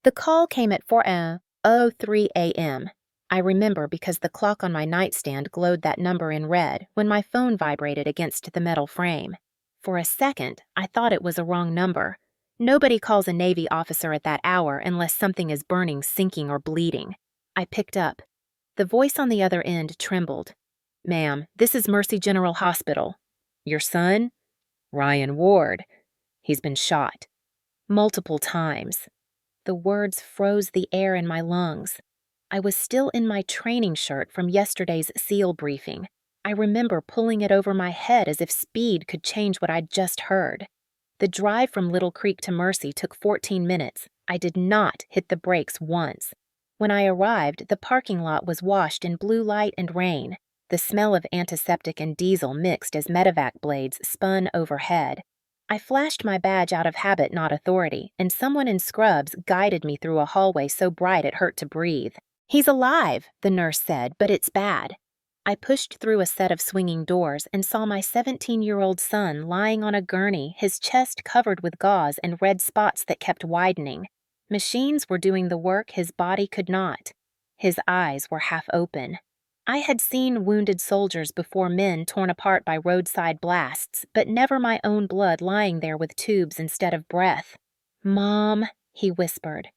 The call came at 4:03 a.m. I remember because the clock on my nightstand glowed that number in red when my phone vibrated against the metal frame. For a second, I thought it was a wrong number. Nobody calls a Navy officer at that hour unless something is burning, sinking, or bleeding. I picked up. The voice on the other end trembled. "Ma'am, this is Mercy General Hospital. Your son? Ryan Ward. He's been shot. Multiple times." The words froze the air in my lungs. I was still in my training shirt from yesterday's SEAL briefing. I remember pulling it over my head as if speed could change what I'd just heard. The drive from Little Creek to Mercy took 14 minutes. I did not hit the brakes once. When I arrived, the parking lot was washed in blue light and rain. The smell of antiseptic and diesel mixed as medevac blades spun overhead. I flashed my badge out of habit, not authority, and someone in scrubs guided me through a hallway so bright it hurt to breathe. "He's alive," the nurse said, "but it's bad." I pushed through a set of swinging doors and saw my 17-year-old son lying on a gurney, his chest covered with gauze and red spots that kept widening. Machines were doing the work his body could not. His eyes were half open. I had seen wounded soldiers before, men torn apart by roadside blasts, but never my own blood lying there with tubes instead of breath. "Mom," he whispered.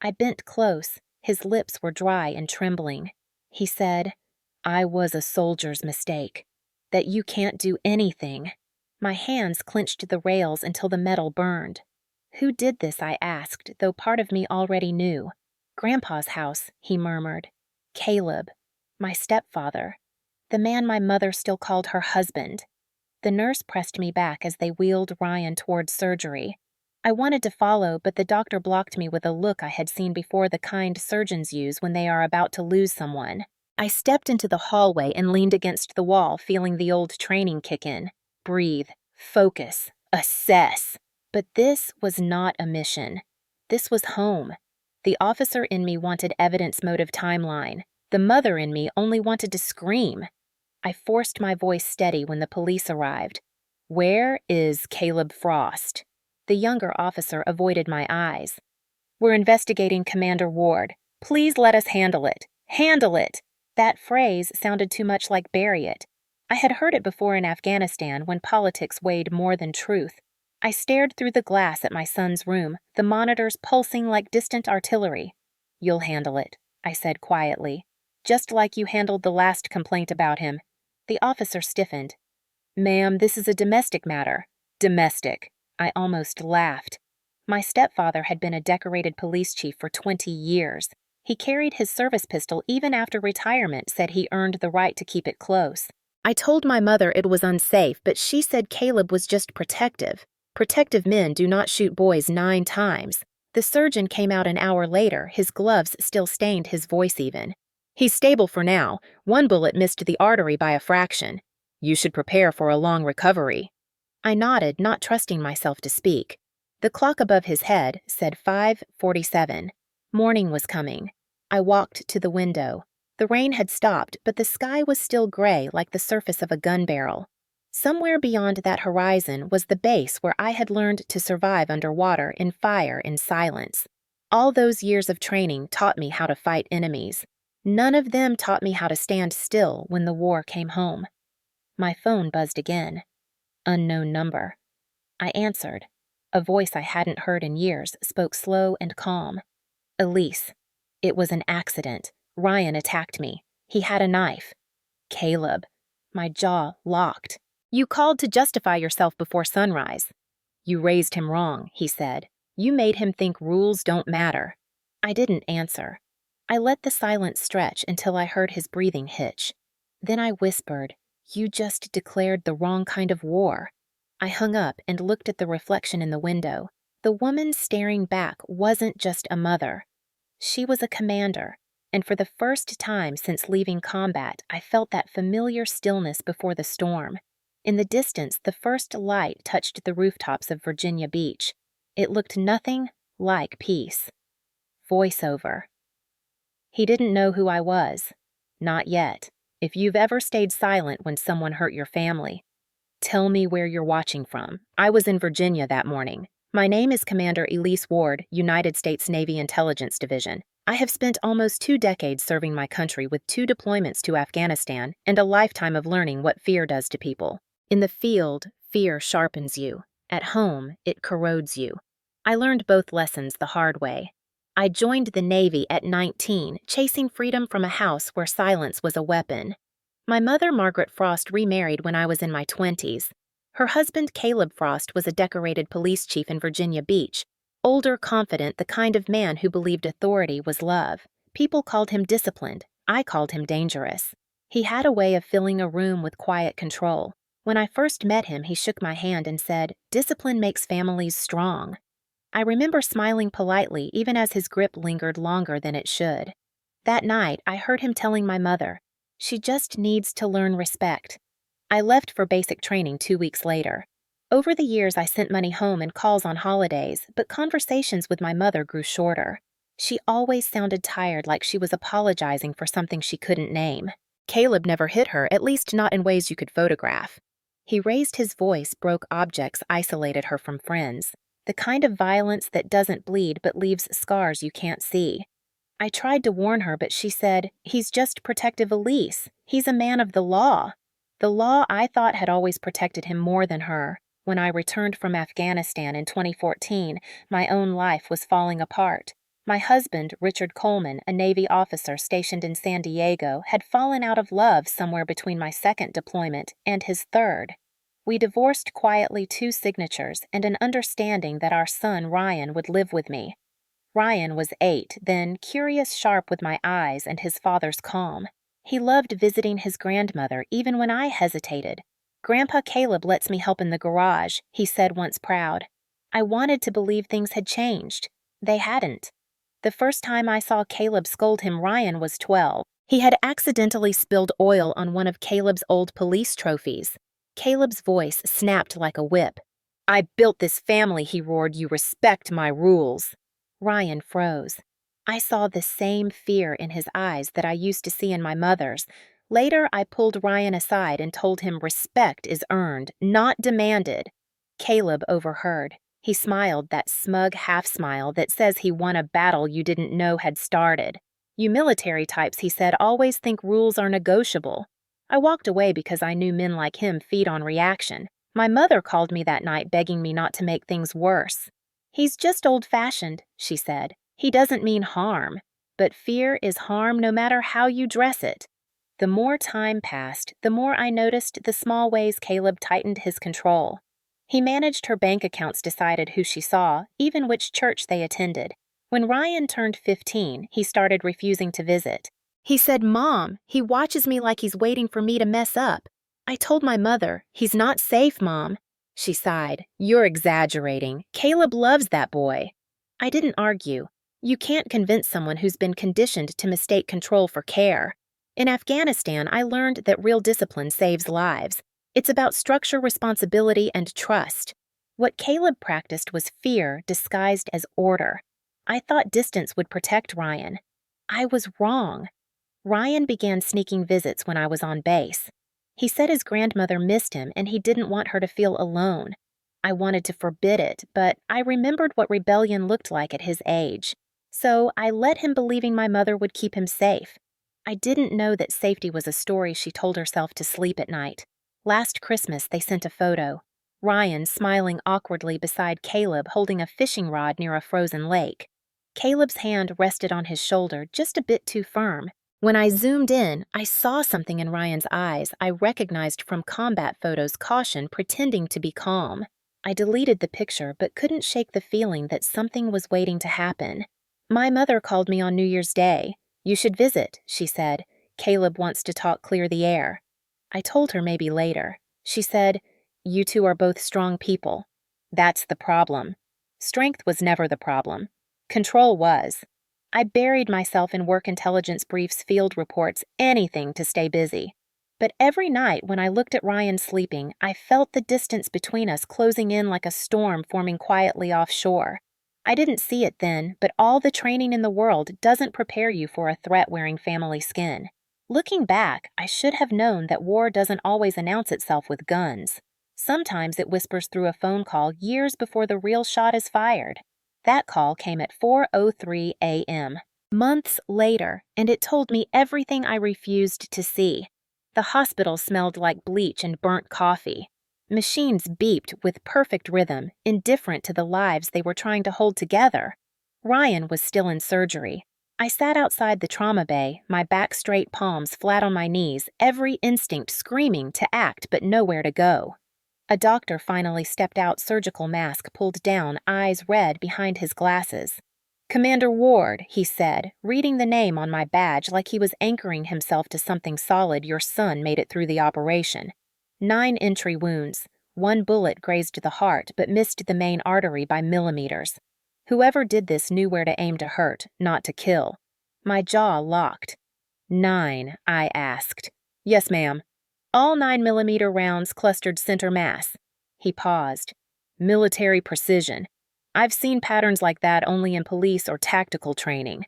I bent close. His lips were dry and trembling. He said, "I was a soldier's mistake. That you can't do anything." My hands clenched the rails until the metal burned. "Who did this?" I asked, though part of me already knew. "Grandpa's house," he murmured. "Caleb. My stepfather. The man my mother still called her husband." The nurse pressed me back as they wheeled Ryan toward surgery. I wanted to follow, but the doctor blocked me with a look I had seen before, the kind surgeons use when they are about to lose someone. I stepped into the hallway and leaned against the wall, feeling the old training kick in. Breathe, focus, assess. But this was not a mission. This was home. The officer in me wanted evidence, motive, timeline. The mother in me only wanted to scream. I forced my voice steady when the police arrived. "Where is Caleb Frost?" The younger officer avoided my eyes. "We're investigating Commander Ward. Please let us handle it. Handle it!" That phrase sounded too much like "bury it." I had heard it before in Afghanistan when politics weighed more than truth. I stared through the glass at my son's room, the monitors pulsing like distant artillery. "You'll handle it," I said quietly. "Just like you handled the last complaint about him." The officer stiffened. "Ma'am, this is a domestic matter." "Domestic." I almost laughed. My stepfather had been a decorated police chief for 20 years. He carried his service pistol even after retirement, said he earned the right to keep it close. I told my mother it was unsafe, but she said Caleb was just protective. Protective men do not shoot boys 9 times. The surgeon came out an hour later, his gloves still stained his voice even. "He's stable for now. 1 bullet missed the artery by a fraction. You should prepare for a long recovery." I nodded, not trusting myself to speak. The clock above his head said 5:47. Morning was coming. I walked to the window. The rain had stopped, but the sky was still gray like the surface of a gun barrel. Somewhere beyond that horizon was the base where I had learned to survive underwater, in fire, in silence. All those years of training taught me how to fight enemies. None of them taught me how to stand still when the war came home. My phone buzzed again. Unknown number. I answered. A voice I hadn't heard in years spoke slow and calm. "Elise. It was an accident. Ryan attacked me. He had a knife." "Caleb." My jaw locked. "You called to justify yourself before sunrise." "You raised him wrong," he said. "You made him think rules don't matter." I didn't answer. I let the silence stretch until I heard his breathing hitch. Then I whispered, "You just declared the wrong kind of war." I hung up and looked at the reflection in the window. The woman staring back wasn't just a mother. She was a commander, and for the first time since leaving combat, I felt that familiar stillness before the storm. In the distance, the first light touched the rooftops of Virginia Beach. It looked nothing like peace. Voiceover. He didn't know who I was. Not yet. If you've ever stayed silent when someone hurt your family, tell me where you're watching from. I was in Virginia that morning. My name is Commander Elise Ward, United States Navy Intelligence Division. I have spent almost 2 decades serving my country with 2 deployments to Afghanistan and a lifetime of learning what fear does to people. In the field, fear sharpens you. At home, it corrodes you. I learned both lessons the hard way. I joined the Navy at 19, chasing freedom from a house where silence was a weapon. My mother, Margaret Frost, remarried when I was in my 20s. Her husband, Caleb Frost, was a decorated police chief in Virginia Beach, older, confident, the kind of man who believed authority was love. People called him disciplined. I called him dangerous. He had a way of filling a room with quiet control. When I first met him, he shook my hand and said, "Discipline makes families strong." I remember smiling politely even as his grip lingered longer than it should. That night, I heard him telling my mother, "She just needs to learn respect." I left for basic training 2 weeks later. Over the years, I sent money home and calls on holidays, but conversations with my mother grew shorter. She always sounded tired, like she was apologizing for something she couldn't name. Caleb never hit her, at least not in ways you could photograph. He raised his voice, broke objects, isolated her from friends. The kind of violence that doesn't bleed but leaves scars you can't see. I tried to warn her, but she said, "He's just protective Elise. He's a man of the law." The law I thought had always protected him more than her. When I returned from Afghanistan in 2014, my own life was falling apart. My husband, Richard Coleman, a Navy officer stationed in San Diego, had fallen out of love somewhere between my second deployment and his third. We divorced quietly, 2 signatures, and an understanding that our son, Ryan, would live with me. Ryan was 8, then curious, sharp with my eyes and his father's calm. He loved visiting his grandmother, even when I hesitated. "Grandpa Caleb lets me help in the garage," he said once proud. I wanted to believe things had changed. They hadn't. The first time I saw Caleb scold him, Ryan was 12. He had accidentally spilled oil on one of Caleb's old police trophies. Caleb's voice snapped like a whip. "I built this family," he roared. "You respect my rules." Ryan froze. I saw the same fear in his eyes that I used to see in my mother's. Later, I pulled Ryan aside and told him respect is earned, not demanded. Caleb overheard. He smiled, that smug half-smile that says he won a battle you didn't know had started. "You military types," he said, "always think rules are negotiable." I walked away because I knew men like him feed on reaction. My mother called me that night, begging me not to make things worse. "He's just old-fashioned," she said. "He doesn't mean harm. But fear is harm no matter how you dress it." The more time passed, the more I noticed the small ways Caleb tightened his control. He managed her bank accounts, decided who she saw, even which church they attended. When Ryan turned 15, he started refusing to visit. He said, "Mom, he watches me like he's waiting for me to mess up." I told my mother, "He's not safe, Mom." She sighed. "You're exaggerating. Caleb loves that boy." I didn't argue. You can't convince someone who's been conditioned to mistake control for care. In Afghanistan, I learned that real discipline saves lives. It's about structure, responsibility, and trust. What Caleb practiced was fear disguised as order. I thought distance would protect Ryan. I was wrong. Ryan began sneaking visits when I was on base. He said his grandmother missed him and he didn't want her to feel alone. I wanted to forbid it, but I remembered what rebellion looked like at his age. So I let him, believing my mother would keep him safe. I didn't know that safety was a story she told herself to sleep at night. Last Christmas, they sent a photo. Ryan smiling awkwardly beside Caleb, holding a fishing rod near a frozen lake. Caleb's hand rested on his shoulder, just a bit too firm. When I zoomed in, I saw something in Ryan's eyes I recognized from combat photos, caution pretending to be calm. I deleted the picture, but couldn't shake the feeling that something was waiting to happen. My mother called me on New Year's Day. "You should visit," she said. "Caleb wants to talk, clear the air." I told her maybe later. She said, "You two are both strong people." That's the problem. Strength was never the problem. Control was. I buried myself in work intelligence briefs, field reports, anything to stay busy. But every night when I looked at Ryan sleeping, I felt the distance between us closing in like a storm forming quietly offshore. I didn't see it then, but all the training in the world doesn't prepare you for a threat wearing family skin. Looking back, I should have known that war doesn't always announce itself with guns. Sometimes it whispers through a phone call years before the real shot is fired. That call came at 4:03 a.m. Months later, and it told me everything I refused to see. The hospital smelled like bleach and burnt coffee. Machines beeped with perfect rhythm, indifferent to the lives they were trying to hold together. Ryan was still in surgery. I sat outside the trauma bay, my back straight, palms flat on my knees, every instinct screaming to act but nowhere to go. A doctor finally stepped out, surgical mask pulled down, eyes red behind his glasses. "Commander Ward," he said, reading the name on my badge like he was anchoring himself to something solid. "Your son made it through the operation. 9 entry wounds. 1 bullet grazed the heart but missed the main artery by millimeters. Whoever did this knew where to aim to hurt, not to kill." My jaw locked. 9, I asked. "Yes, ma'am. All 9mm rounds clustered center mass." He paused. "Military precision. I've seen patterns like that only in police or tactical training."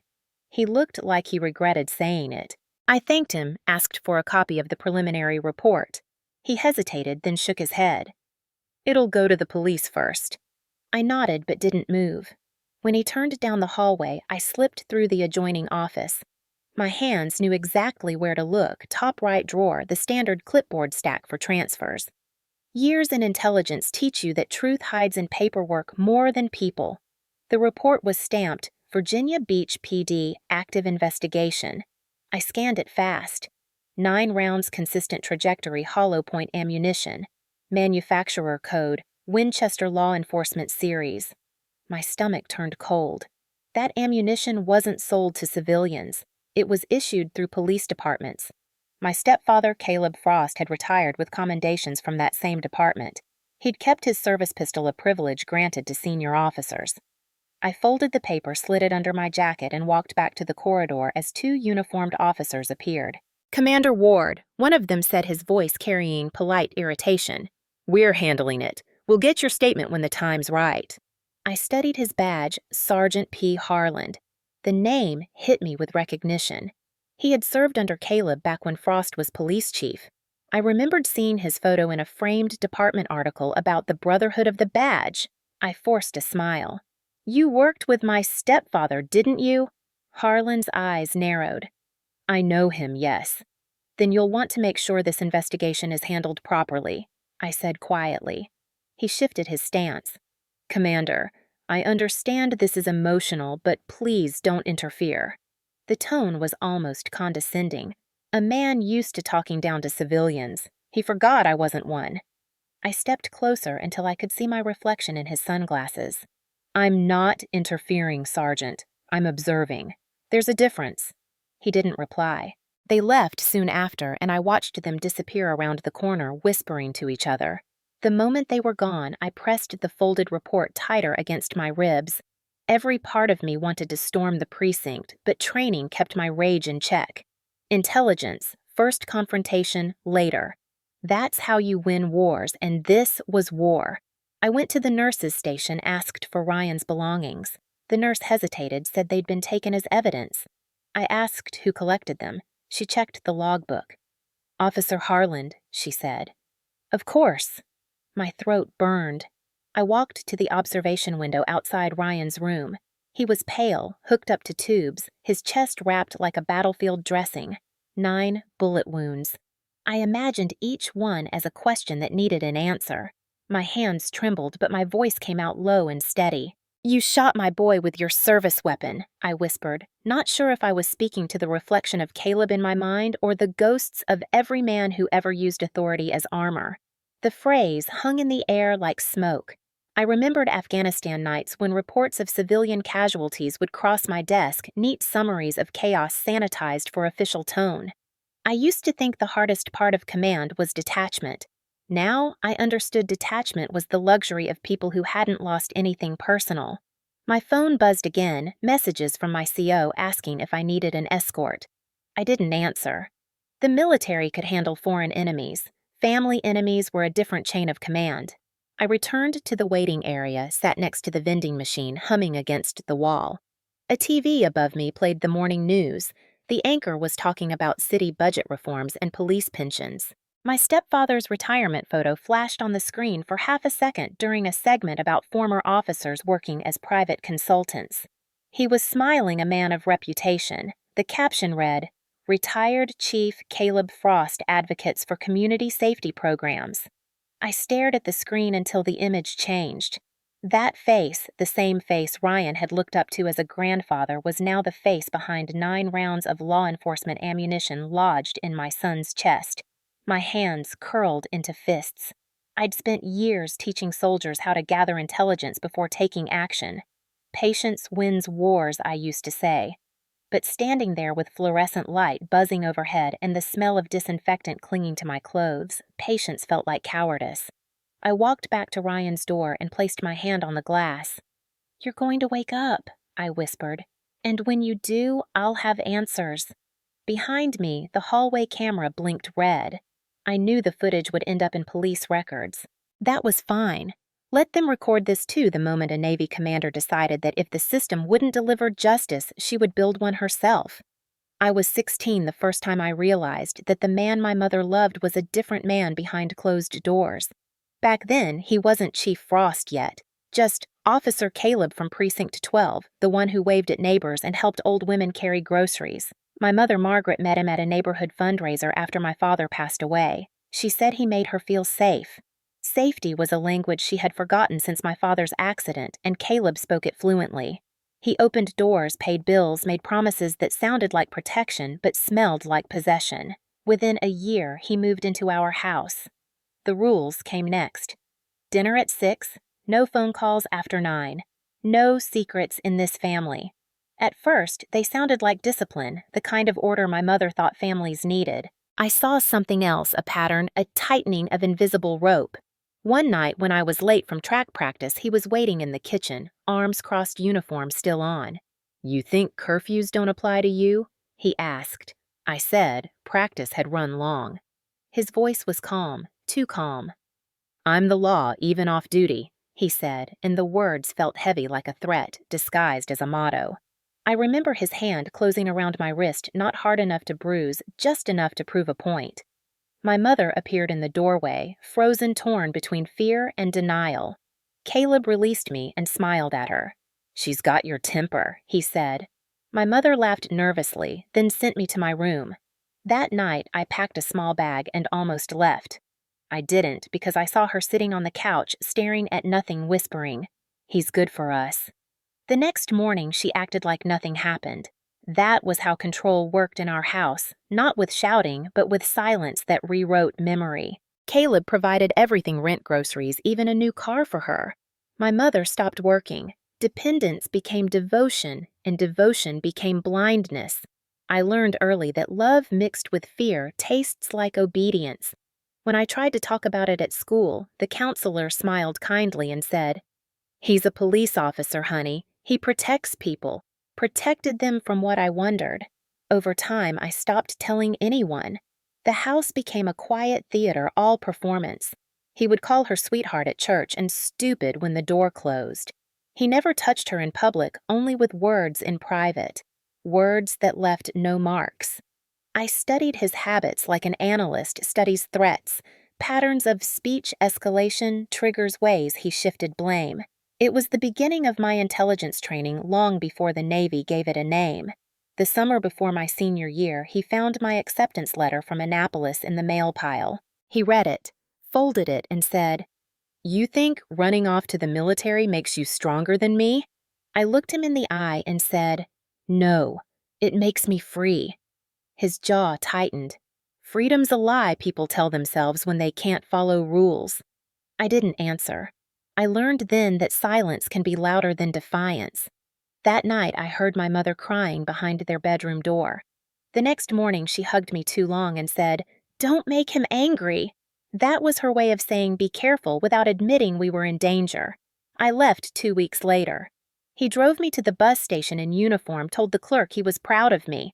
He looked like he regretted saying it. I thanked him, asked for a copy of the preliminary report. He hesitated, then shook his head. "It'll go to the police first." I nodded but didn't move. When he turned down the hallway, I slipped through the adjoining office. My hands knew exactly where to look, top right drawer, the standard clipboard stack for transfers. Years in intelligence teach you that truth hides in paperwork more than people. The report was stamped, "Virginia Beach PD, active investigation." I scanned it fast. 9 rounds, consistent trajectory, hollow point ammunition. Manufacturer code, Winchester Law Enforcement Series. My stomach turned cold. That ammunition wasn't sold to civilians. It was issued through police departments. My stepfather, Caleb Frost, had retired with commendations from that same department. He'd kept his service pistol, a privilege granted to senior officers. I folded the paper, slid it under my jacket, and walked back to the corridor as 2 uniformed officers appeared. "Commander Ward," one of them said, his voice carrying polite irritation. "We're handling it. We'll get your statement when the time's right." I studied his badge, Sergeant P. Harland. The name hit me with recognition. He had served under Caleb back when Frost was police chief. I remembered seeing his photo in a framed department article about the Brotherhood of the Badge. I forced a smile. "You worked with my stepfather, didn't you?" Harland's eyes narrowed. "I know him, yes." "Then you'll want to make sure this investigation is handled properly," I said quietly. He shifted his stance. "Commander, I understand this is emotional, but please don't interfere." The tone was almost condescending. A man used to talking down to civilians. He forgot I wasn't one. I stepped closer until I could see my reflection in his sunglasses. "I'm not interfering, Sergeant. I'm observing. There's a difference." He didn't reply. They left soon after, and I watched them disappear around the corner, whispering to each other. The moment they were gone, I pressed the folded report tighter against my ribs. Every part of me wanted to storm the precinct, but training kept my rage in check. Intelligence, first confrontation, later. That's how you win wars, and this was war. I went to the nurse's station, asked for Ryan's belongings. The nurse hesitated, said they'd been taken as evidence. I asked who collected them. She checked the logbook. "Officer Harland," she said. "Of course." My throat burned. I walked to the observation window outside Ryan's room. He was pale, hooked up to tubes, his chest wrapped like a battlefield dressing. 9 bullet wounds. I imagined each one as a question that needed an answer. My hands trembled, but my voice came out low and steady. "You shot my boy with your service weapon," I whispered, not sure if I was speaking to the reflection of Caleb in my mind or the ghosts of every man who ever used authority as armor. The phrase hung in the air like smoke. I remembered Afghanistan nights when reports of civilian casualties would cross my desk, neat summaries of chaos sanitized for official tone. I used to think the hardest part of command was detachment. Now I understood detachment was the luxury of people who hadn't lost anything personal. My phone buzzed again, messages from my CO asking if I needed an escort. I didn't answer. The military could handle foreign enemies. Family enemies were a different chain of command. I returned to the waiting area, sat next to the vending machine, humming against the wall. A TV above me played the morning news. The anchor was talking about city budget reforms and police pensions. My stepfather's retirement photo flashed on the screen for half a second during a segment about former officers working as private consultants. He was smiling, a man of reputation. The caption read, "Retired Chief Caleb Frost advocates for community safety programs." I stared at the screen until the image changed. That face, the same face Ryan had looked up to as a grandfather, was now the face behind 9 rounds of law enforcement ammunition lodged in my son's chest. My hands curled into fists. I'd spent years teaching soldiers how to gather intelligence before taking action. Patience wins wars, I used to say. But standing there with fluorescent light buzzing overhead and the smell of disinfectant clinging to my clothes, patience felt like cowardice. I walked back to Ryan's door and placed my hand on the glass. "You're going to wake up," I whispered. "And when you do, I'll have answers." Behind me, the hallway camera blinked red. I knew the footage would end up in police records. That was fine. Let them record this too the moment a Navy commander decided that if the system wouldn't deliver justice, she would build one herself. I was 16 the first time I realized that the man my mother loved was a different man behind closed doors. Back then, he wasn't Chief Frost yet, just Officer Caleb from Precinct 12, the one who waved at neighbors and helped old women carry groceries. My mother Margaret met him at a neighborhood fundraiser after my father passed away. She said he made her feel safe. Safety was a language she had forgotten since my father's accident, and Caleb spoke it fluently. He opened doors, paid bills, made promises that sounded like protection but smelled like possession. Within a year, he moved into our house. The rules came next. Dinner at 6, no phone calls after 9. No secrets in this family. At first, they sounded like discipline, the kind of order my mother thought families needed. I saw something else, a pattern, a tightening of invisible rope. One night when I was late from track practice, he was waiting in the kitchen, arms crossed, uniform still on. "You think curfews don't apply to you?" he asked. I said practice had run long. His voice was calm, too calm. "I'm the law, even off duty," he said, and the words felt heavy like a threat, disguised as a motto. I remember his hand closing around my wrist, not hard enough to bruise, just enough to prove a point. My mother appeared in the doorway, frozen, torn between fear and denial. Caleb released me and smiled at her. "She's got your temper," he said. My mother laughed nervously, then sent me to my room. That night, I packed a small bag and almost left. I didn't because I saw her sitting on the couch, staring at nothing, whispering, "He's good for us." The next morning, she acted like nothing happened. That was how control worked in our house, not with shouting, but with silence that rewrote memory. Caleb provided everything, rent, groceries, even a new car for her. My mother stopped working. Dependence became devotion, and devotion became blindness. I learned early that love mixed with fear tastes like obedience. When I tried to talk about it at school, the counselor smiled kindly and said, "He's a police officer, honey. He protects people." Protected them from what I wondered. Over time, I stopped telling anyone. The house became a quiet theater, all performance. He would call her sweetheart at church and stupid when the door closed. He never touched her in public, only with words in private. Words that left no marks. I studied his habits like an analyst studies threats, patterns of speech escalation, triggers, ways he shifted blame. It was the beginning of my intelligence training long before the Navy gave it a name. The summer before my senior year, he found my acceptance letter from Annapolis in the mail pile. He read it, folded it, and said, "You think running off to the military makes you stronger than me?" I looked him in the eye and said, "No, it makes me free." His jaw tightened. Freedom's a lie people tell themselves when they can't follow rules. I didn't answer. I learned then that silence can be louder than defiance. That night, I heard my mother crying behind their bedroom door. The next morning, she hugged me too long and said, "Don't make him angry." That was her way of saying be careful without admitting we were in danger. I left 2 weeks later. He drove me to the bus station in uniform, told the clerk he was proud of me.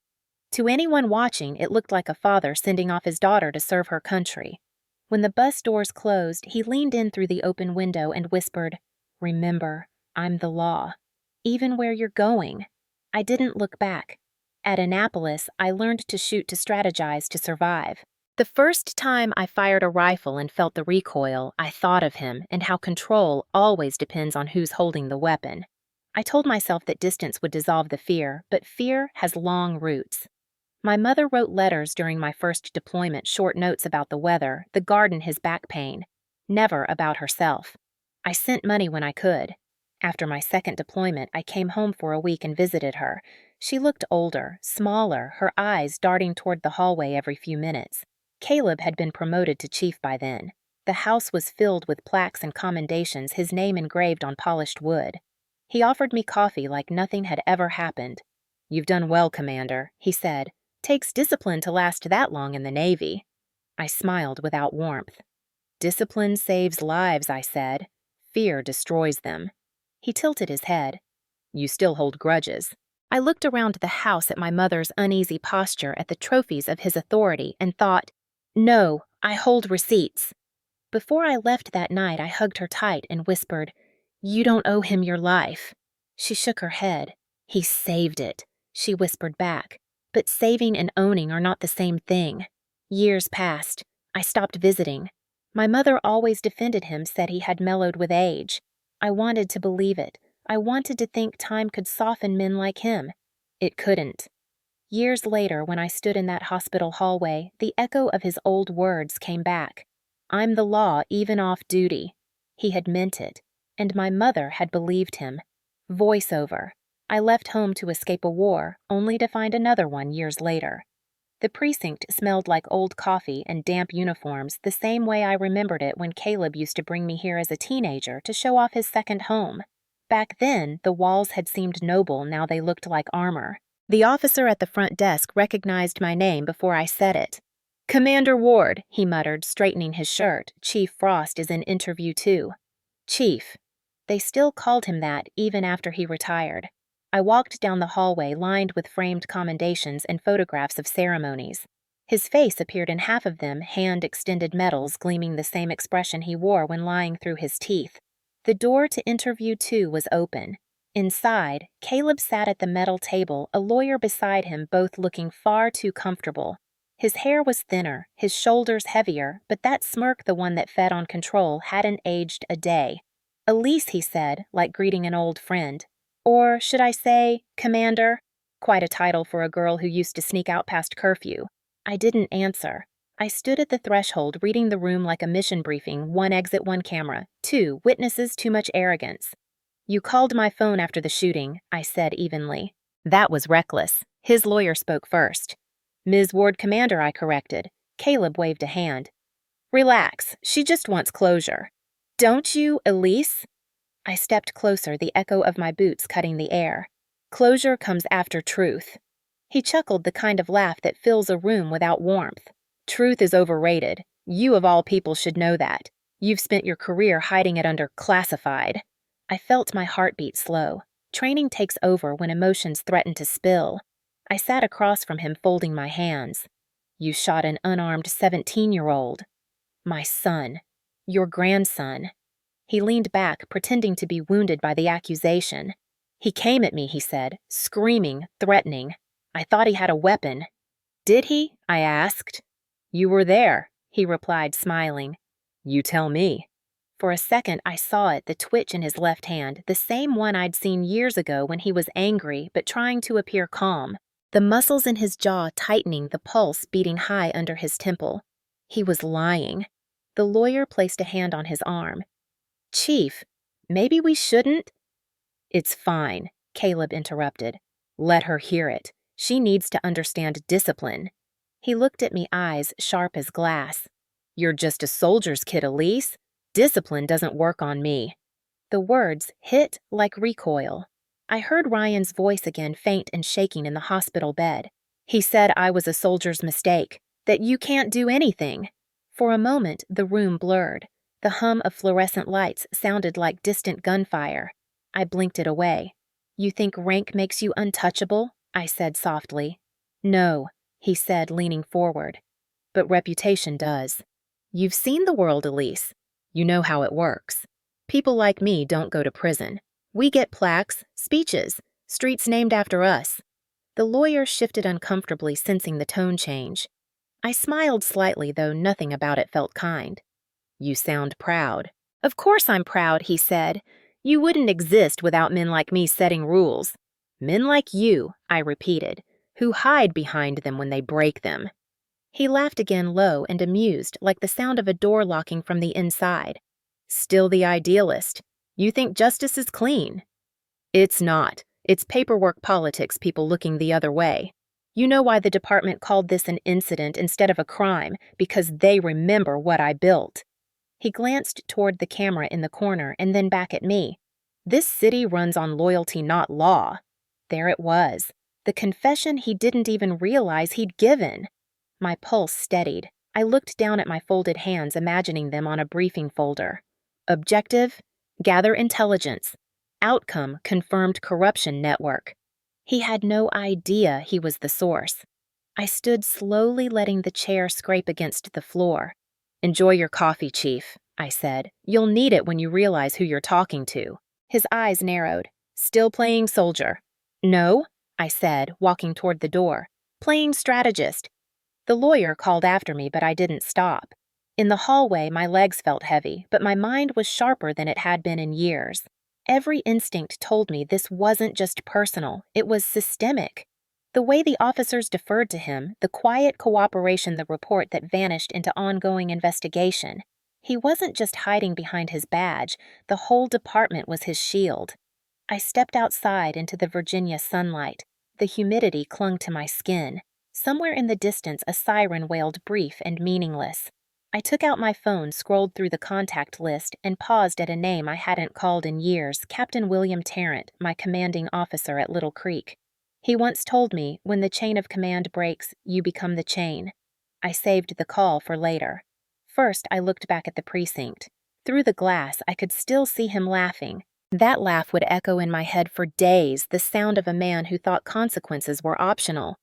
To anyone watching, it looked like a father sending off his daughter to serve her country. When the bus doors closed, he leaned in through the open window and whispered, "Remember, I'm the law. Even where you're going." I didn't look back. At Annapolis, I learned to shoot to strategize to survive. The first time I fired a rifle and felt the recoil, I thought of him and how control always depends on who's holding the weapon. I told myself that distance would dissolve the fear, but fear has long roots. My mother wrote letters during my first deployment, short notes about the weather, the garden, his back pain. Never about herself. I sent money when I could. After my second deployment, I came home for a week and visited her. She looked older, smaller, her eyes darting toward the hallway every few minutes. Caleb had been promoted to chief by then. The house was filled with plaques and commendations, his name engraved on polished wood. He offered me coffee like nothing had ever happened. "You've done well, Commander," he said. "Takes discipline to last that long in the Navy." I smiled without warmth. "Discipline saves lives," I said. "Fear destroys them." He tilted his head. "You still hold grudges." I looked around the house at my mother's uneasy posture, at the trophies of his authority, and thought, "No, I hold receipts." Before I left that night, I hugged her tight and whispered, "You don't owe him your life." She shook her head. "He saved it," she whispered back. But saving and owning are not the same thing. Years passed. I stopped visiting. My mother always defended him, said he had mellowed with age. I wanted to believe it. I wanted to think time could soften men like him. It couldn't. Years later, when I stood in that hospital hallway, the echo of his old words came back. "I'm the law, even off duty." He had meant it, and my mother had believed him. Voiceover. I left home to escape a war, only to find another one years later. The precinct smelled like old coffee and damp uniforms, the same way I remembered it when Caleb used to bring me here as a teenager to show off his second home. Back then, the walls had seemed noble, now they looked like armor. The officer at the front desk recognized my name before I said it. "Commander Ward," he muttered, straightening his shirt. "Chief Frost is in interview too." Chief. They still called him that even after he retired. I walked down the hallway lined with framed commendations and photographs of ceremonies. His face appeared in half of them, hand-extended medals gleaming the same expression he wore when lying through his teeth. The door to interview 2 was open. Inside, Caleb sat at the metal table, a lawyer beside him, both looking far too comfortable. His hair was thinner, his shoulders heavier, but that smirk, the one that fed on control, hadn't aged a day. "Elise," he said, like greeting an old friend. Or should I say, Commander? Quite a title for a girl who used to sneak out past curfew. I didn't answer. I stood at the threshold, reading the room like a mission briefing. 1 exit, 1 camera. 2 witnesses, too much arrogance. "You called my phone after the shooting," I said evenly. That was reckless. His lawyer spoke first. "Ms. Ward, Commander," I corrected. Caleb waved a hand. "Relax. She just wants closure." "Don't you, Elise?" I stepped closer, the echo of my boots cutting the air. "Closure comes after truth." He chuckled, the kind of laugh that fills a room without warmth. "Truth is overrated. You of all people should know that. You've spent your career hiding it under classified." I felt my heartbeat slow. Training takes over when emotions threaten to spill. I sat across from him, folding my hands. "You shot an unarmed 17-year-old. My son. Your grandson." He leaned back, pretending to be wounded by the accusation. "He came at me," he said, screaming, threatening. "I thought he had a weapon." "Did he?" I asked. "You were there," he replied, smiling. "You tell me." For a second, I saw it, the twitch in his left hand, the same one I'd seen years ago when he was angry but trying to appear calm. The muscles in his jaw tightening, the pulse beating high under his temple. He was lying. The lawyer placed a hand on his arm. "Chief, maybe we shouldn't—" "It's fine," Caleb interrupted. "Let her hear it. She needs to understand discipline." He looked at me, eyes sharp as glass. "You're just a soldier's kid, Elise. Discipline doesn't work on me." The words hit like recoil. I heard Ryan's voice again, faint and shaking in the hospital bed. He said I was a soldier's mistake, that you can't do anything. For a moment, the room blurred. The hum of fluorescent lights sounded like distant gunfire. I blinked it away. "You think rank makes you untouchable?" I said softly. "No," he said, leaning forward. "But reputation does. You've seen the world, Elise. You know how it works. People like me don't go to prison. We get plaques, speeches, streets named after us." The lawyer shifted uncomfortably, sensing the tone change. I smiled slightly, though nothing about it felt kind. You sound proud. Of course I'm proud, he said. You wouldn't exist without men like me setting rules. Men like you, I repeated, who hide behind them when they break them. He laughed again, low and amused, like the sound of a door locking from the inside. Still the idealist. You think justice is clean. It's not. It's paperwork politics, people looking the other way. You know why the department called this an incident instead of a crime, because they remember what I built. He glanced toward the camera in the corner and then back at me. This city runs on loyalty, not law. There it was, the confession he didn't even realize he'd given. My pulse steadied. I looked down at my folded hands, imagining them on a briefing folder. Objective: gather intelligence. Outcome: confirmed corruption network. He had no idea he was the source. I stood slowly, letting the chair scrape against the floor. Enjoy your coffee, Chief, I said. You'll need it when you realize who you're talking to. His eyes narrowed. Still playing soldier? No, I said, walking toward the door. Playing strategist. The lawyer called after me, but I didn't stop. In the hallway, my legs felt heavy, but my mind was sharper than it had been in years. Every instinct told me this wasn't just personal, it was systemic. The way the officers deferred to him, the quiet cooperation, the report that vanished into ongoing investigation. He wasn't just hiding behind his badge, the whole department was his shield. I stepped outside into the Virginia sunlight. The humidity clung to my skin. Somewhere in the distance, a siren wailed, brief and meaningless. I took out my phone, scrolled through the contact list, and paused at a name I hadn't called in years, Captain William Tarrant, my commanding officer at Little Creek. He once told me, when the chain of command breaks, you become the chain. I saved the call for later. First, I looked back at the precinct. Through the glass, I could still see him laughing. That laugh would echo in my head for days, the sound of a man who thought consequences were optional.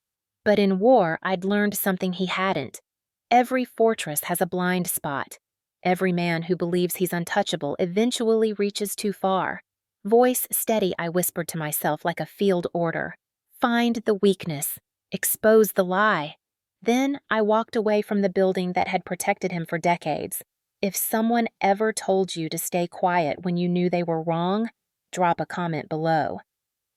But in war, I'd learned something he hadn't. Every fortress has a blind spot. Every man who believes he's untouchable eventually reaches too far. Voice steady, I whispered to myself like a field order. Find the weakness. Expose the lie. Then I walked away from the building that had protected him for decades. If someone ever told you to stay quiet when you knew they were wrong, drop a comment below.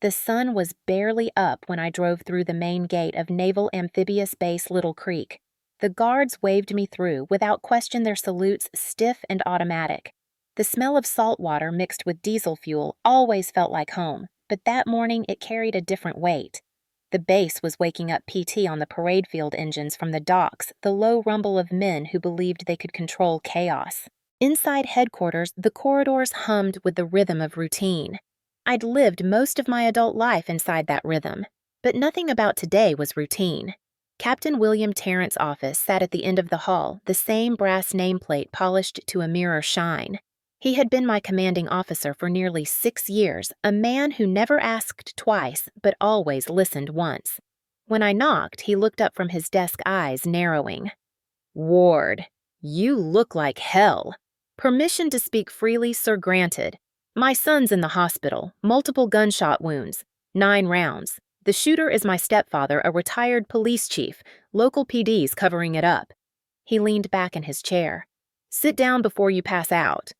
The sun was barely up when I drove through the main gate of Naval Amphibious Base Little Creek. The guards waved me through, without question, their salutes stiff and automatic. The smell of salt water mixed with diesel fuel always felt like home, but that morning it carried a different weight. The base was waking up PT on the parade field engines from the docks, the low rumble of men who believed they could control chaos. Inside headquarters, the corridors hummed with the rhythm of routine. I'd lived most of my adult life inside that rhythm, but nothing about today was routine. Captain William Tarrant's office sat at the end of the hall, the same brass nameplate polished to a mirror shine. He had been my commanding officer for nearly 6 years, a man who never asked twice, but always listened once. When I knocked, he looked up from his desk, eyes narrowing. Ward, you look like hell. Permission to speak freely, sir, granted. My son's in the hospital, multiple gunshot wounds, 9 rounds. The shooter is my stepfather, a retired police chief, local PD's covering it up. He leaned back in his chair. Sit down before you pass out.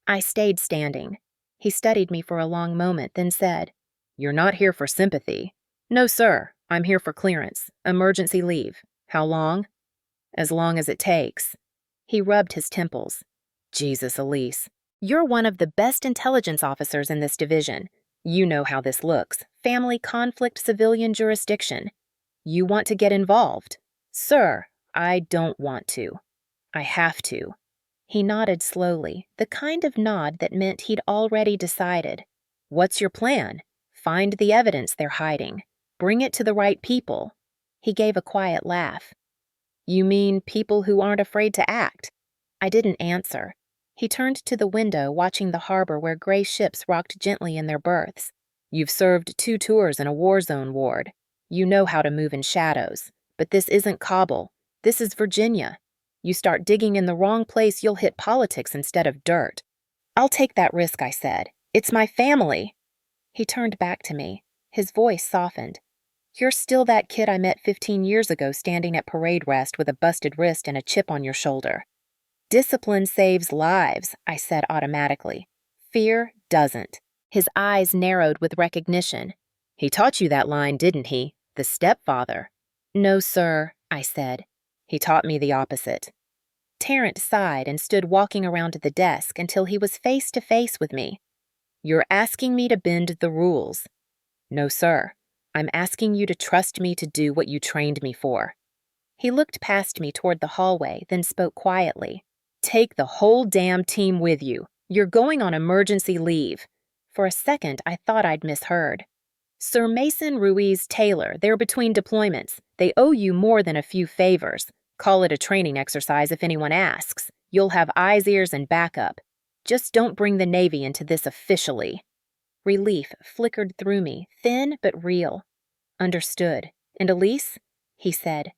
I stayed standing. He studied me for a long moment, then said, You're not here for sympathy. No, sir. I'm here for clearance. Emergency leave. How long? As long as it takes. He rubbed his temples. Jesus, Elise. You're one of the best intelligence officers in this division. You know how this looks. Family conflict, civilian jurisdiction. You want to get involved. Sir, I don't want to. I have to. He nodded slowly, the kind of nod that meant he'd already decided. What's your plan? Find the evidence they're hiding. Bring it to the right people. He gave a quiet laugh. You mean people who aren't afraid to act? I didn't answer. He turned to the window, watching the harbor where gray ships rocked gently in their berths. You've served 2 tours in a war zone, Ward. You know how to move in shadows. But this isn't Kabul. This is Virginia. You start digging in the wrong place, you'll hit politics instead of dirt. I'll take that risk, I said. It's my family. He turned back to me. His voice softened. You're still that kid I met 15 years ago standing at parade rest with a busted wrist and a chip on your shoulder. Discipline saves lives, I said automatically. Fear doesn't. His eyes narrowed with recognition. He taught you that line, didn't he? The stepfather. No, sir, I said. He taught me the opposite. Tarrant sighed and stood walking around to the desk until he was face to face with me. You're asking me to bend the rules. No, sir. I'm asking you to trust me to do what you trained me for. He looked past me toward the hallway, then spoke quietly. Take the whole damn team with you. You're going on emergency leave. For a second, I thought I'd misheard. Sir Mason Ruiz Taylor, they're between deployments. They owe you more than a few favors. Call it a training exercise if anyone asks. You'll have eyes, ears, and backup. Just don't bring the Navy into this officially. Relief flickered through me, thin but real. Understood. And Elise? He said,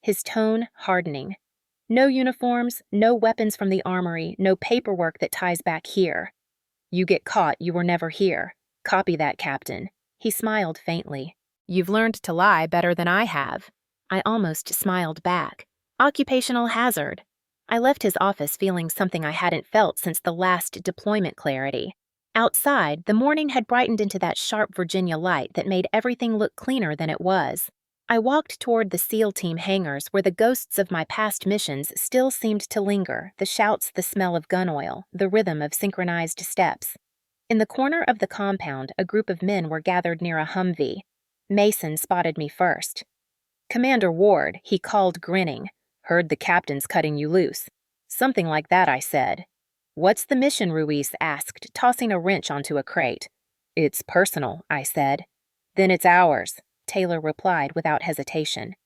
his tone hardening. No uniforms, no weapons from the armory, no paperwork that ties back here. You get caught, you were never here. Copy that, Captain. He smiled faintly. You've learned to lie better than I have. I almost smiled back. Occupational hazard. I left his office feeling something I hadn't felt since the last deployment clarity. Outside, the morning had brightened into that sharp Virginia light that made everything look cleaner than it was. I walked toward the SEAL team hangars where the ghosts of my past missions still seemed to linger, the shouts, the smell of gun oil, the rhythm of synchronized steps. In the corner of the compound, a group of men were gathered near a Humvee. Mason spotted me first. Commander Ward, he called, grinning. Heard the captain's cutting you loose. Something like that, I said. What's the mission, Ruiz asked, tossing a wrench onto a crate. It's personal, I said. Then it's ours, Taylor replied without hesitation.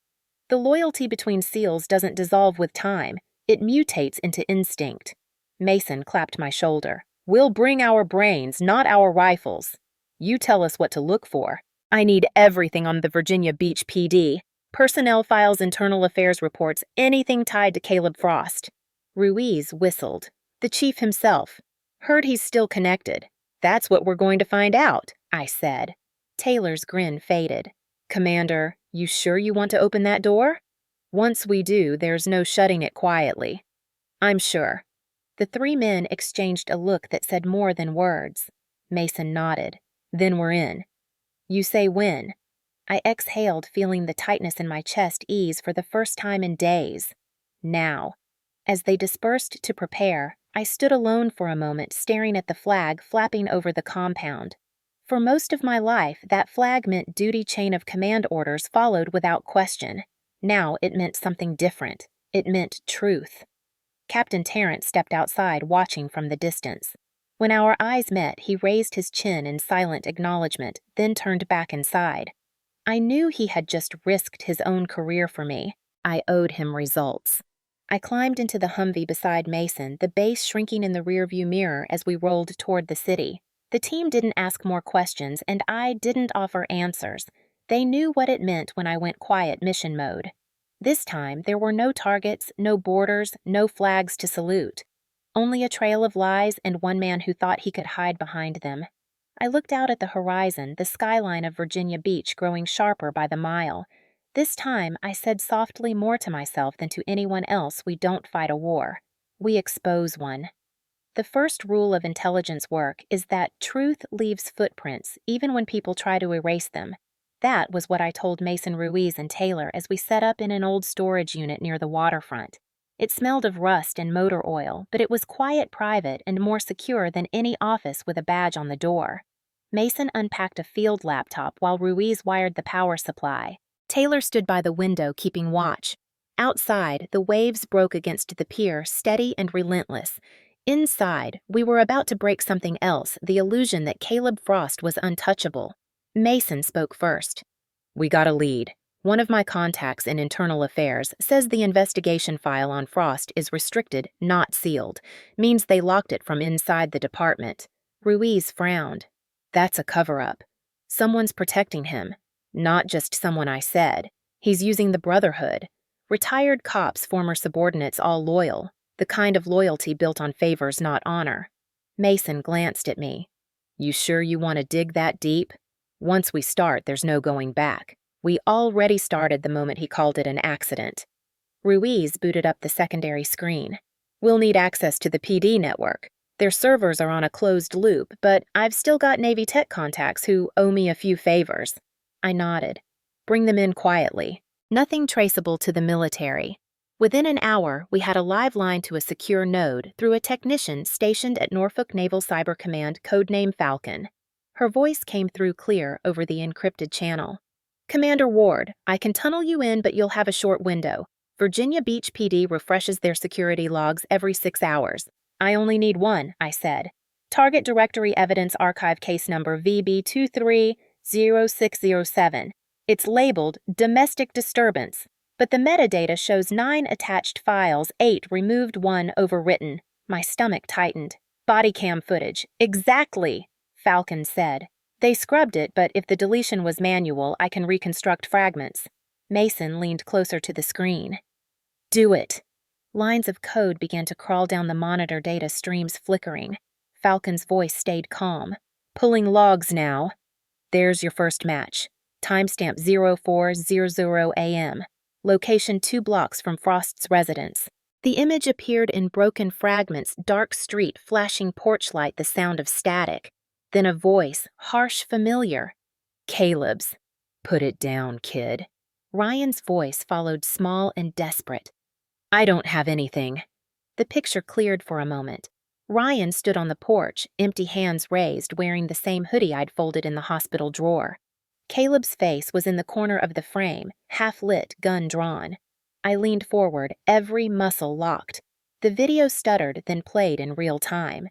The loyalty between SEALs doesn't dissolve with time. It mutates into instinct. Mason clapped my shoulder. We'll bring our brains, not our rifles. You tell us what to look for. I need everything on the Virginia Beach PD. Personnel files, internal affairs reports, anything tied to Caleb Frost. Ruiz whistled. The chief himself. Heard he's still connected. That's what we're going to find out, I said. Taylor's grin faded. Commander, you sure you want to open that door? Once we do, there's no shutting it quietly. I'm sure. The three men exchanged a look that said more than words. Mason nodded. Then we're in. You say when? I exhaled, feeling the tightness in my chest ease for the first time in days. Now. As they dispersed to prepare, I stood alone for a moment, staring at the flag flapping over the compound. For most of my life, that flag meant duty chain of command orders followed without question. Now it meant something different. It meant truth. Captain Tarrant stepped outside, watching from the distance. When our eyes met, he raised his chin in silent acknowledgement, then turned back inside. I knew he had just risked his own career for me. I owed him results. I climbed into the Humvee beside Mason, the base shrinking in the rearview mirror as we rolled toward the city. The team didn't ask more questions, and I didn't offer answers. They knew what it meant when I went quiet mission mode. This time, there were no targets, no borders, no flags to salute. Only a trail of lies and one man who thought he could hide behind them. I looked out at the horizon, the skyline of Virginia Beach growing sharper by the mile. This time, I said softly more to myself than to anyone else, we don't fight a war. We expose one. The first rule of intelligence work is that truth leaves footprints, even when people try to erase them. That was what I told Mason Ruiz and Taylor as we set up in an old storage unit near the waterfront. It smelled of rust and motor oil, but it was quiet, private, and more secure than any office with a badge on the door. Mason unpacked a field laptop while Ruiz wired the power supply. Taylor stood by the window keeping watch. Outside, the waves broke against the pier, steady and relentless. Inside, we were about to break something else, the illusion that Caleb Frost was untouchable. Mason spoke first. We got a lead. One of my contacts in internal affairs says the investigation file on Frost is restricted, not sealed. Means they locked it from inside the department. Ruiz frowned. That's a cover-up. Someone's protecting him. Not just someone I said. He's using the Brotherhood. Retired cops, former subordinates, all loyal. The kind of loyalty built on favors, not honor. Mason glanced at me. You sure you want to dig that deep? Once we start, there's no going back. We already started the moment he called it an accident. Ruiz booted up the secondary screen. We'll need access to the PD network. Their servers are on a closed loop, but I've still got Navy tech contacts who owe me a few favors. I nodded. Bring them in quietly. Nothing traceable to the military. Within an hour, we had a live line to a secure node through a technician stationed at Norfolk Naval Cyber Command, codename Falcon. Her voice came through clear over the encrypted channel. Commander Ward, I can tunnel you in, but you'll have a short window. Virginia Beach PD refreshes their security logs every 6 hours. I only need one, I said. Target Directory Evidence Archive case number VB230607. It's labeled Domestic Disturbance, but the metadata shows 9 attached files, 8 removed, 1 overwritten. My stomach tightened. Body cam footage. Exactly, Falcon said. They scrubbed it, but if the deletion was manual, I can reconstruct fragments. Mason leaned closer to the screen. Do it. Lines of code began to crawl down the monitor data streams, flickering. Falcon's voice stayed calm. Pulling logs now. There's your first match. Timestamp 0400 a.m. Location 2 blocks from Frost's residence. The image appeared in broken fragments, dark street, flashing porch light, the sound of static. Then a voice, harsh, familiar. Caleb's. Put it down, kid. Ryan's voice followed, small and desperate. I don't have anything. The picture cleared for a moment. Ryan stood on the porch, empty hands raised, wearing the same hoodie I'd folded in the hospital drawer. Caleb's face was in the corner of the frame, half-lit, gun drawn. I leaned forward, every muscle locked. The video stuttered, then played in real time.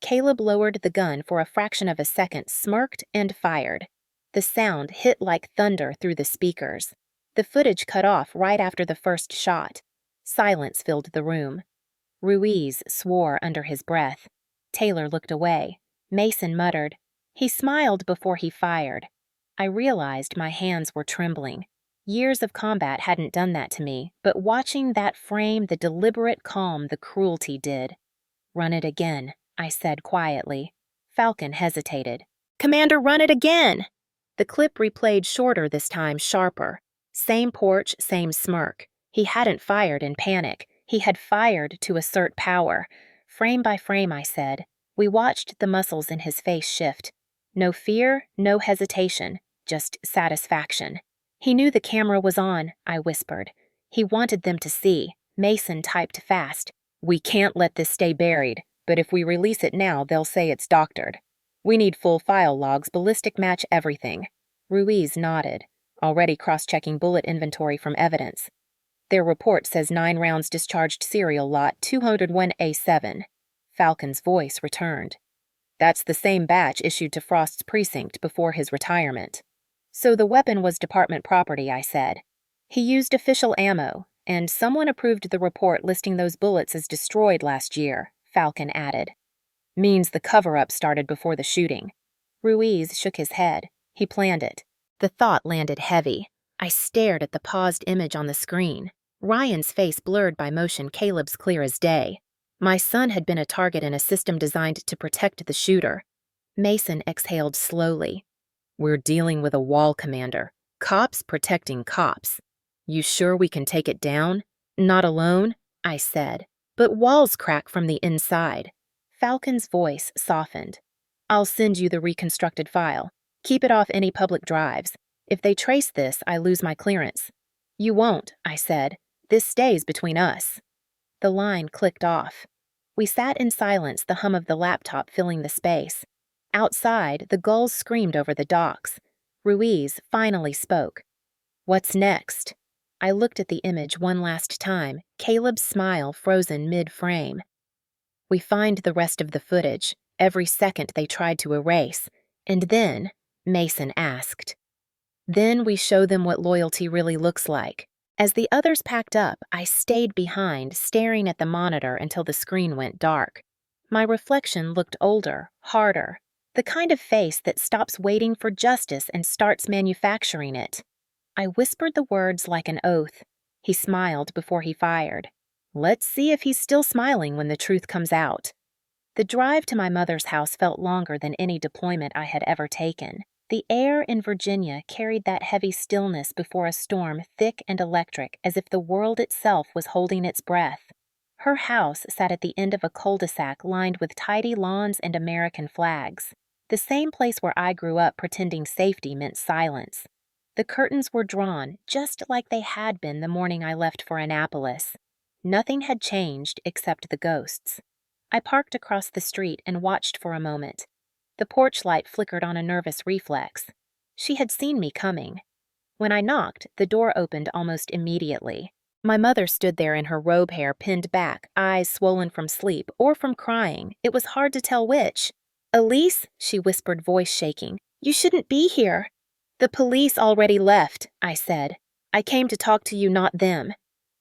Caleb lowered the gun for a fraction of a second, smirked, and fired. The sound hit like thunder through the speakers. The footage cut off right after the first shot. Silence filled the room. Ruiz swore under his breath. Taylor looked away. Mason muttered. He smiled before he fired. I realized my hands were trembling. Years of combat hadn't done that to me, but watching that frame, the deliberate calm, the cruelty did. Run it again, I said quietly. Falcon hesitated. Commander, run it again! The clip replayed shorter this time, sharper. Same porch, same smirk. He hadn't fired in panic. He had fired to assert power. Frame by frame, I said. We watched the muscles in his face shift. No fear, no hesitation, just satisfaction. He knew the camera was on, I whispered. He wanted them to see. Mason typed fast. We can't let this stay buried, but if we release it now, they'll say it's doctored. We need full file logs, ballistic match, everything. Ruiz nodded, already cross-checking bullet inventory from evidence. Their report says 9 rounds discharged, serial lot 201A7. Falcon's voice returned. That's the same batch issued to Frost's precinct before his retirement. So the weapon was department property, I said. He used official ammo, and someone approved the report listing those bullets as destroyed last year, Falcon added. Means the cover-up started before the shooting. Ruiz shook his head. He planned it. The thought landed heavy. I stared at the paused image on the screen. Ryan's face blurred by motion, Caleb's clear as day. My son had been a target in a system designed to protect the shooter. Mason exhaled slowly. We're dealing with a wall, Commander. Cops protecting cops. You sure we can take it down? Not alone, I said. But walls crack from the inside. Falcon's voice softened. I'll send you the reconstructed file. Keep it off any public drives. If they trace this, I lose my clearance. You won't, I said. This stays between us. The line clicked off. We sat in silence, the hum of the laptop filling the space. Outside, the gulls screamed over the docks. Ruiz finally spoke. What's next? I looked at the image one last time, Caleb's smile frozen mid-frame. We find the rest of the footage, every second they tried to erase. And then, Mason asked. Then we show them what loyalty really looks like. As the others packed up, I stayed behind, staring at the monitor until the screen went dark. My reflection looked older, harder, the kind of face that stops waiting for justice and starts manufacturing it. I whispered the words like an oath. He smiled before he fired. Let's see if he's still smiling when the truth comes out. The drive to my mother's house felt longer than any deployment I had ever taken. The air in Virginia carried that heavy stillness before a storm, thick and electric, as if the world itself was holding its breath. Her house sat at the end of a cul-de-sac lined with tidy lawns and American flags, the same place where I grew up pretending safety meant silence. The curtains were drawn, just like they had been the morning I left for Annapolis. Nothing had changed except the ghosts. I parked across the street and watched for a moment. The porch light flickered on a nervous reflex. She had seen me coming. When I knocked, the door opened almost immediately. My mother stood there in her robe hair pinned back, eyes swollen from sleep or from crying. It was hard to tell which. "Elise," she whispered, voice shaking, "you shouldn't be here." "The police already left," I said. "I came to talk to you, not them."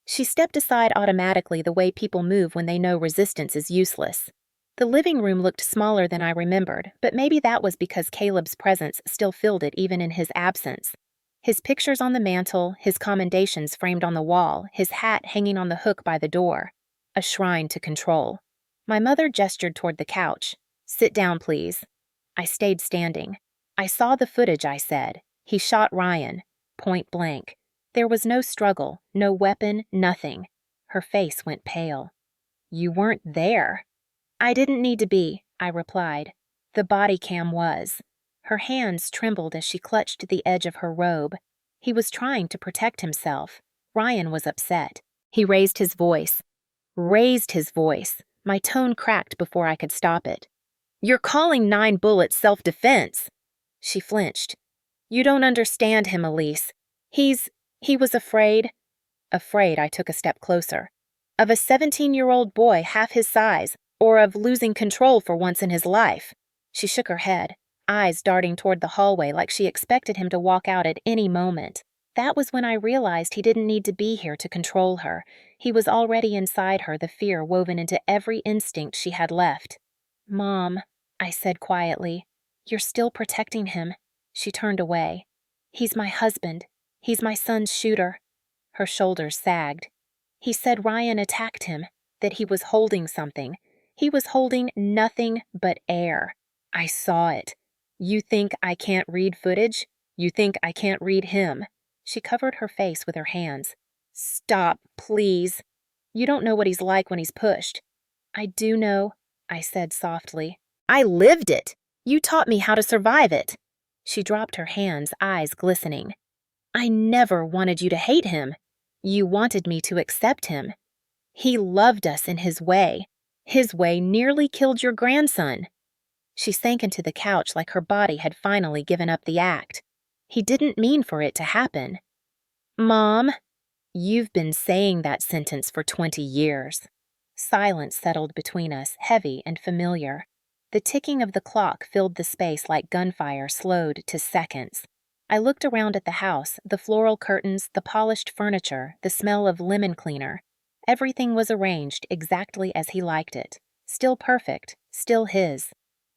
She stepped aside automatically, the way people move when they know resistance is useless. The living room looked smaller than I remembered, but maybe that was because Caleb's presence still filled it even in his absence. His pictures on the mantel, his commendations framed on the wall, his hat hanging on the hook by the door. A shrine to control. My mother gestured toward the couch. "Sit down, please." I stayed standing. "I saw the footage," I said. "He shot Ryan. Point blank. There was no struggle, no weapon, nothing." Her face went pale. "You weren't there." "I didn't need to be," I replied. "The body cam was." Her hands trembled as she clutched the edge of her robe. He was trying to protect himself. Ryan was upset. He raised his voice. My tone cracked before I could stop it. "You're calling 9 bullets self-defense." She flinched. "You don't understand him, Elise. He was afraid." Afraid, I took a step closer. Of a 17-year-old boy half his size, or of losing control for once in his life. She shook her head, eyes darting toward the hallway like she expected him to walk out at any moment. That was when I realized he didn't need to be here to control her. He was already inside her, the fear woven into every instinct she had left. "Mom," I said quietly, "you're still protecting him." She turned away. "He's my husband. He's my son's shooter." Her shoulders sagged. "He said Ryan attacked him, that he was holding something. He was holding nothing but air. I saw it. You think I can't read footage? You think I can't read him?" She covered her face with her hands. "Stop, please. You don't know what he's like when he's pushed." "I do know," I said softly. "I lived it. You taught me how to survive it." She dropped her hands, eyes glistening. "I never wanted you to hate him. You wanted me to accept him. He loved us in his way. His way nearly killed your grandson." She sank into the couch like her body had finally given up the act. "He didn't mean for it to happen." "Mom." "You've been saying that sentence for 20 years. Silence settled between us, heavy and familiar. The ticking of the clock filled the space like gunfire slowed to seconds. I looked around at the house, the floral curtains, the polished furniture, the smell of lemon cleaner. Everything was arranged exactly as he liked it. Still perfect, still his.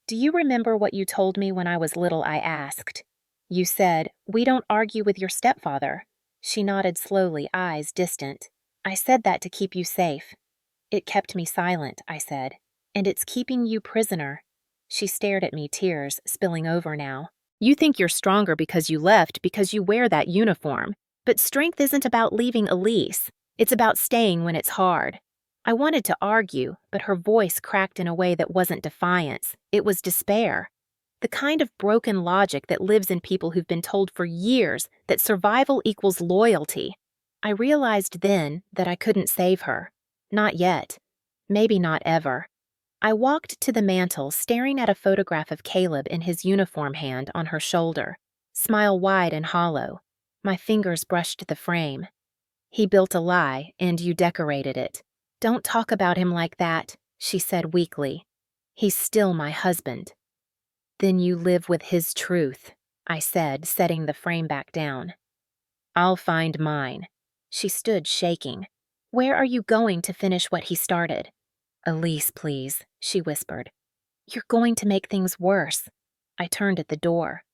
"Do you remember what you told me when I was little?" I asked. "You said, 'We don't argue with your stepfather.'" She nodded slowly, eyes distant. "I said that to keep you safe." "It kept me silent," I said. "And it's keeping you prisoner." She stared at me, tears spilling over now. "You think you're stronger because you left, because you wear that uniform. But strength isn't about leaving Elise. It's about staying when it's hard." I wanted to argue, but her voice cracked in a way that wasn't defiance. It was despair. The kind of broken logic that lives in people who've been told for years that survival equals loyalty. I realized then that I couldn't save her. Not yet. Maybe not ever. I walked to the mantel, staring at a photograph of Caleb in his uniform hand on her shoulder, smile wide and hollow. My fingers brushed the frame. "He built a lie, and you decorated it." "Don't talk about him like that," she said weakly. "He's still my husband." "Then you live with his truth," I said, setting the frame back down. "I'll find mine." She stood shaking. "Where are you going to finish what he started?" "Elise, please," she whispered. "You're going to make things worse." I turned at the door.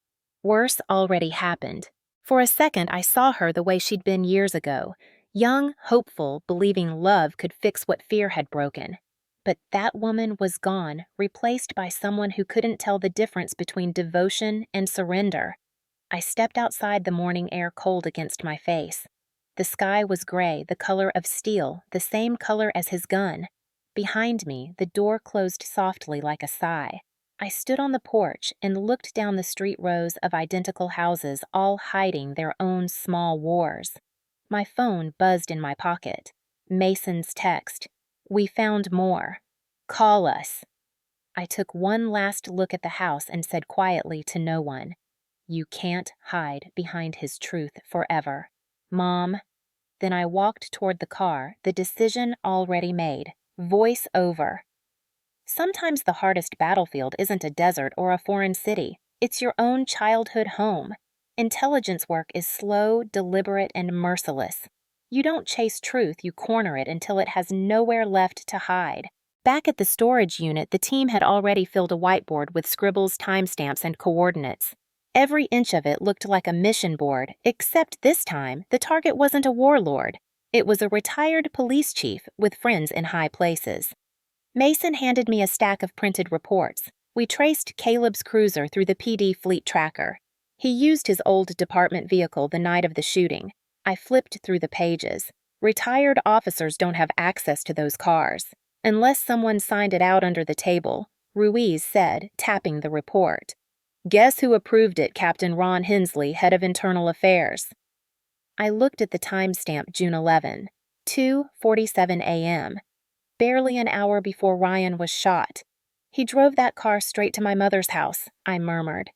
Worse already happened. For a second, I saw her the way she'd been years ago. Young, hopeful, believing love could fix what fear had broken. But that woman was gone, replaced by someone who couldn't tell the difference between devotion and surrender. I stepped outside, the morning air cold against my face. The sky was gray, the color of steel, the same color as his gun. Behind me, the door closed softly like a sigh. I stood on the porch and looked down the street rows of identical houses, all hiding their own small wars. My phone buzzed in my pocket. Mason's text. "We found more. Call us." I took one last look at the house and said quietly to no one, "You can't hide behind his truth forever. Mom." Then I walked toward the car, the decision already made. Voice over. Sometimes the hardest battlefield isn't a desert or a foreign city. It's your own childhood home. Intelligence work is slow, deliberate, and merciless. You don't chase truth, you corner it until it has nowhere left to hide. Back at the storage unit, the team had already filled a whiteboard with scribbles, timestamps, and coordinates. Every inch of it looked like a mission board, except this time, the target wasn't a warlord. It was a retired police chief with friends in high places. Mason handed me a stack of printed reports. We traced Caleb's cruiser through the PD fleet tracker. He used his old department vehicle the night of the shooting. I flipped through the pages. Retired officers don't have access to those cars. Unless someone signed it out under the table, Ruiz said, tapping the report. "Guess who approved it, Captain Ron Hensley, head of internal affairs." I looked at the timestamp, June 11, 2:47 a.m., barely an hour before Ryan was shot. "He drove that car straight to my mother's house," I murmured.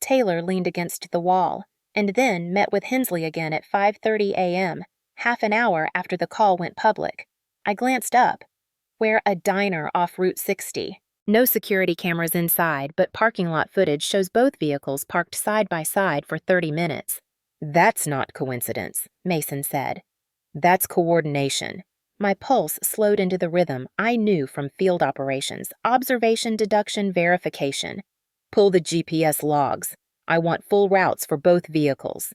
Taylor leaned against the wall, and then met with Hensley again at 5:30 a.m., half an hour after the call went public. I glanced up. "We're a diner off Route 60. No security cameras inside, but parking lot footage shows both vehicles parked side by side for 30 minutes. "That's not coincidence," Mason said. "That's coordination." My pulse slowed into the rhythm I knew from field operations: observation, deduction, verification. "Pull the GPS logs. I want full routes for both vehicles."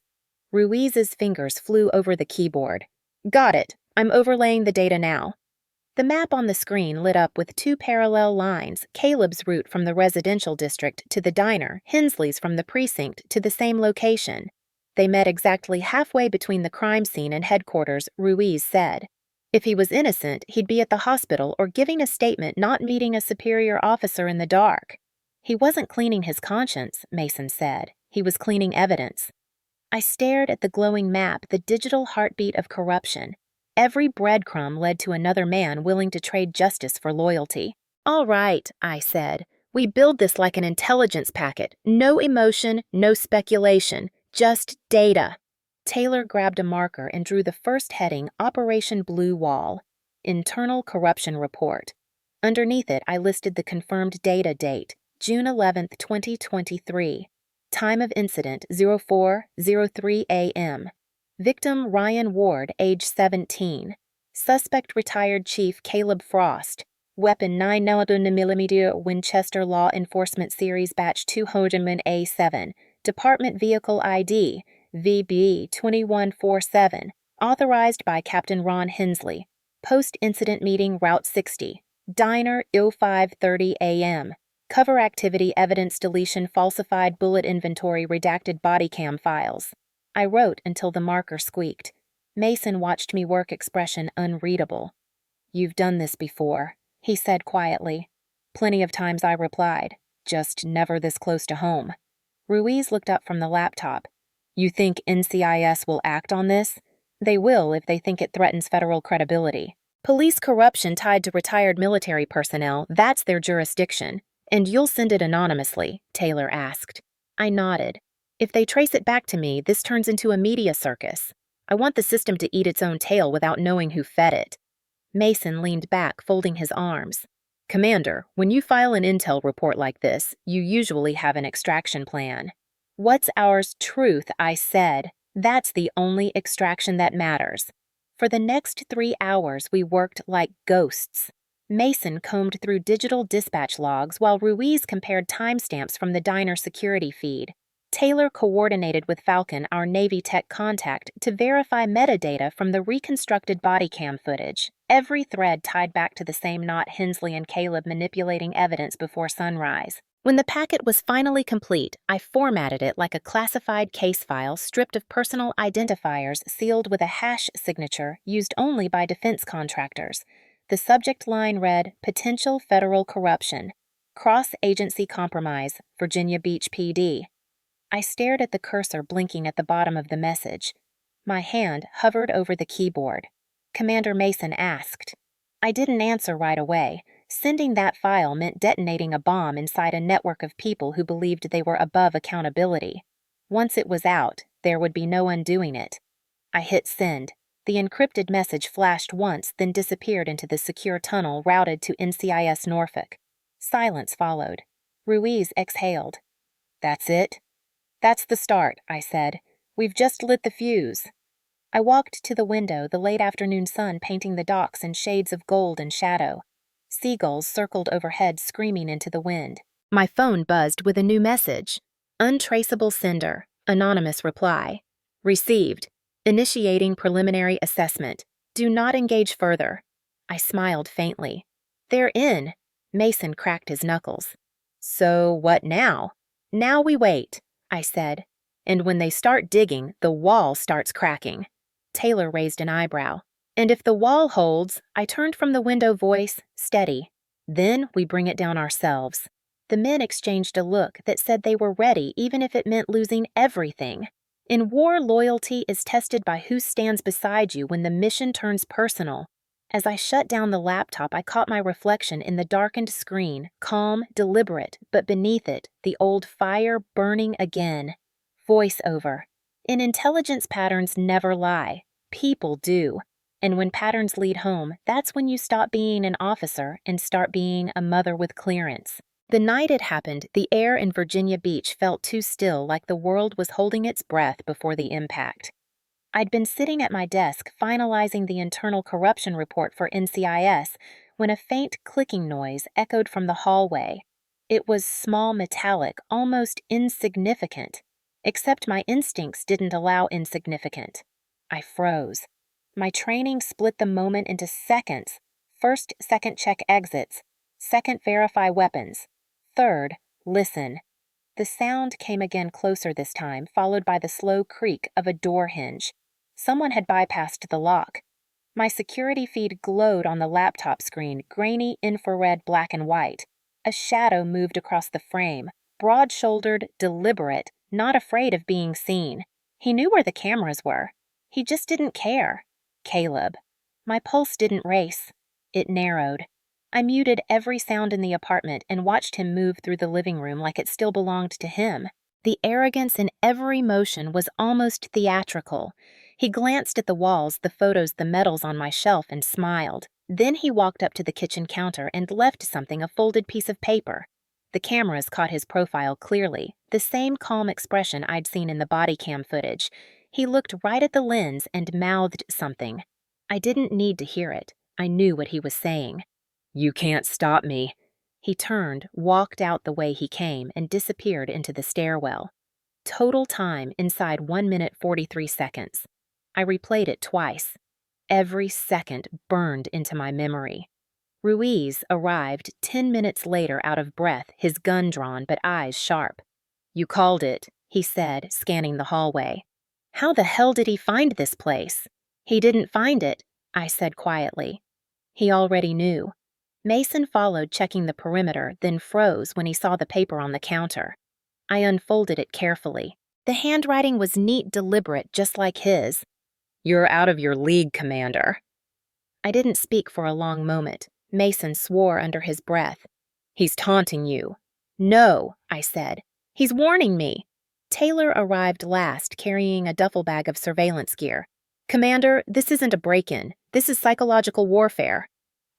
Ruiz's fingers flew over the keyboard. "Got it. I'm overlaying the data now." The map on the screen lit up with two parallel lines: Caleb's route from the residential district to the diner, Hensley's from the precinct to the same location. They met exactly halfway between the crime scene and headquarters, Ruiz said. If he was innocent, he'd be at the hospital or giving a statement, not meeting a superior officer in the dark. He wasn't cleaning his conscience, Mason said. He was cleaning evidence. I stared at the glowing map, the digital heartbeat of corruption. Every breadcrumb led to another man willing to trade justice for loyalty. "All right," I said. "We build this like an intelligence packet. No emotion, no speculation, just data." Taylor grabbed a marker and drew the first heading, Operation Blue Wall, Internal Corruption Report. Underneath it, I listed the confirmed data date, June 11, 2023. Time of incident, 04:03 a.m. Victim Ryan Ward, age 17. Suspect retired Chief Caleb Frost. Weapon 9mm Winchester Law Enforcement Series Batch 200A7. Department Vehicle ID VB 2147. Authorized by Captain Ron Hensley. Post-incident meeting Route 60. Diner 05:30 a.m. Cover activity, evidence deletion, falsified bullet inventory, redacted body cam files. I wrote until the marker squeaked. Mason watched me work, expression unreadable. "You've done this before," he said quietly. "Plenty of times," I replied. "Just never this close to home." Ruiz looked up from the laptop. "You think NCIS will act on this?" "They will if they think it threatens federal credibility. Police corruption tied to retired military personnel, that's their jurisdiction. And you'll send it anonymously?" Taylor asked. I nodded. "If they trace it back to me, this turns into a media circus. I want the system to eat its own tail without knowing who fed it." Mason leaned back, folding his arms. "Commander, when you file an intel report like this, you usually have an extraction plan." "What's ours? Truth," I said. "That's the only extraction that matters." For the next 3 hours, we worked like ghosts. Mason combed through digital dispatch logs while Ruiz compared timestamps from the diner security feed. Taylor coordinated with Falcon, our Navy tech contact, to verify metadata from the reconstructed body cam footage. Every thread tied back to the same knot Hensley and Caleb manipulating evidence before sunrise. When the packet was finally complete, I formatted it like a classified case file stripped of personal identifiers sealed with a hash signature used only by defense contractors. The subject line read, Potential Federal Corruption. Cross-Agency Compromise, Virginia Beach PD. I stared at the cursor blinking at the bottom of the message. My hand hovered over the keyboard. Commander Mason asked. I didn't answer right away. Sending that file meant detonating a bomb inside a network of people who believed they were above accountability. Once it was out, there would be no undoing it. I hit send. The encrypted message flashed once, then disappeared into the secure tunnel routed to NCIS Norfolk. Silence followed. Ruiz exhaled. That's it? That's the start, I said. We've just lit the fuse. I walked to the window, the late afternoon sun painting the docks in shades of gold and shadow. Seagulls circled overhead, screaming into the wind. My phone buzzed with a new message. Untraceable sender. Anonymous reply. Received. Initiating preliminary assessment. Do not engage further. I smiled faintly. They're in. Mason cracked his knuckles. So what now? Now we wait, I said. And when they start digging, the wall starts cracking. Taylor raised an eyebrow. And if the wall holds, I turned from the window, voice steady. Then we bring it down ourselves. The men exchanged a look that said they were ready even if it meant losing everything. In war, loyalty is tested by who stands beside you when the mission turns personal. As I shut down the laptop, I caught my reflection in the darkened screen, calm, deliberate, but beneath it, the old fire burning again. Voiceover. In intelligence, patterns never lie. People do. And when patterns lead home, that's when you stop being an officer and start being a mother with clearance. The night it happened, the air in Virginia Beach felt too still, like the world was holding its breath before the impact. I'd been sitting at my desk finalizing the internal corruption report for NCIS when a faint clicking noise echoed from the hallway. It was small, metallic, almost insignificant. Except my instincts didn't allow insignificant. I froze. My training split the moment into seconds. First, second, check exits. Second, verify weapons. Third, listen. The sound came again, closer this time, followed by the slow creak of a door hinge. Someone had bypassed the lock. My security feed glowed on the laptop screen, grainy infrared black and white. A shadow moved across the frame, broad-shouldered, deliberate, not afraid of being seen. He knew where the cameras were. He just didn't care. Caleb. My pulse didn't race. It narrowed. I muted every sound in the apartment and watched him move through the living room like it still belonged to him. The arrogance in every motion was almost theatrical. He glanced at the walls, the photos, the medals on my shelf, and smiled. Then he walked up to the kitchen counter and left something, a folded piece of paper. The cameras caught his profile clearly, the same calm expression I'd seen in the body cam footage. He looked right at the lens and mouthed something. I didn't need to hear it. I knew what he was saying. You can't stop me. He turned, walked out the way he came, and disappeared into the stairwell. Total time inside 1 minute 43 seconds. I replayed it twice. Every second burned into my memory. Ruiz arrived 10 minutes later, out of breath, his gun drawn but eyes sharp. You called it, he said, scanning the hallway. How the hell did he find this place? He didn't find it, I said quietly. He already knew. Mason followed, checking the perimeter, then froze when he saw the paper on the counter. I unfolded it carefully. The handwriting was neat, deliberate, just like his. You're out of your league, Commander. I didn't speak for a long moment. Mason swore under his breath. He's taunting you. No, I said. He's warning me. Taylor arrived last, carrying a duffel bag of surveillance gear. Commander, this isn't a break-in. This is psychological warfare.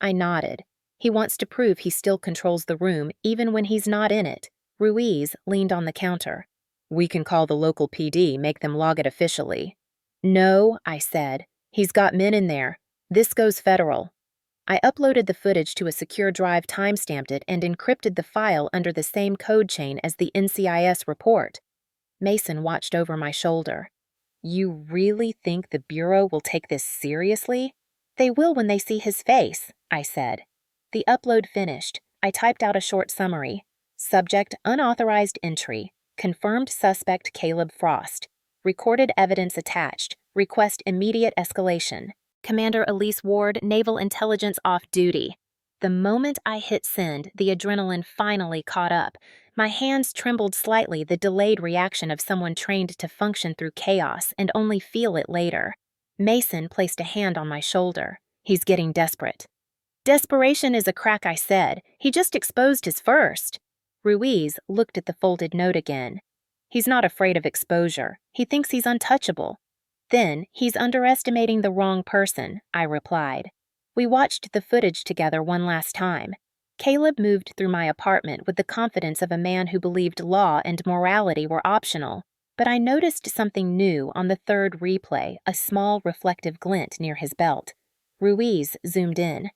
I nodded. He wants to prove he still controls the room, even when he's not in it. Ruiz leaned on the counter. We can call the local PD, make them log it officially. No, I said. He's got men in there. This goes federal. I uploaded the footage to a secure drive, timestamped it, and encrypted the file under the same code chain as the NCIS report. Mason watched over my shoulder. You really think the Bureau will take this seriously? They will when they see his face, I said. The upload finished. I typed out a short summary. Subject unauthorized entry. Confirmed suspect Caleb Frost. Recorded evidence attached. Request immediate escalation. Commander Elise Ward, Naval Intelligence off duty. The moment I hit send, the adrenaline finally caught up. My hands trembled slightly, the delayed reaction of someone trained to function through chaos and only feel it later. Mason placed a hand on my shoulder. He's getting desperate. Desperation is a crack, I said. He just exposed his first. Ruiz looked at the folded note again. He's not afraid of exposure. He thinks he's untouchable. Then he's underestimating the wrong person, I replied. We watched the footage together one last time. Caleb moved through my apartment with the confidence of a man who believed law and morality were optional. But I noticed something new on the third replay, a small reflective glint near his belt. Ruiz zoomed in.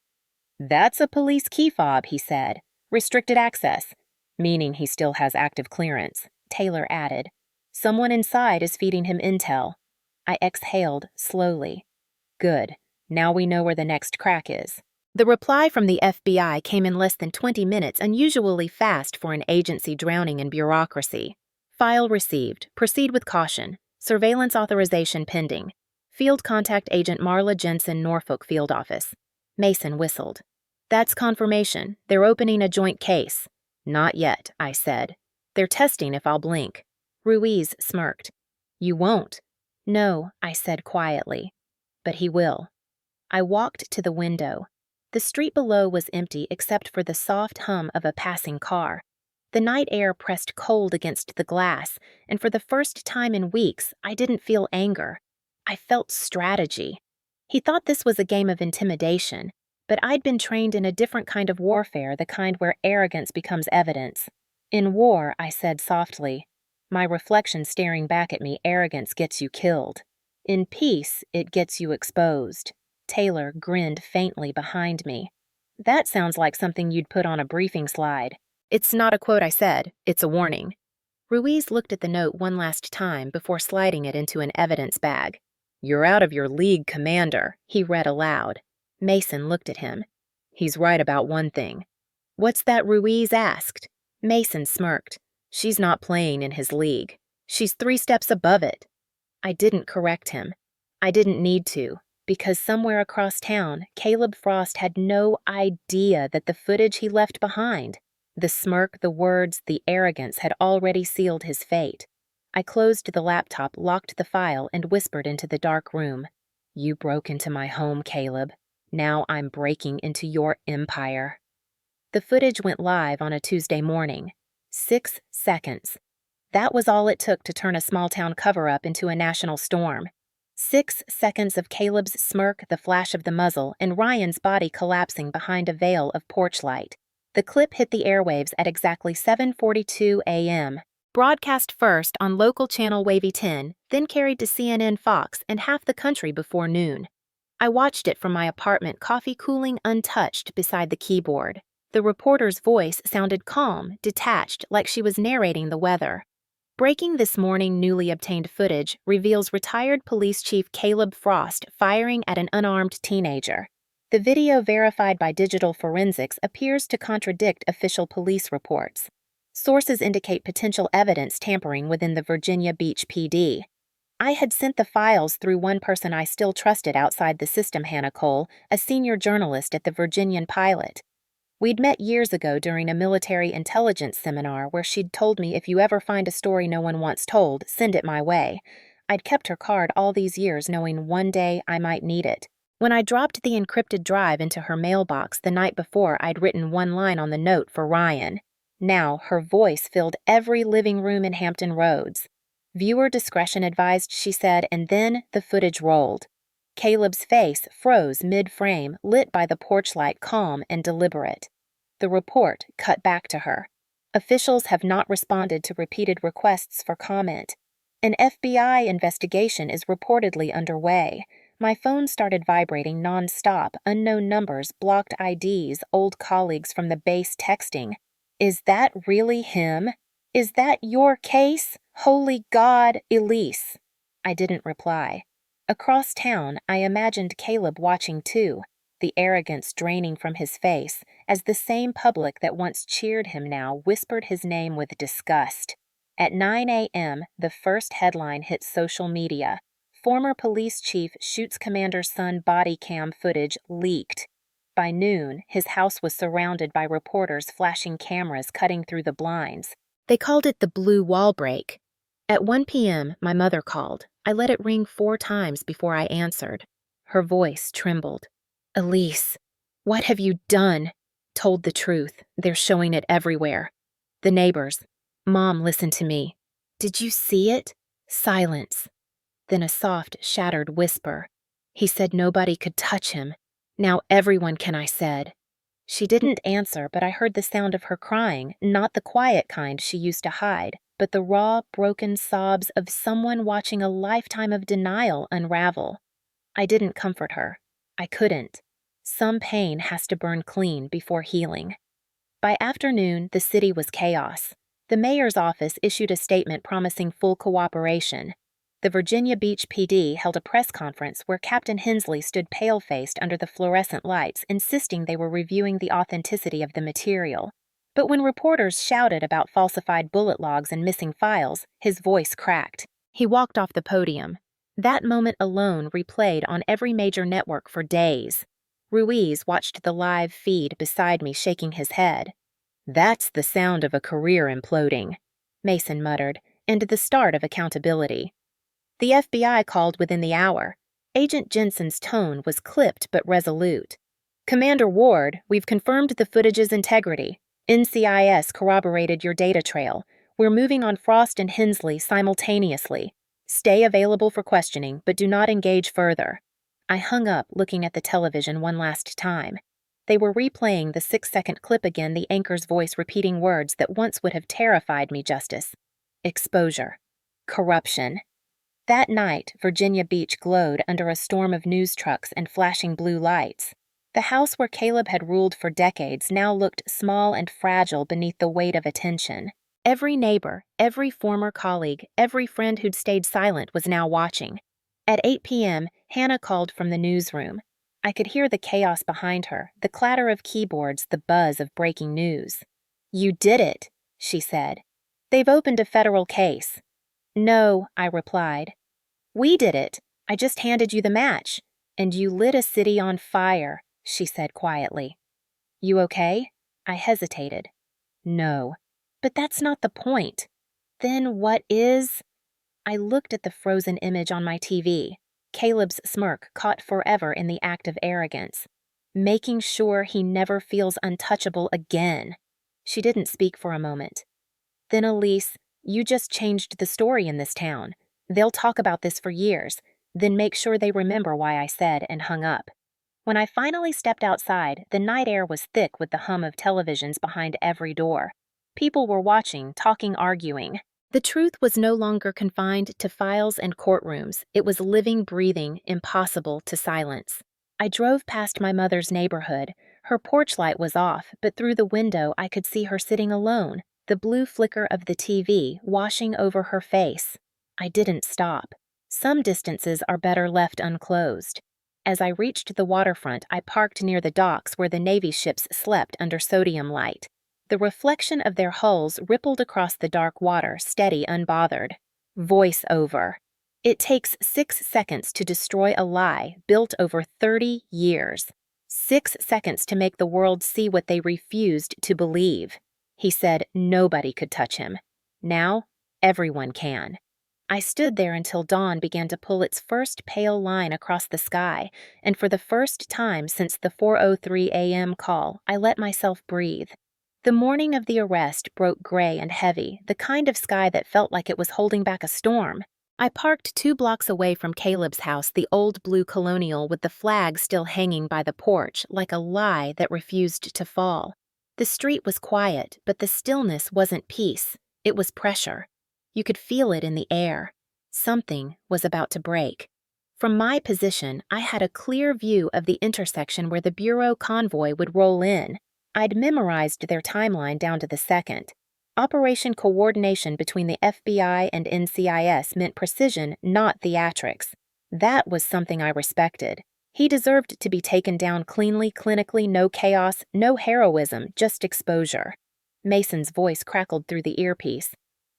That's a police key fob, he said. Restricted access. Meaning he still has active clearance, Taylor added. Someone inside is feeding him intel. I exhaled slowly. Good. Now we know where the next crack is. The reply from the FBI came in less than 20 minutes, unusually fast for an agency drowning in bureaucracy. File received. Proceed with caution. Surveillance authorization pending. Field Contact Agent Marla Jensen, Norfolk Field Office. Mason whistled. That's confirmation. They're opening a joint case. Not yet, I said. They're testing if I'll blink. Ruiz smirked. You won't. No, I said quietly. But he will. I walked to the window. The street below was empty except for the soft hum of a passing car. The night air pressed cold against the glass, and for the first time in weeks, I didn't feel anger. I felt strategy. He thought this was a game of intimidation, but I'd been trained in a different kind of warfare, the kind where arrogance becomes evidence. In war, I said softly, my reflection staring back at me, arrogance gets you killed. In peace, it gets you exposed. Taylor grinned faintly behind me. That sounds like something you'd put on a briefing slide. It's not a quote, I said. It's a warning. Ruiz looked at the note one last time before sliding it into an evidence bag. You're out of your league, Commander, he read aloud. Mason looked at him. He's right about one thing. What's that? Ruiz asked. Mason smirked. She's not playing in his league. She's 3 steps above it. I didn't correct him. I didn't need to, because somewhere across town, Caleb Frost had no idea that the footage he left behind, the smirk, the words, the arrogance had already sealed his fate. I closed the laptop, locked the file, and whispered into the dark room. You broke into my home, Caleb. Now I'm breaking into your empire. The footage went live on a Tuesday morning. 6 seconds. That was all it took to turn a small-town cover-up into a national storm. 6 seconds of Caleb's smirk, the flash of the muzzle, and Ryan's body collapsing behind a veil of porch light. The clip hit the airwaves at exactly 7:42 a.m. Broadcast first on local channel Wavy 10, then carried to CNN, Fox, and half the country before noon. I watched it from my apartment, coffee cooling untouched beside the keyboard. The reporter's voice sounded calm, detached, like she was narrating the weather. Breaking this morning newly obtained footage reveals retired police chief Caleb Frost firing at an unarmed teenager. The video, verified by digital forensics, appears to contradict official police reports. Sources indicate potential evidence tampering within the Virginia Beach PD. I had sent the files through one person I still trusted outside the system, Hannah Cole, a senior journalist at the Virginian Pilot. We'd met years ago during a military intelligence seminar where she'd told me if you ever find a story no one wants told, send it my way. I'd kept her card all these years knowing one day I might need it. When I dropped the encrypted drive into her mailbox the night before, I'd written one line on the note for Ryan. Now her voice filled every living room in Hampton Roads. Viewer discretion advised, she said, and then the footage rolled. Caleb's face froze mid-frame, lit by the porch light, calm and deliberate. The report cut back to her. Officials have not responded to repeated requests for comment. An FBI investigation is reportedly underway. My phone started vibrating non-stop, unknown numbers, blocked IDs, old colleagues from the base texting. Is that really him? Is that your case? Holy God, Elise! I didn't reply. Across town, I imagined Caleb watching too, the arrogance draining from his face, as the same public that once cheered him now whispered his name with disgust. At 9 a.m., the first headline hit social media. Former police chief shoots commander's son body cam footage leaked. By noon, his house was surrounded by reporters flashing cameras cutting through the blinds. They called it the blue wall break. At 1 p.m., my mother called. I let it ring 4 times before I answered. Her voice trembled. Elise, what have you done? Told the truth. They're showing it everywhere. The neighbors. Mom, listen to me. Did you see it? Silence. Then a soft, shattered whisper. He said nobody could touch him. Now everyone can, I said. She didn't answer, but I heard the sound of her crying, not the quiet kind she used to hide, but the raw, broken sobs of someone watching a lifetime of denial unravel. I didn't comfort her. I couldn't. Some pain has to burn clean before healing. By afternoon, the city was chaos. The mayor's office issued a statement promising full cooperation. The Virginia Beach PD held a press conference where Captain Hensley stood pale-faced under the fluorescent lights, insisting they were reviewing the authenticity of the material. But when reporters shouted about falsified bullet logs and missing files, his voice cracked. He walked off the podium. That moment alone replayed on every major network for days. Ruiz watched the live feed beside me, shaking his head. That's the sound of a career imploding, Mason muttered, and the start of accountability. The FBI called within the hour. Agent Jensen's tone was clipped but resolute. Commander Ward, we've confirmed the footage's integrity. NCIS corroborated your data trail. We're moving on Frost and Hensley simultaneously. Stay available for questioning, but do not engage further. I hung up, looking at the television one last time. They were replaying the 6-second clip again, the anchor's voice repeating words that once would have terrified me, Justice. Exposure. Corruption. That night, Virginia Beach glowed under a storm of news trucks and flashing blue lights. The house where Caleb had ruled for decades now looked small and fragile beneath the weight of attention. Every neighbor, every former colleague, every friend who'd stayed silent was now watching. At 8 p.m., Hannah called from the newsroom. I could hear the chaos behind her, the clatter of keyboards, the buzz of breaking news. You did it, she said. They've opened a federal case. No, I replied. We did it. I just handed you the match. And you lit a city on fire, she said quietly. You okay? I hesitated. No. But that's not the point. Then what is? I looked at the frozen image on my TV. Caleb's smirk caught forever in the act of arrogance. Making sure he never feels untouchable again. She didn't speak for a moment. Then, Elise, you just changed the story in this town. They'll talk about this for years, then make sure they remember why I said and hung up. When I finally stepped outside, the night air was thick with the hum of televisions behind every door. People were watching, talking, arguing. The truth was no longer confined to files and courtrooms. It was living, breathing, impossible to silence. I drove past my mother's neighborhood. Her porch light was off, but through the window I could see her sitting alone, the blue flicker of the TV washing over her face. I didn't stop. Some distances are better left unclosed. As I reached the waterfront, I parked near the docks where the Navy ships slept under sodium light. The reflection of their hulls rippled across the dark water, steady, unbothered. Voice over. It takes 6 seconds to destroy a lie built over 30 years. 6 seconds to make the world see what they refused to believe. He said nobody could touch him. Now, everyone can. I stood there until dawn began to pull its first pale line across the sky, and for the first time since the 4:03 a.m. call, I let myself breathe. The morning of the arrest broke gray and heavy, the kind of sky that felt like it was holding back a storm. I parked 2 blocks away from Caleb's house, the old blue colonial with the flag still hanging by the porch, like a lie that refused to fall. The street was quiet, but the stillness wasn't peace. It was pressure. You could feel it in the air. Something was about to break. From my position, I had a clear view of the intersection where the Bureau convoy would roll in. I'd memorized their timeline down to the second. Operation coordination between the FBI and NCIS meant precision, not theatrics. That was something I respected. He deserved to be taken down cleanly, clinically, no chaos, no heroism, just exposure. Mason's voice crackled through the earpiece.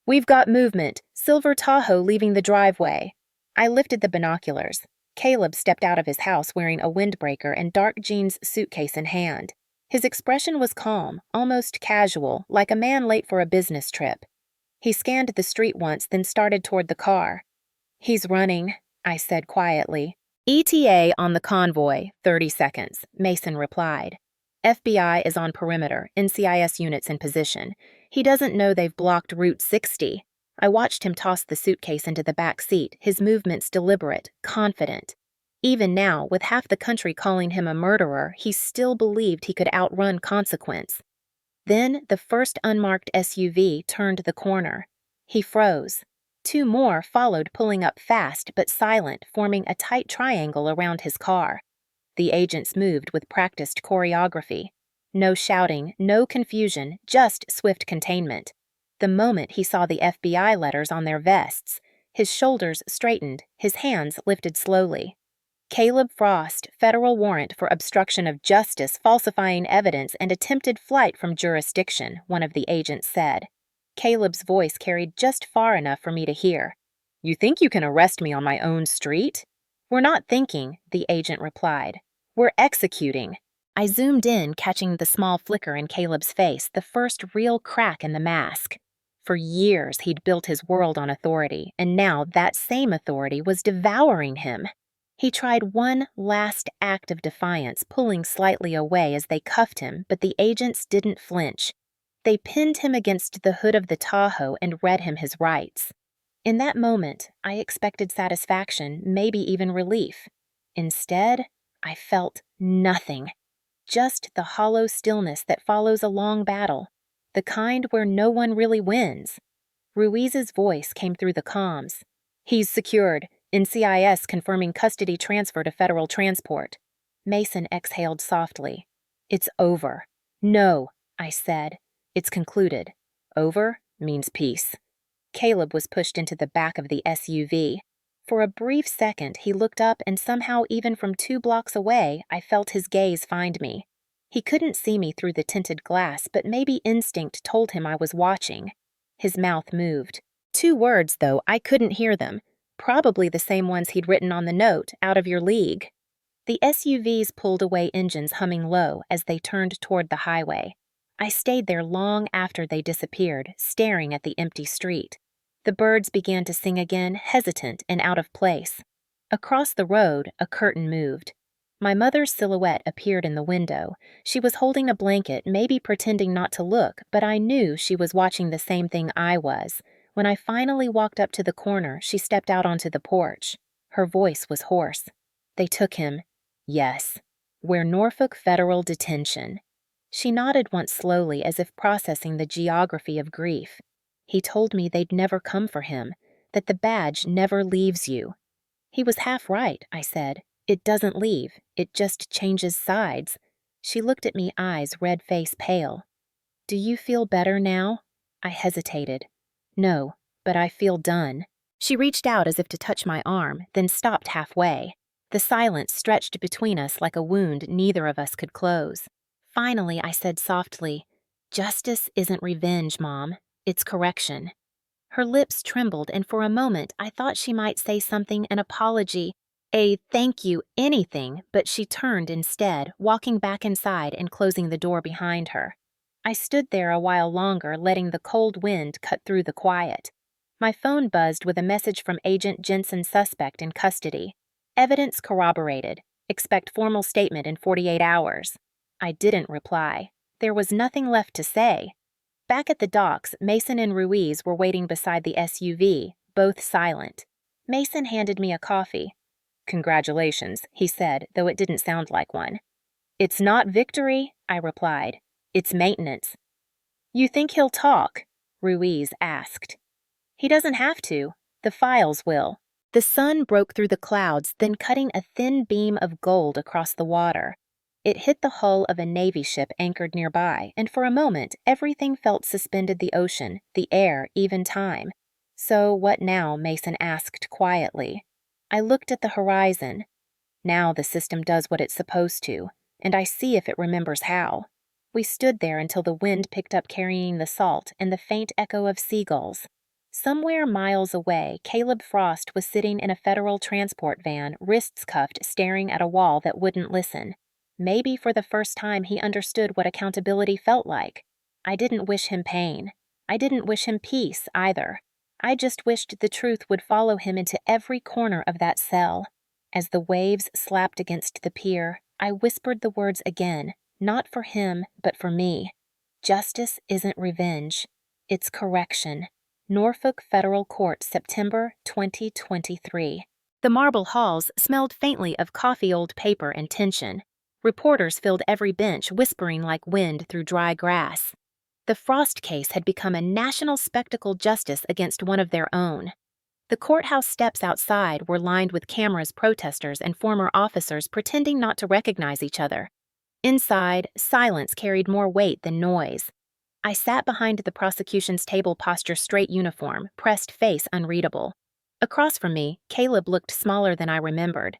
"We've got movement. Silver Tahoe leaving the driveway." I lifted the binoculars. Caleb stepped out of his house wearing a windbreaker and dark jeans suitcase in hand. His expression was calm, almost casual, like a man late for a business trip. He scanned the street once, then started toward the car. "He's running," I said quietly. "ETA on the convoy, 30 seconds, Mason replied. "FBI is on perimeter, NCIS units in position. He doesn't know they've blocked Route 60. I watched him toss the suitcase into the back seat, his movements deliberate, confident. Even now, with half the country calling him a murderer, he still believed he could outrun consequence. Then the first unmarked SUV turned the corner. He froze. Two more followed, pulling up fast but silent, forming a tight triangle around his car. The agents moved with practiced choreography. No shouting, no confusion, just swift containment. The moment he saw the FBI letters on their vests, his shoulders straightened, his hands lifted slowly. "Caleb Frost, federal warrant for obstruction of justice, falsifying evidence, and attempted flight from jurisdiction," one of the agents said. Caleb's voice carried just far enough for me to hear. "You think you can arrest me on my own street?" "We're not thinking," the agent replied. "We're executing." I zoomed in, catching the small flicker in Caleb's face, the first real crack in the mask. For years, he'd built his world on authority, and now that same authority was devouring him. He tried one last act of defiance, pulling slightly away as they cuffed him, but the agents didn't flinch. They pinned him against the hood of the Tahoe and read him his rights. In that moment, I expected satisfaction, maybe even relief. Instead, I felt nothing. Just the hollow stillness that follows a long battle, the kind where no one really wins. Ruiz's voice came through the comms. "He's secured. NCIS confirming custody transfer to federal transport." Mason exhaled softly. "It's over." "No," I said. "It's concluded. Over means peace." Caleb was pushed into the back of the SUV. For a brief second, he looked up, and somehow, even from 2 blocks away, I felt his gaze find me. He couldn't see me through the tinted glass, but maybe instinct told him I was watching. His mouth moved. 2 words, though, I couldn't hear them. Probably the same ones he'd written on the note, "out of your league." The SUVs pulled away, engines humming low as they turned toward the highway. I stayed there long after they disappeared, staring at the empty street. The birds began to sing again, hesitant and out of place. Across the road, a curtain moved. My mother's silhouette appeared in the window. She was holding a blanket, maybe pretending not to look, but I knew she was watching the same thing I was. When I finally walked up to the corner, she stepped out onto the porch. Her voice was hoarse. "They took him." "Yes. We're Norfolk Federal Detention." She nodded once slowly, as if processing the geography of grief. "He told me they'd never come for him, that the badge never leaves you." "He was half right," I said. "It doesn't leave. It just changes sides." She looked at me, eyes red, face pale. "Do you feel better now?" I hesitated. "No, but I feel done." She reached out as if to touch my arm, then stopped halfway. The silence stretched between us like a wound neither of us could close. Finally, I said softly, "Justice isn't revenge, Mom. It's correction." Her lips trembled, and for a moment I thought she might say something, an apology, a thank you, anything, but she turned instead, walking back inside and closing the door behind her. I stood there a while longer, letting the cold wind cut through the quiet. My phone buzzed with a message from Agent Jensen, suspect in custody. "Evidence corroborated. Expect formal statement in 48 hours. I didn't reply. There was nothing left to say. Back at the docks, Mason and Ruiz were waiting beside the SUV, both silent. Mason handed me a coffee. "Congratulations," he said, though it didn't sound like one. "It's not victory," I replied. "It's maintenance." "You think he'll talk?" Ruiz asked. "He doesn't have to. The files will." The sun broke through the clouds, then cutting a thin beam of gold across the water. It hit the hull of a Navy ship anchored nearby, and for a moment, everything felt suspended: the ocean, the air, even time. "So what now?" Mason asked quietly. I looked at the horizon. Now the system does what it's supposed to, and I see if it remembers how. We stood there until the wind picked up, carrying the salt and the faint echo of seagulls. Somewhere miles away, Caleb Frost was sitting in a federal transport van, wrists cuffed, staring at a wall that wouldn't listen. Maybe for the first time he understood what accountability felt like. I didn't wish him pain. I didn't wish him peace, either. I just wished the truth would follow him into every corner of that cell. As the waves slapped against the pier, I whispered the words again, not for him, but for me. Justice isn't revenge. It's correction. Norfolk Federal Court, September 2023. The marble halls smelled faintly of coffee, old paper, and tension. Reporters filled every bench, whispering like wind through dry grass. The Frost case had become a national spectacle, justice against one of their own. The courthouse steps outside were lined with cameras, protesters, and former officers pretending not to recognize each other. Inside, silence carried more weight than noise. I sat behind the prosecution's table, posture straight, uniform, pressed face unreadable. Across from me, Caleb looked smaller than I remembered.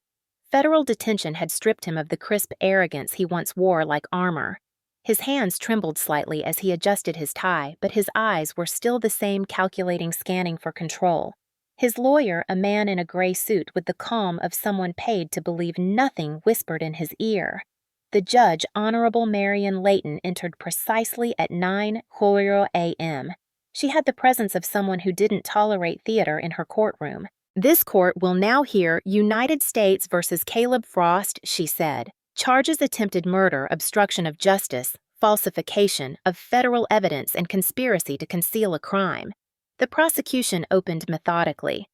Federal detention had stripped him of the crisp arrogance he once wore like armor. His hands trembled slightly as he adjusted his tie, but his eyes were still the same, calculating, scanning for control. His lawyer, a man in a gray suit with the calm of someone paid to believe nothing, whispered in his ear. The judge, Honorable Marion Layton, entered precisely at 9:00 a.m. She had the presence of someone who didn't tolerate theater in her courtroom. "This court will now hear United States versus Caleb Frost," she said. "Charges: attempted murder, obstruction of justice, falsification of federal evidence, and conspiracy to conceal a crime." The prosecution opened methodically.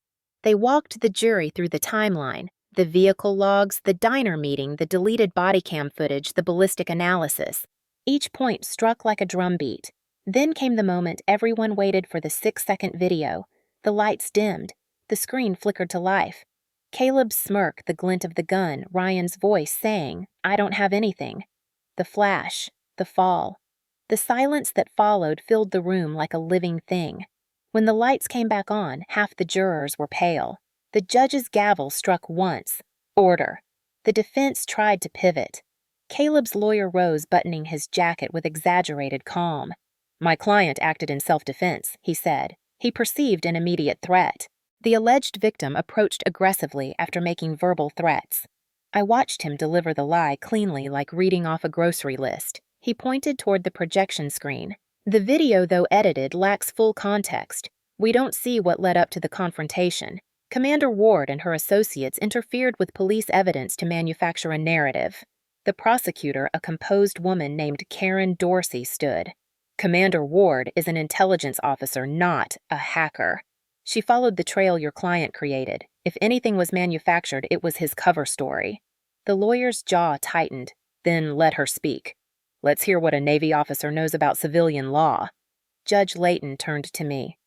They walked the jury through the timeline: the vehicle logs, the diner meeting, the deleted body cam footage, the ballistic analysis. Each point struck like a drumbeat. Then came the moment everyone waited for: the 6-second video. The lights dimmed. The screen flickered to life. Caleb's smirk, the glint of the gun, Ryan's voice saying, "I don't have anything." The flash, the fall. The silence that followed filled the room like a living thing. When the lights came back on, half the jurors were pale. The judge's gavel struck once. Order. The defense tried to pivot. Caleb's lawyer rose, buttoning his jacket with exaggerated calm. "My client acted in self-defense," he said. He perceived an immediate threat. The alleged victim approached aggressively after making verbal threats. I watched him deliver the lie cleanly, like reading off a grocery list. He pointed toward the projection screen. "The video, though edited, lacks full context. We don't see what led up to the confrontation. Commander Ward and her associates interfered with police evidence to manufacture a narrative." The prosecutor, a composed woman named Karen Dorsey, stood. "Commander Ward is an intelligence officer, not a hacker. She followed the trail your client created. If anything was manufactured, it was his cover story." The lawyer's jaw tightened. "Then let her speak. Let's hear what a Navy officer knows about civilian law." Judge Layton turned to me.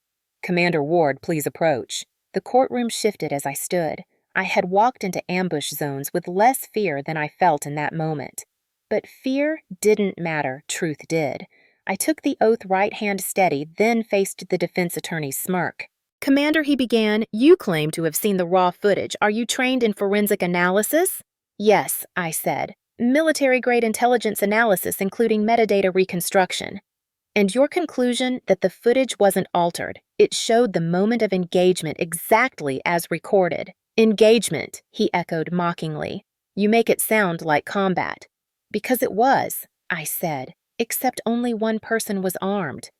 "Commander Ward, please approach." The courtroom shifted as I stood. I had walked into ambush zones with less fear than I felt in that moment. But fear didn't matter, truth did. I took the oath, right hand steady, then faced the defense attorney's smirk. "Commander," he began, "you claim to have seen the raw footage. Are you trained in forensic analysis?" "Yes," I said. "Military-grade intelligence analysis, including metadata reconstruction." "And your conclusion that the footage wasn't altered. It showed the moment of engagement exactly as recorded." "Engagement," he echoed mockingly. "You make it sound like combat." "Because it was," I said, "except only one person was armed."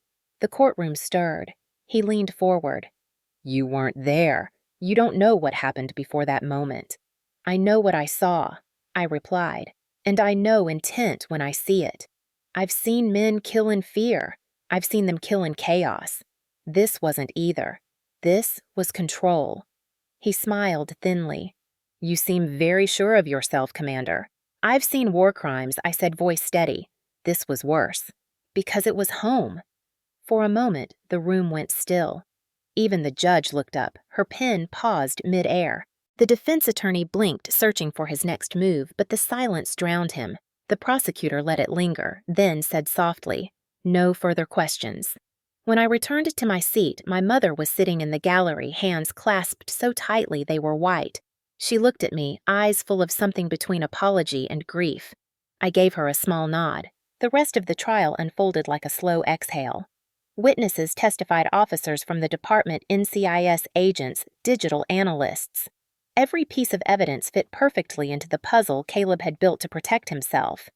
The courtroom stirred. He leaned forward. "You weren't there. You don't know what happened before that moment." "I know what I saw," I replied, "and I know intent when I see it. I've seen men kill in fear. I've seen them kill in chaos. This wasn't either. This was control." He smiled thinly. "You seem very sure of yourself, Commander." "I've seen war crimes," I said, voice steady. "This was worse. Because it was home." For a moment, the room went still. Even the judge looked up, her pen paused mid-air. The defense attorney blinked, searching for his next move, but the silence drowned him. The prosecutor let it linger, then said softly, "No further questions." When I returned to my seat, my mother was sitting in the gallery, hands clasped so tightly they were white. She looked at me, eyes full of something between apology and grief. I gave her a small nod. The rest of the trial unfolded like a slow exhale. Witnesses testified officers from the department, NCIS agents, digital analysts. Every piece of evidence fit perfectly into the puzzle Caleb had built to protect himself.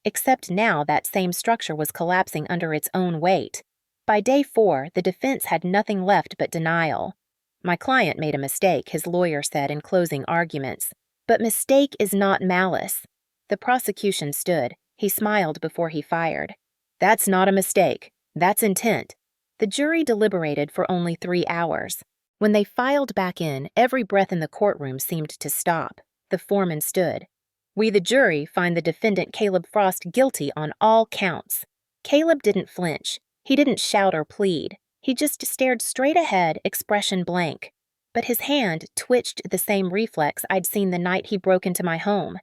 Except now that same structure was collapsing under its own weight. By day 4, the defense had nothing left but denial. "My client made a mistake," his lawyer said in closing arguments. "But mistake is not malice." The prosecution stood. He smiled before he fired. "That's not a mistake. That's intent." The jury deliberated for only 3 hours. When they filed back in, every breath in the courtroom seemed to stop. The foreman stood. "We, the jury, find the defendant Caleb Frost guilty on all counts." Caleb didn't flinch. He didn't shout or plead. He just stared straight ahead, expression blank. But his hand twitched the same reflex I'd seen the night he broke into my home.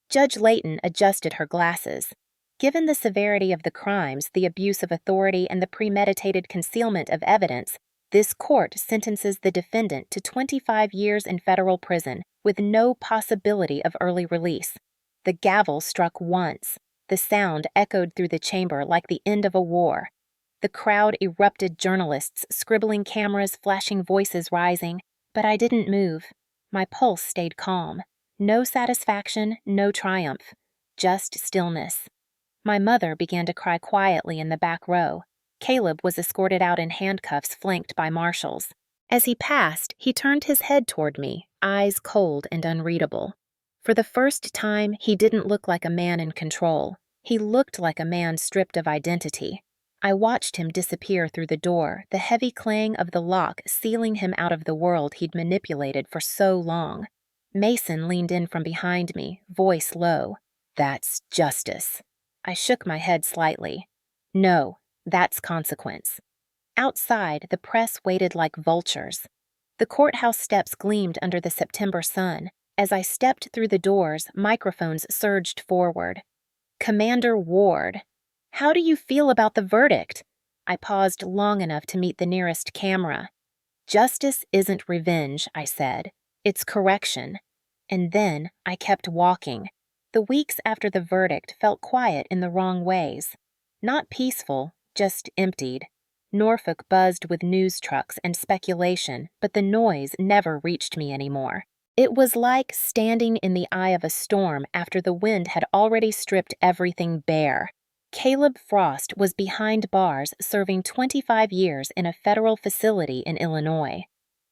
Judge Layton adjusted her glasses. Given the severity of the crimes, the abuse of authority, and the premeditated concealment of evidence, this court sentences the defendant to 25 years in federal prison with no possibility of early release. The gavel struck once. The sound echoed through the chamber like the end of a war. The crowd erupted, journalists, scribbling cameras, flashing voices rising. But I didn't move. My pulse stayed calm. No satisfaction, no triumph. Just stillness. My mother began to cry quietly in the back row. Caleb was escorted out in handcuffs flanked by marshals. As he passed, he turned his head toward me, eyes cold and unreadable. For the first time, he didn't look like a man in control. He looked like a man stripped of identity. I watched him disappear through the door, the heavy clang of the lock sealing him out of the world he'd manipulated for so long. Mason leaned in from behind me, voice low. "That's justice." I shook my head slightly. "No, that's consequence." Outside, the press waited like vultures. The courthouse steps gleamed under the September sun. As I stepped through the doors, microphones surged forward. "Commander Ward, how do you feel about the verdict?" I paused long enough to meet the nearest camera. "Justice isn't revenge," I said. "It's correction." And then I kept walking. The weeks after the verdict felt quiet in the wrong ways. Not peaceful, just emptied. Norfolk buzzed with news trucks and speculation, but the noise never reached me anymore. It was like standing in the eye of a storm after the wind had already stripped everything bare. Caleb Frost was behind bars serving 25 years in a federal facility in Illinois.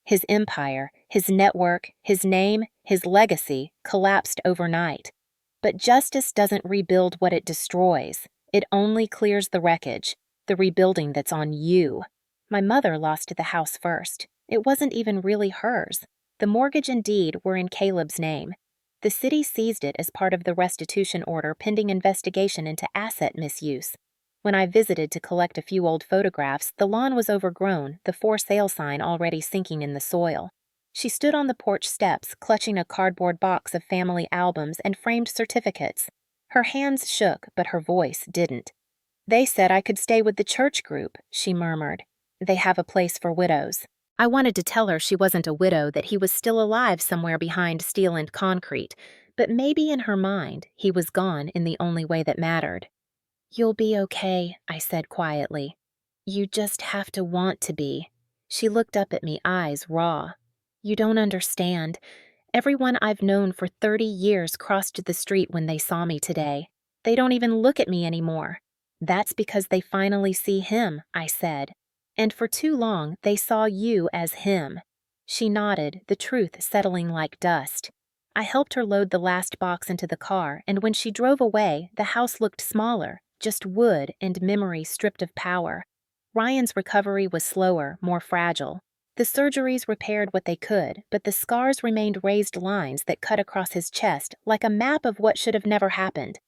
His empire, his network, his name, his legacy collapsed overnight. But justice doesn't rebuild what it destroys. It only clears the wreckage, the rebuilding that's on you. My mother lost the house first. It wasn't even really hers. The mortgage and deed were in Caleb's name. The city seized it as part of the restitution order pending investigation into asset misuse. When I visited to collect a few old photographs, the lawn was overgrown, the for sale sign already sinking in the soil. She stood on the porch steps, clutching a cardboard box of family albums and framed certificates. Her hands shook, but her voice didn't. "They said I could stay with the church group," she murmured. "They have a place for widows." I wanted to tell her she wasn't a widow, that he was still alive somewhere behind steel and concrete, but maybe in her mind, he was gone in the only way that mattered. "You'll be okay," I said quietly. "You just have to want to be." She looked up at me, eyes raw. "You don't understand. Everyone I've known for 30 years crossed the street when they saw me today. They don't even look at me anymore." "That's because they finally see him," I said. "And for too long, they saw you as him." She nodded, the truth settling like dust. I helped her load the last box into the car, and when she drove away, the house looked smaller, just wood and memory stripped of power. Ryan's recovery was slower, more fragile. The surgeries repaired what they could, but the scars remained raised lines that cut across his chest like a map of what should have never happened.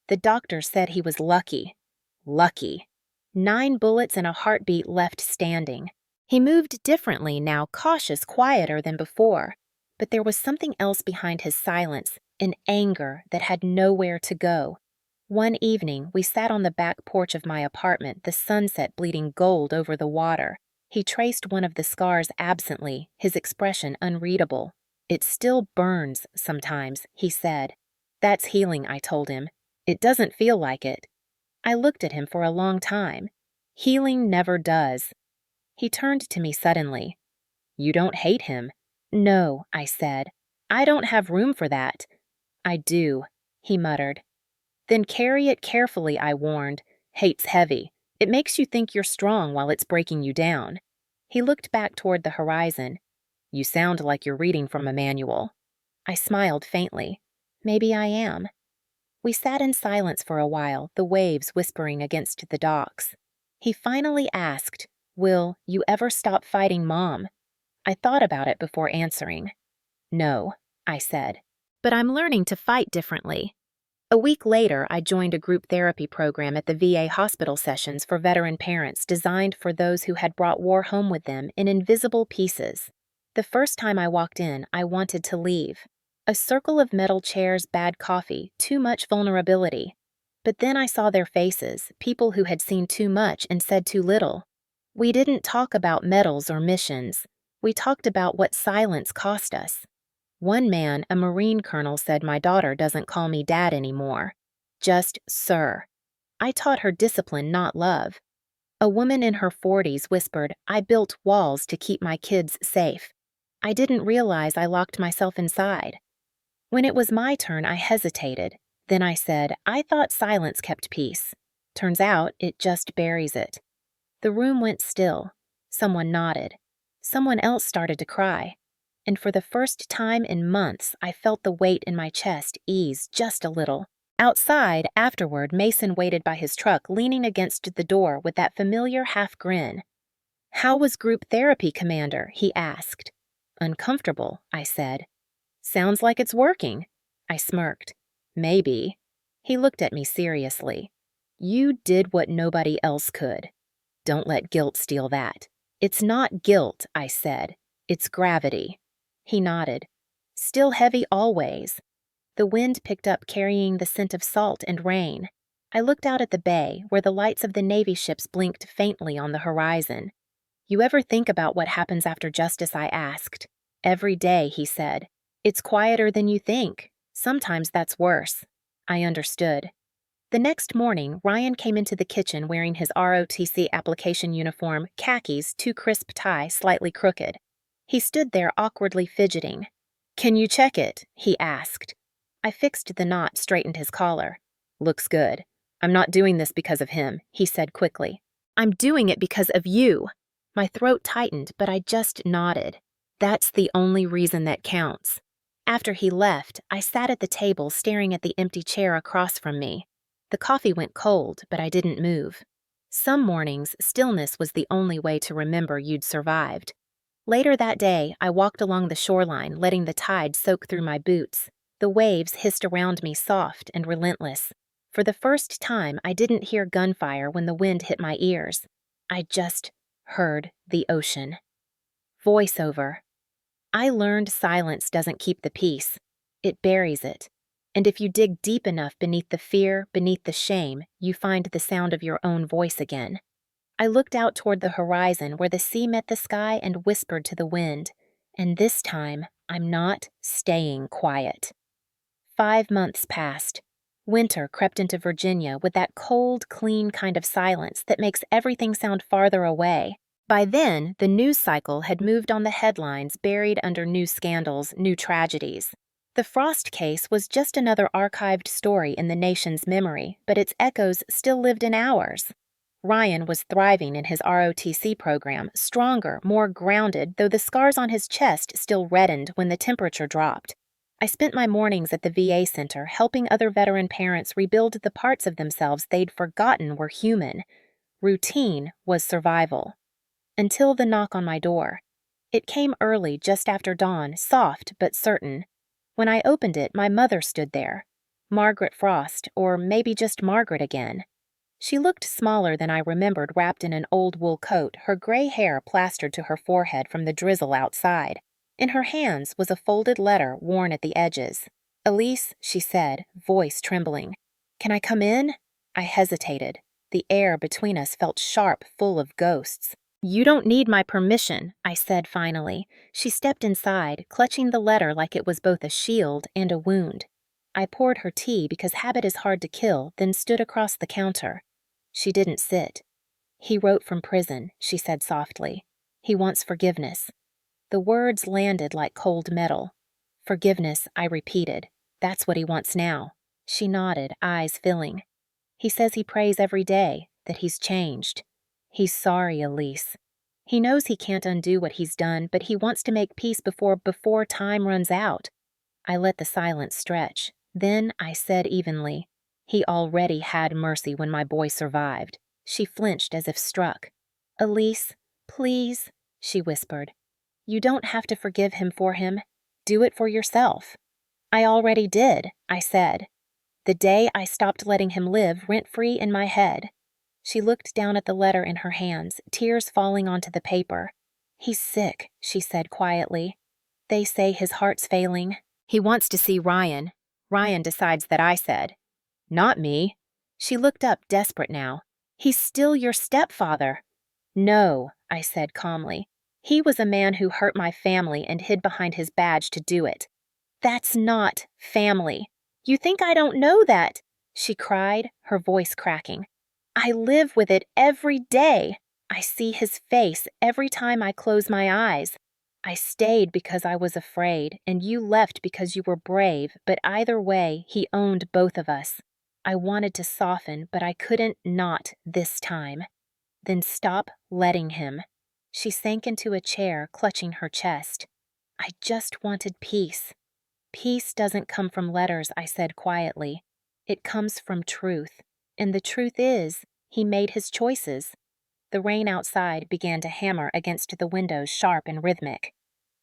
The doctor said he was lucky. Lucky. 9 bullets and a heartbeat left standing. He moved differently now, cautious, quieter than before. But there was something else behind his silence, an anger that had nowhere to go. One evening, we sat on the back porch of my apartment, the sunset bleeding gold over the water. He traced one of the scars absently, his expression unreadable. "It still burns sometimes," he said. "That's healing," I told him. "It doesn't feel like it." I looked at him for a long time. "Healing never does." He turned to me suddenly. "You don't hate him?" "No," I said. "I don't have room for that." "I do," he muttered. "Then carry it carefully," I warned. "Hate's heavy. It makes you think you're strong while it's breaking you down." He looked back toward the horizon. "You sound like you're reading from a manual." I smiled faintly. "Maybe I am." We sat in silence for a while, the waves whispering against the docks. He finally asked, "Will you ever stop fighting Mom?" I thought about it before answering. "No," I said. "But I'm learning to fight differently." A week later, I joined a group therapy program at the VA hospital sessions for veteran parents designed for those who had brought war home with them in invisible pieces. The first time I walked in, I wanted to leave. A circle of metal chairs, bad coffee, too much vulnerability. But then I saw their faces, people who had seen too much and said too little. We didn't talk about medals or missions. We talked about what silence cost us. One man, a Marine colonel, said my daughter doesn't call me Dad anymore. Just Sir. I taught her discipline, not love. A woman in her 40s whispered, "I built walls to keep my kids safe." I didn't realize I locked myself inside. When it was my turn, I hesitated. Then I said, "I thought silence kept peace. Turns out it just buries it." The room went still. Someone nodded. Someone else started to cry. And for the first time in months, I felt the weight in my chest ease just a little. Outside, afterward, Mason waited by his truck, leaning against the door with that familiar half grin. "How was group therapy, Commander?" he asked. "Uncomfortable," I said. "Sounds like it's working." I smirked. "Maybe." He looked at me seriously. "You did what nobody else could. Don't let guilt steal that." "It's not guilt," I said. "It's gravity." He nodded. "Still heavy always." The wind picked up, carrying the scent of salt and rain. I looked out at the bay, where the lights of the Navy ships blinked faintly on the horizon. "You ever think about what happens after justice?" I asked. "Every day," he said. "It's quieter than you think. Sometimes that's worse." I understood. The next morning, Ryan came into the kitchen wearing his ROTC application uniform, khakis, too crisp tie, slightly crooked. He stood there awkwardly fidgeting. "Can you check it?" he asked. I fixed the knot, straightened his collar. "Looks good. I'm not doing this because of him," he said quickly. "I'm doing it because of you." My throat tightened, but I just nodded. "That's the only reason that counts." After he left, I sat at the table staring at the empty chair across from me. The coffee went cold, but I didn't move. Some mornings, stillness was the only way to remember you'd survived. Later that day, I walked along the shoreline, letting the tide soak through my boots. The waves hissed around me, soft and relentless. For the first time, I didn't hear gunfire when the wind hit my ears. I just heard the ocean. Voiceover. I learned silence doesn't keep the peace. It buries it. And if you dig deep enough beneath the fear, beneath the shame, you find the sound of your own voice again. I looked out toward the horizon where the sea met the sky and whispered to the wind. And this time, I'm not staying quiet. 5 months passed. Winter crept into Virginia with that cold, clean kind of silence that makes everything sound farther away. By then, the news cycle had moved on the headlines, buried under new scandals, new tragedies. The Frost case was just another archived story in the nation's memory, but its echoes still lived in ours. Ryan was thriving in his ROTC program, stronger, more grounded, though the scars on his chest still reddened when the temperature dropped. I spent my mornings at the VA center helping other veteran parents rebuild the parts of themselves they'd forgotten were human. Routine was survival. Until the knock on my door. It came early, just after dawn, soft but certain. When I opened it, my mother stood there. Margaret Frost, or maybe just Margaret again. She looked smaller than I remembered, wrapped in an old wool coat, her gray hair plastered to her forehead from the drizzle outside. In her hands was a folded letter worn at the edges. "Elise," she said, voice trembling. Can I come in? I hesitated. The air between us felt sharp, full of ghosts. You don't need my permission, I said finally. She stepped inside, clutching the letter like it was both a shield and a wound. I poured her tea because habit is hard to kill, then stood across the counter. She didn't sit. He wrote from prison, she said softly. He wants forgiveness. The words landed like cold metal. Forgiveness, I repeated. That's what he wants now. She nodded, eyes filling. He says he prays every day, that he's changed. He's sorry, Elise. He knows he can't undo what he's done, but he wants to make peace before time runs out. I let the silence stretch. Then I said evenly, he already had mercy when my boy survived. She flinched as if struck. Elise, please, she whispered. You don't have to forgive him for him. Do it for yourself. I already did, I said. The day I stopped letting him live rent-free in my head. She looked down at the letter in her hands, tears falling onto the paper. He's sick, she said quietly. They say his heart's failing. He wants to see Ryan. Ryan decides that I said. Not me. She looked up, desperate now. He's still your stepfather. No, I said calmly. He was a man who hurt my family and hid behind his badge to do it. That's not family. You think I don't know that? She cried, her voice cracking. I live with it every day. I see his face every time I close my eyes. I stayed because I was afraid, and you left because you were brave, but either way, he owned both of us. I wanted to soften, but I couldn't not this time. Then stop letting him. She sank into a chair, clutching her chest. I just wanted peace. Peace doesn't come from letters, I said quietly. It comes from truth. And the truth is, he made his choices. The rain outside began to hammer against the windows, sharp and rhythmic.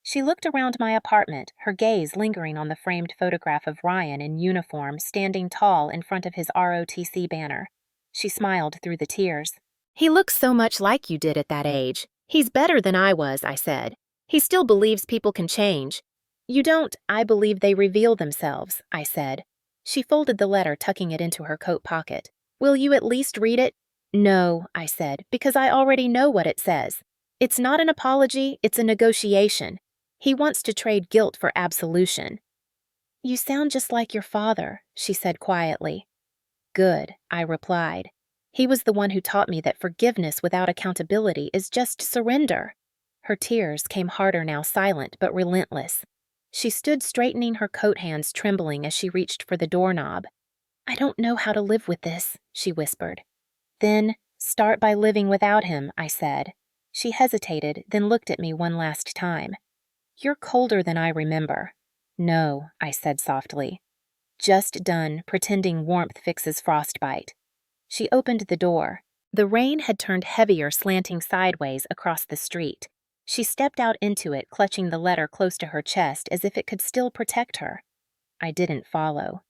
She looked around my apartment, her gaze lingering on the framed photograph of Ryan in uniform, standing tall in front of his ROTC banner. She smiled through the tears. He looks so much like you did at that age. He's better than I was, I said. He still believes people can change. You don't, I believe they reveal themselves, I said. She folded the letter, tucking it into her coat pocket. Will you at least read it? No, I said, because I already know what it says. It's not an apology, it's a negotiation. He wants to trade guilt for absolution. You sound just like your father, she said quietly. Good, I replied. He was the one who taught me that forgiveness without accountability is just surrender. Her tears came harder now, silent but relentless. She stood straightening her coat hands, trembling as she reached for the doorknob. I don't know how to live with this, she whispered. Then, start by living without him, I said. She hesitated, then looked at me one last time. You're colder than I remember. No, I said softly. Just done pretending warmth fixes frostbite. She opened the door. The rain had turned heavier, slanting sideways across the street. She stepped out into it, clutching the letter close to her chest as if it could still protect her. I didn't follow.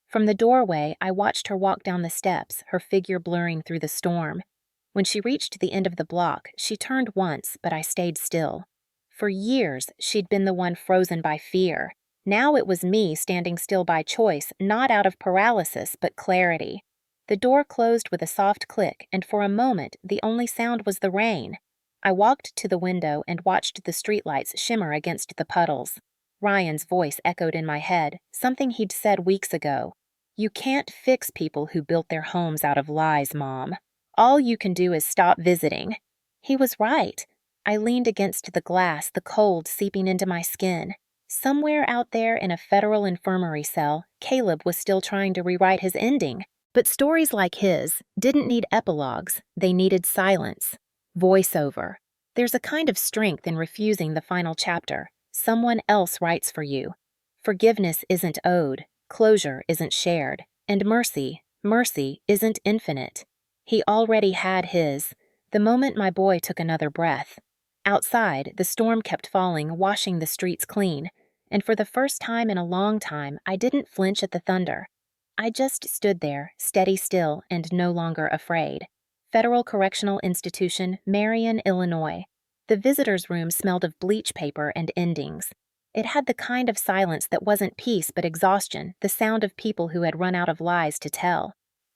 From the doorway, I watched her walk down the steps, her figure blurring through the storm. When she reached the end of the block, she turned once, but I stayed still. For years, she'd been the one frozen by fear. Now it was me standing still by choice, not out of paralysis, but clarity. The door closed with a soft click, and for a moment, the only sound was the rain. I walked to the window and watched the streetlights shimmer against the puddles. Ryan's voice echoed in my head, something he'd said weeks ago. You can't fix people who built their homes out of lies, Mom. All you can do is stop visiting. He was right. I leaned against the glass, the cold seeping into my skin. Somewhere out there in a federal infirmary cell, Caleb was still trying to rewrite his ending. But stories like his didn't need epilogues, they needed silence. Voiceover. There's a kind of strength in refusing the final chapter. Someone else writes for you. Forgiveness isn't owed, closure isn't shared, and mercy isn't infinite. He already had his, the moment my boy took another breath. Outside, the storm kept falling, washing the streets clean, and for the first time in a long time, I didn't flinch at the thunder. I just stood there, steady still and no longer afraid. Federal Correctional Institution, Marion, Illinois. The visitor's room smelled of bleach paper and endings. It had the kind of silence that wasn't peace but exhaustion, the sound of people who had run out of lies to tell.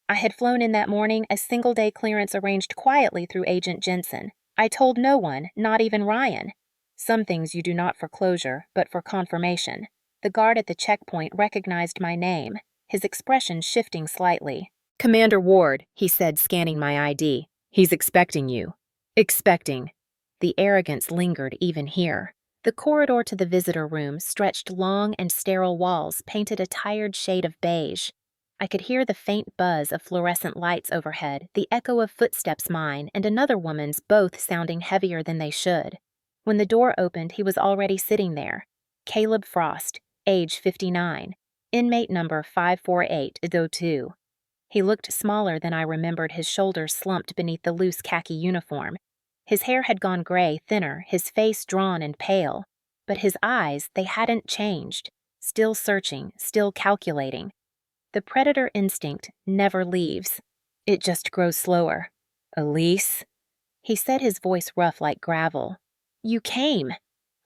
I had flown in that morning, a single-day clearance arranged quietly through Agent Jensen. I told no one, not even Ryan. Some things you do not for closure, but for confirmation. The guard at the checkpoint recognized my name, his expression shifting slightly. "Commander Ward," he said, scanning my ID. "He's expecting you." Expecting. The arrogance lingered even here. The corridor to the visitor room stretched long and sterile walls painted a tired shade of beige. I could hear the faint buzz of fluorescent lights overhead, the echo of footsteps mine and another woman's, both sounding heavier than they should. When the door opened, he was already sitting there. Caleb Frost, age 59, inmate number 548-02. He looked smaller than I remembered, his shoulders slumped beneath the loose khaki uniform. His hair had gone gray, thinner, his face drawn and pale. But his eyes, they hadn't changed. Still searching, still calculating. The predator instinct never leaves. It just grows slower. "Elise?" He said, his voice rough like gravel. "You came."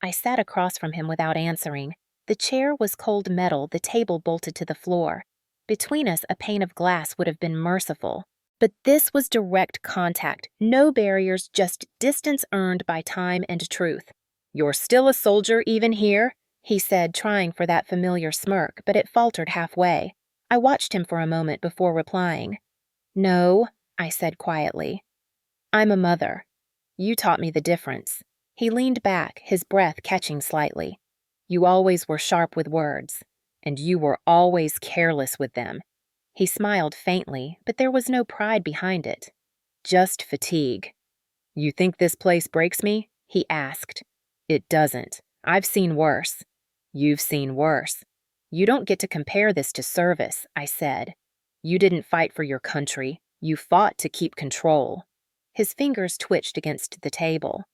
I sat across from him without answering. The chair was cold metal, the table bolted to the floor. Between us, a pane of glass would have been merciful. But this was direct contact, no barriers, just distance earned by time and truth. "You're still a soldier even here?" he said, trying for that familiar smirk, but it faltered halfway. I watched him for a moment before replying. "No," I said quietly. "I'm a mother. You taught me the difference." He leaned back, his breath catching slightly. "You always were sharp with words, and you were always careless with them." He smiled faintly, but there was no pride behind it. "Just fatigue." "You think this place breaks me?" he asked. "It doesn't. I've seen worse." "You've seen worse. You don't get to compare this to service," I said. "You didn't fight for your country. You fought to keep control." His fingers twitched against the table.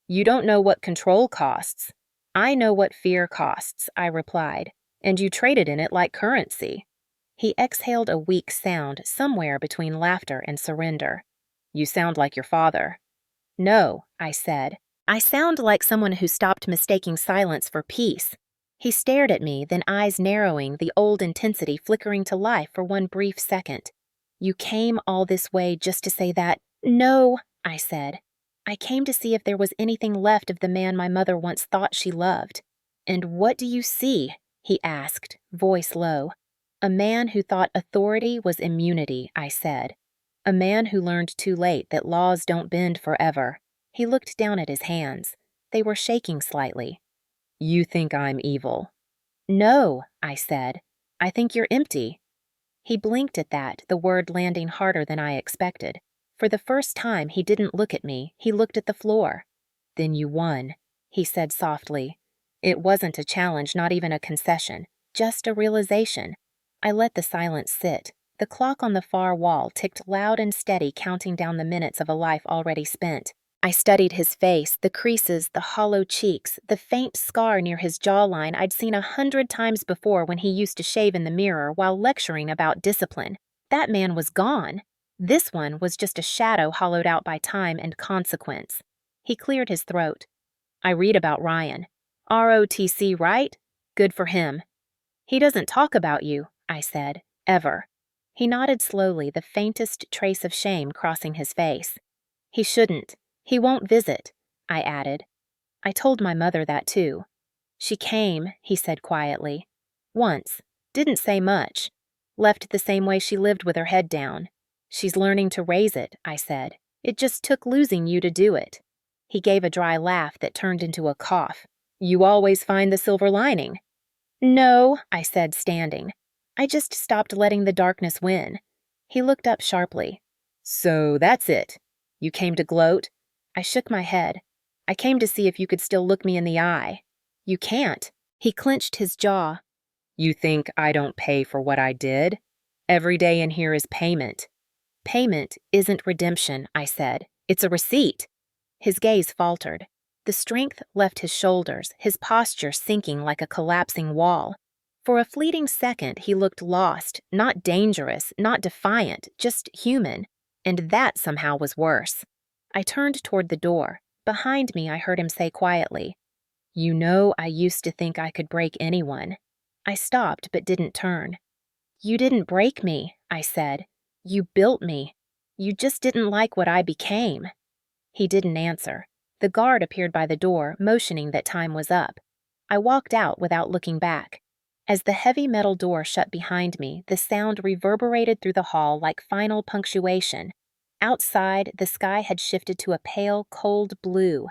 "You don't know what control costs." "I know what fear costs," I replied, "and you traded in it like currency." He exhaled a weak sound somewhere between laughter and surrender. "You sound like your father." "No," I said. "I sound like someone who stopped mistaking silence for peace." He stared at me, then eyes narrowing, the old intensity flickering to life for one brief second. "You came all this way just to say that?" "No," I said. "I came to see if there was anything left of the man my mother once thought she loved." "And what do you see?" he asked, voice low. "A man who thought authority was immunity," I said. "A man who learned too late that laws don't bend forever." He looked down at his hands. They were shaking slightly. "You think I'm evil?" "No," I said. "I think you're empty." He blinked at that, the word landing harder than I expected. For the first time, he didn't look at me, he looked at the floor. "Then you won," he said softly. It wasn't a challenge, not even a concession, just a realization. I let the silence sit. The clock on the far wall ticked loud and steady, counting down the minutes of a life already spent. I studied his face, the creases, the hollow cheeks, the faint scar near his jawline I'd seen 100 times before when he used to shave in the mirror while lecturing about discipline. That man was gone. This one was just a shadow hollowed out by time and consequence. He cleared his throat. "I read about Ryan. ROTC, right? Good for him." "He doesn't talk about you," I said, "ever." He nodded slowly, the faintest trace of shame crossing his face. "He shouldn't. He won't visit," I added. "I told my mother that too." "She came," he said quietly. "Once. Didn't say much. Left the same way she lived with her head down. She's learning to raise it," I said. "It just took losing you to do it." He gave a dry laugh that turned into a cough. "You always find the silver lining." "No," I said, standing. "I just stopped letting the darkness win." He looked up sharply. "So that's it. You came to gloat?" I shook my head. "I came to see if you could still look me in the eye." "You can't." He clenched his jaw. "You think I don't pay for what I did? Every day in here is payment." "Payment isn't redemption," I said. "It's a receipt." His gaze faltered. The strength left his shoulders, his posture sinking like a collapsing wall. For a fleeting second, he looked lost, not dangerous, not defiant, just human. And that somehow was worse. I turned toward the door. Behind me, I heard him say quietly, You know, I used to think I could break anyone. I stopped but didn't turn. You didn't break me, I said. You built me. You just didn't like what I became. He didn't answer. The guard appeared by the door, motioning that time was up. I walked out without looking back. As the heavy metal door shut behind me, the sound reverberated through the hall like final punctuation. Outside, the sky had shifted to a pale, cold blue.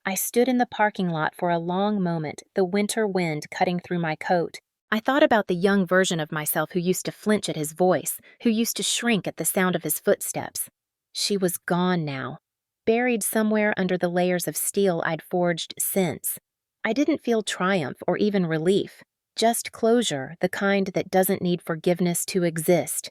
I stood in the parking lot for a long moment, the winter wind cutting through my coat. I thought about the young version of myself who used to flinch at his voice, who used to shrink at the sound of his footsteps. She was gone now, buried somewhere under the layers of steel I'd forged since. I didn't feel triumph or even relief, just closure, the kind that doesn't need forgiveness to exist.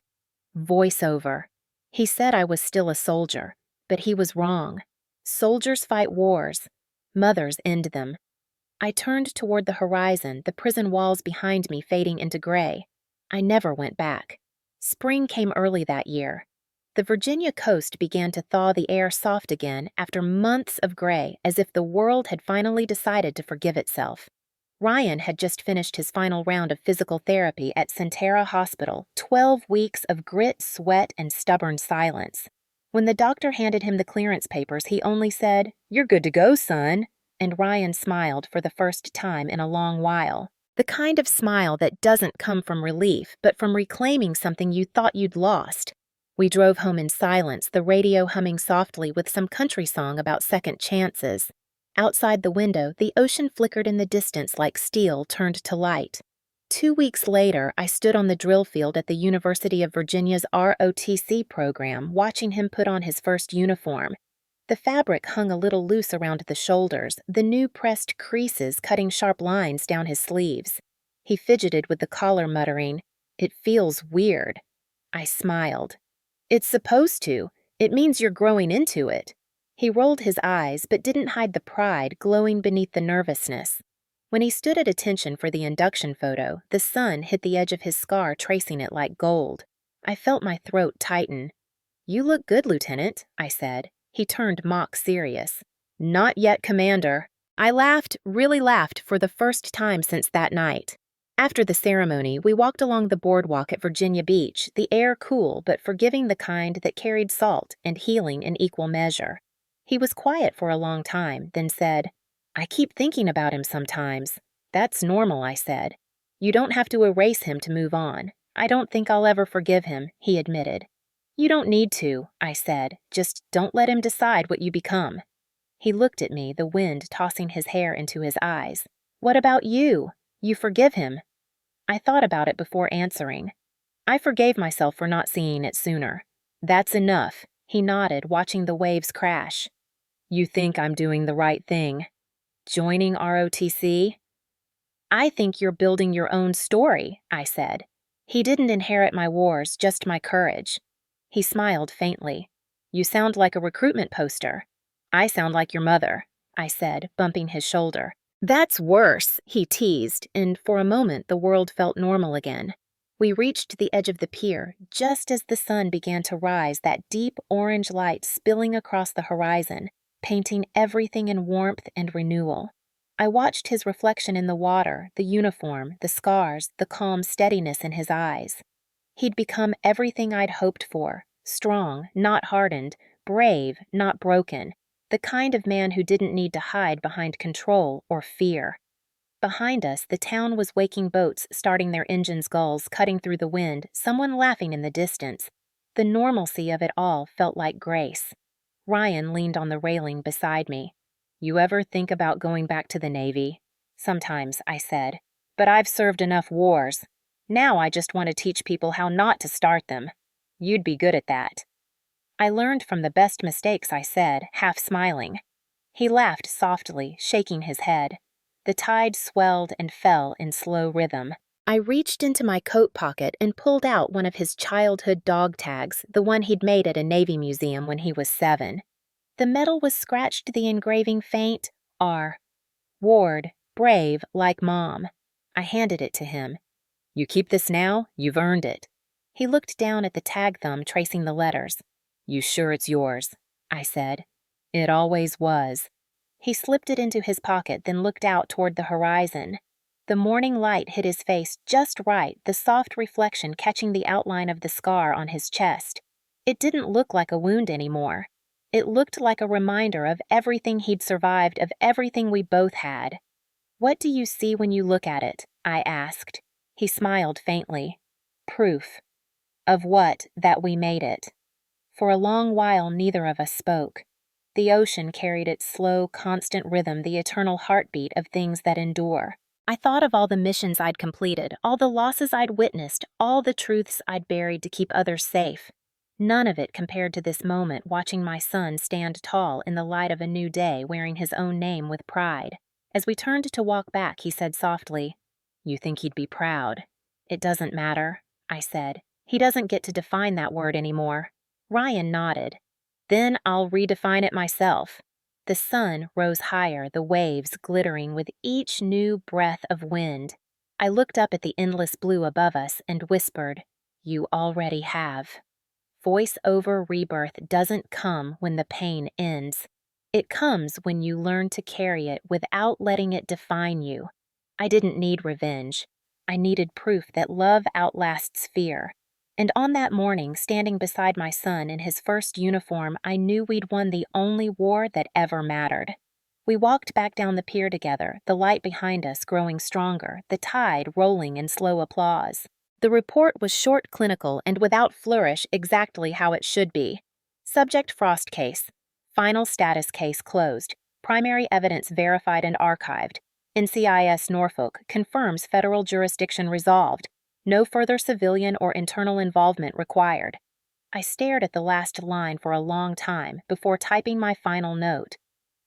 Voiceover. He said I was still a soldier, but he was wrong. Soldiers fight wars. Mothers end them. I turned toward the horizon, the prison walls behind me fading into gray. I never went back. Spring came early that year. The Virginia coast began to thaw the air soft again after months of gray, as if the world had finally decided to forgive itself. Ryan had just finished his final round of physical therapy at Centera Hospital, 12 weeks of grit, sweat, and stubborn silence. When the doctor handed him the clearance papers, he only said, "You're good to go, son." And Ryan smiled for the first time in a long while. The kind of smile that doesn't come from relief, but from reclaiming something you thought you'd lost. We drove home in silence, the radio humming softly with some country song about second chances. Outside the window, the ocean flickered in the distance like steel turned to light. 2 weeks later, I stood on the drill field at the University of Virginia's ROTC program, watching him put on his first uniform. The fabric hung a little loose around the shoulders, the new pressed creases cutting sharp lines down his sleeves. He fidgeted with the collar, muttering, "It feels weird." I smiled. "It's supposed to. It means you're growing into it." He rolled his eyes, but didn't hide the pride glowing beneath the nervousness. When he stood at attention for the induction photo, the sun hit the edge of his scar, tracing it like gold. I felt my throat tighten. "You look good, Lieutenant," I said. He turned mock serious. "Not yet, Commander." I laughed, really laughed, for the first time since that night. After the ceremony, we walked along the boardwalk at Virginia Beach, the air cool but forgiving, the kind that carried salt and healing in equal measure. He was quiet for a long time, then said, "I keep thinking about him sometimes." "That's normal," I said. "You don't have to erase him to move on. I don't think I'll ever forgive him," he admitted. "You don't need to," I said. "Just don't let him decide what you become." He looked at me, the wind tossing his hair into his eyes. "What about you? You forgive him?" I thought about it before answering. I forgave myself for not seeing it sooner. "That's enough," he nodded, watching the waves crash. "You think I'm doing the right thing? Joining ROTC?" "I think you're building your own story," I said. He didn't inherit my wars, just my courage. He smiled faintly. "You sound like a recruitment poster." "I sound like your mother," I said, bumping his shoulder. "That's worse," he teased, and for a moment the world felt normal again. We reached the edge of the pier just as the sun began to rise, that deep orange light spilling across the horizon, painting everything in warmth and renewal. I watched his reflection in the water, the uniform, the scars, the calm steadiness in his eyes. He'd become everything I'd hoped for, strong, not hardened, brave, not broken, the kind of man who didn't need to hide behind control or fear. Behind us, the town was waking, boats starting their engines' gulls, cutting through the wind, someone laughing in the distance. The normalcy of it all felt like grace. Ryan leaned on the railing beside me. "You ever think about going back to the Navy?" "Sometimes," I said. "But I've served enough wars. Now I just want to teach people how not to start them." "You'd be good at that." "I learned from the best mistakes," I said, half smiling. He laughed softly, shaking his head. The tide swelled and fell in slow rhythm. I reached into my coat pocket and pulled out one of his childhood dog tags, the one he'd made at a Navy museum when he was 7. The metal was scratched, the engraving faint, R. Ward, brave, like Mom. I handed it to him. "You keep this now? You've earned it." He looked down at the tag thumb tracing the letters. "You sure it's yours?" I said. "It always was." He slipped it into his pocket, then looked out toward the horizon. The morning light hit his face just right, the soft reflection catching the outline of the scar on his chest. It didn't look like a wound anymore. It looked like a reminder of everything he'd survived, of everything we both had. "What do you see when you look at it?" I asked. He smiled faintly. "Proof." "Of what? That we made it." For a long while, neither of us spoke. The ocean carried its slow, constant rhythm, the eternal heartbeat of things that endure. I thought of all the missions I'd completed, all the losses I'd witnessed, all the truths I'd buried to keep others safe. None of it compared to this moment, watching my son stand tall in the light of a new day, wearing his own name with pride. As we turned to walk back, he said softly, "You think he'd be proud?" "It doesn't matter," I said. "He doesn't get to define that word anymore." Ryan nodded. "Then I'll redefine it myself." The sun rose higher, the waves glittering with each new breath of wind. I looked up at the endless blue above us and whispered, "You already have." Voice-over rebirth doesn't come when the pain ends. It comes when you learn to carry it without letting it define you. I didn't need revenge. I needed proof that love outlasts fear. And on that morning, standing beside my son in his first uniform, I knew we'd won the only war that ever mattered. We walked back down the pier together, the light behind us growing stronger, the tide rolling in slow applause. The report was short, clinical, and without flourish, exactly how it should be. Subject Frost case. Final status case closed. Primary evidence verified and archived. NCIS Norfolk confirms federal jurisdiction resolved. No further civilian or internal involvement required. I stared at the last line for a long time before typing my final note.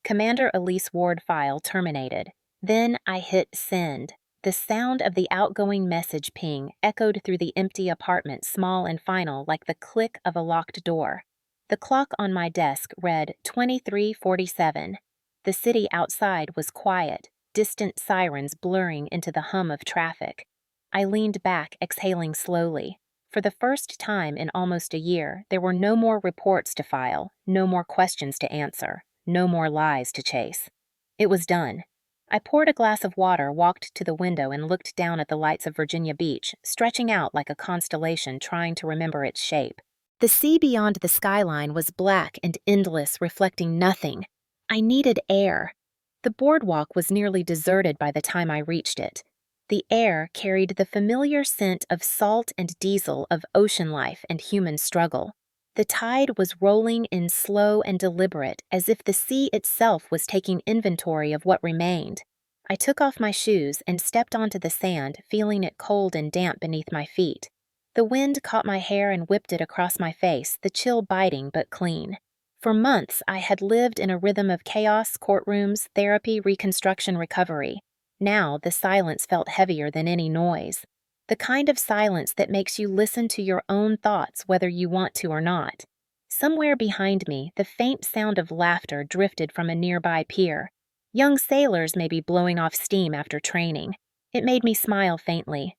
Commander Elise Ward file terminated. Then I hit send. The sound of the outgoing message ping echoed through the empty apartment, small and final, like the click of a locked door. The clock on my desk read 23:47. The city outside was quiet, distant sirens blurring into the hum of traffic. I leaned back, exhaling slowly. For the first time in almost a year, there were no more reports to file, no more questions to answer, no more lies to chase. It was done. I poured a glass of water, walked to the window, and looked down at the lights of Virginia Beach, stretching out like a constellation trying to remember its shape. The sea beyond the skyline was black and endless, reflecting nothing. I needed air. The boardwalk was nearly deserted by the time I reached it. The air carried the familiar scent of salt and diesel, of ocean life and human struggle. The tide was rolling in slow and deliberate, as if the sea itself was taking inventory of what remained. I took off my shoes and stepped onto the sand, feeling it cold and damp beneath my feet. The wind caught my hair and whipped it across my face, the chill biting but clean. For months, I had lived in a rhythm of chaos, courtrooms, therapy, reconstruction, recovery. Now, the silence felt heavier than any noise. The kind of silence that makes you listen to your own thoughts whether you want to or not. Somewhere behind me, the faint sound of laughter drifted from a nearby pier. Young sailors may be blowing off steam after training. It made me smile faintly.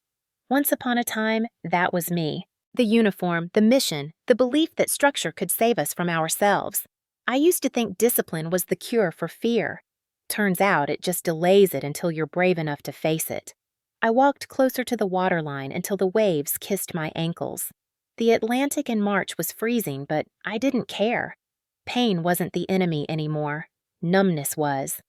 Once upon a time, that was me. The uniform, the mission, the belief that structure could save us from ourselves. I used to think discipline was the cure for fear. Turns out it just delays it until you're brave enough to face it. I walked closer to the waterline until the waves kissed my ankles. The Atlantic in March was freezing, but I didn't care. Pain wasn't the enemy anymore. Numbness was.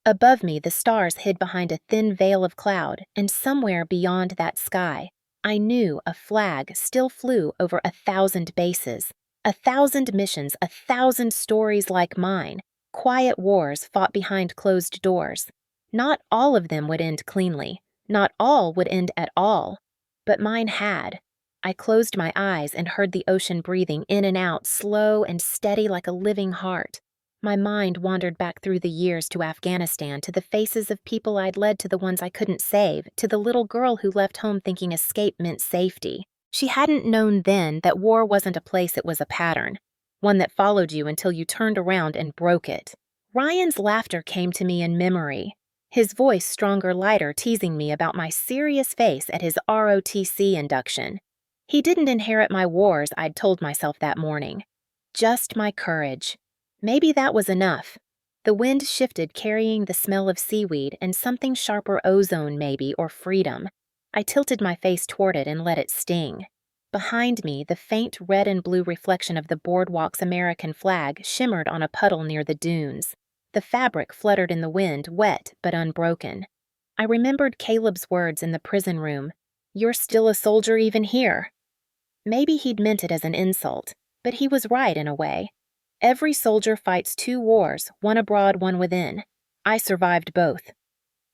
Above me, the stars hid behind a thin veil of cloud, and somewhere beyond that sky, I knew a flag still flew over 1,000 bases, 1,000 missions, 1,000 stories like mine. Quiet wars fought behind closed doors. Not all of them would end cleanly. Not all would end at all. But mine had. I closed my eyes and heard the ocean breathing in and out, slow and steady like a living heart. My mind wandered back through the years to Afghanistan, to the faces of people I'd led to the ones I couldn't save, to the little girl who left home thinking escape meant safety. She hadn't known then that war wasn't a place, it was a pattern. One that followed you until you turned around and broke it. Ryan's laughter came to me in memory. His voice stronger, lighter, teasing me about my serious face at his ROTC induction. He didn't inherit my wars, I'd told myself that morning. Just my courage. Maybe that was enough. The wind shifted, carrying the smell of seaweed and something sharper, ozone maybe, or freedom. I tilted my face toward it and let it sting. Behind me, the faint red and blue reflection of the boardwalk's American flag shimmered on a puddle near the dunes. The fabric fluttered in the wind, wet but unbroken. I remembered Caleb's words in the prison room. "You're still a soldier even here." Maybe he'd meant it as an insult, but he was right in a way. Every soldier fights two wars, one abroad, one within. I survived both.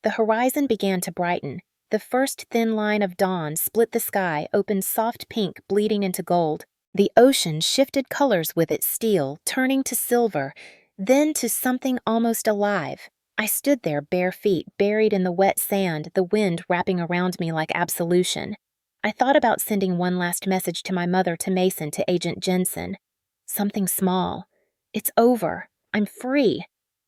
The horizon began to brighten. The first thin line of dawn split the sky, opened soft pink, bleeding into gold. The ocean shifted colors with its steel, turning to silver, then to something almost alive. I stood there, bare feet, buried in the wet sand, the wind wrapping around me like absolution. I thought about sending one last message to my mother, to Mason, to Agent Jensen. Something small. "It's over. I'm free."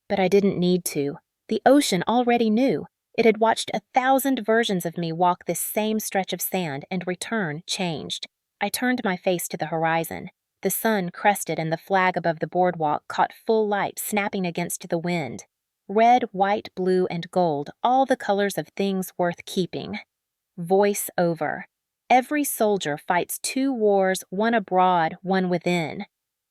But I didn't need to. The ocean already knew. It had watched 1,000 versions of me walk this same stretch of sand and return changed. I turned my face to the horizon. The sun crested and the flag above the boardwalk caught full light, snapping against the wind. Red, white, blue, and gold, all the colors of things worth keeping. Voice over. Every soldier fights two wars, one abroad, one within.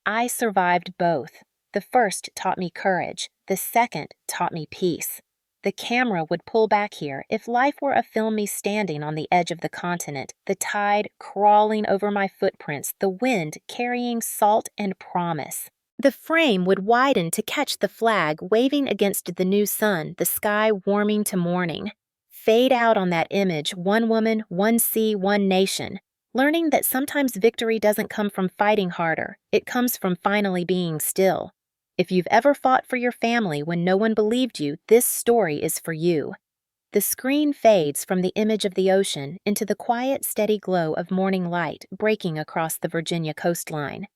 I survived both. The first taught me courage. The second taught me peace. The camera would pull back here if life were a film, me standing on the edge of the continent, the tide crawling over my footprints, the wind carrying salt and promise. The frame would widen to catch the flag waving against the new sun, the sky warming to morning. Fade out on that image, one woman, one sea, one nation, learning that sometimes victory doesn't come from fighting harder, it comes from finally being still. If you've ever fought for your family when no one believed you, this story is for you. The screen fades from the image of the ocean into the quiet, steady glow of morning light breaking across the Virginia coastline.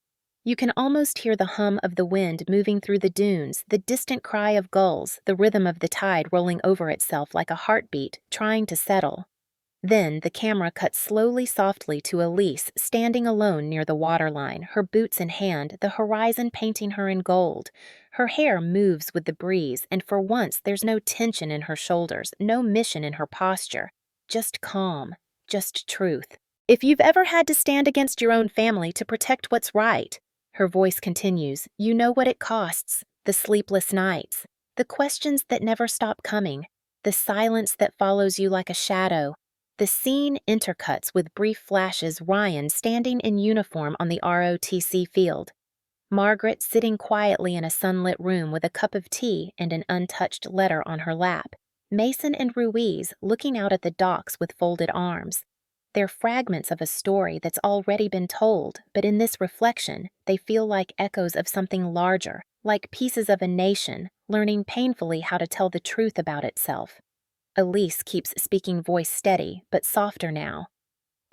You can almost hear the hum of the wind moving through the dunes, the distant cry of gulls, the rhythm of the tide rolling over itself like a heartbeat, trying to settle. Then the camera cuts slowly, softly to Elise, standing alone near the waterline, her boots in hand, the horizon painting her in gold. Her hair moves with the breeze, and for once there's no tension in her shoulders, no mission in her posture. Just calm, just truth. "If you've ever had to stand against your own family to protect what's right," her voice continues, "you know what it costs. The sleepless nights, the questions that never stop coming, the silence that follows you like a shadow." The scene intercuts with brief flashes, Ryan standing in uniform on the ROTC field. Margaret sitting quietly in a sunlit room with a cup of tea and an untouched letter on her lap. Mason and Ruiz looking out at the docks with folded arms. They're fragments of a story that's already been told, but in this reflection, they feel like echoes of something larger, like pieces of a nation, learning painfully how to tell the truth about itself. Elise keeps speaking, voice steady, but softer now.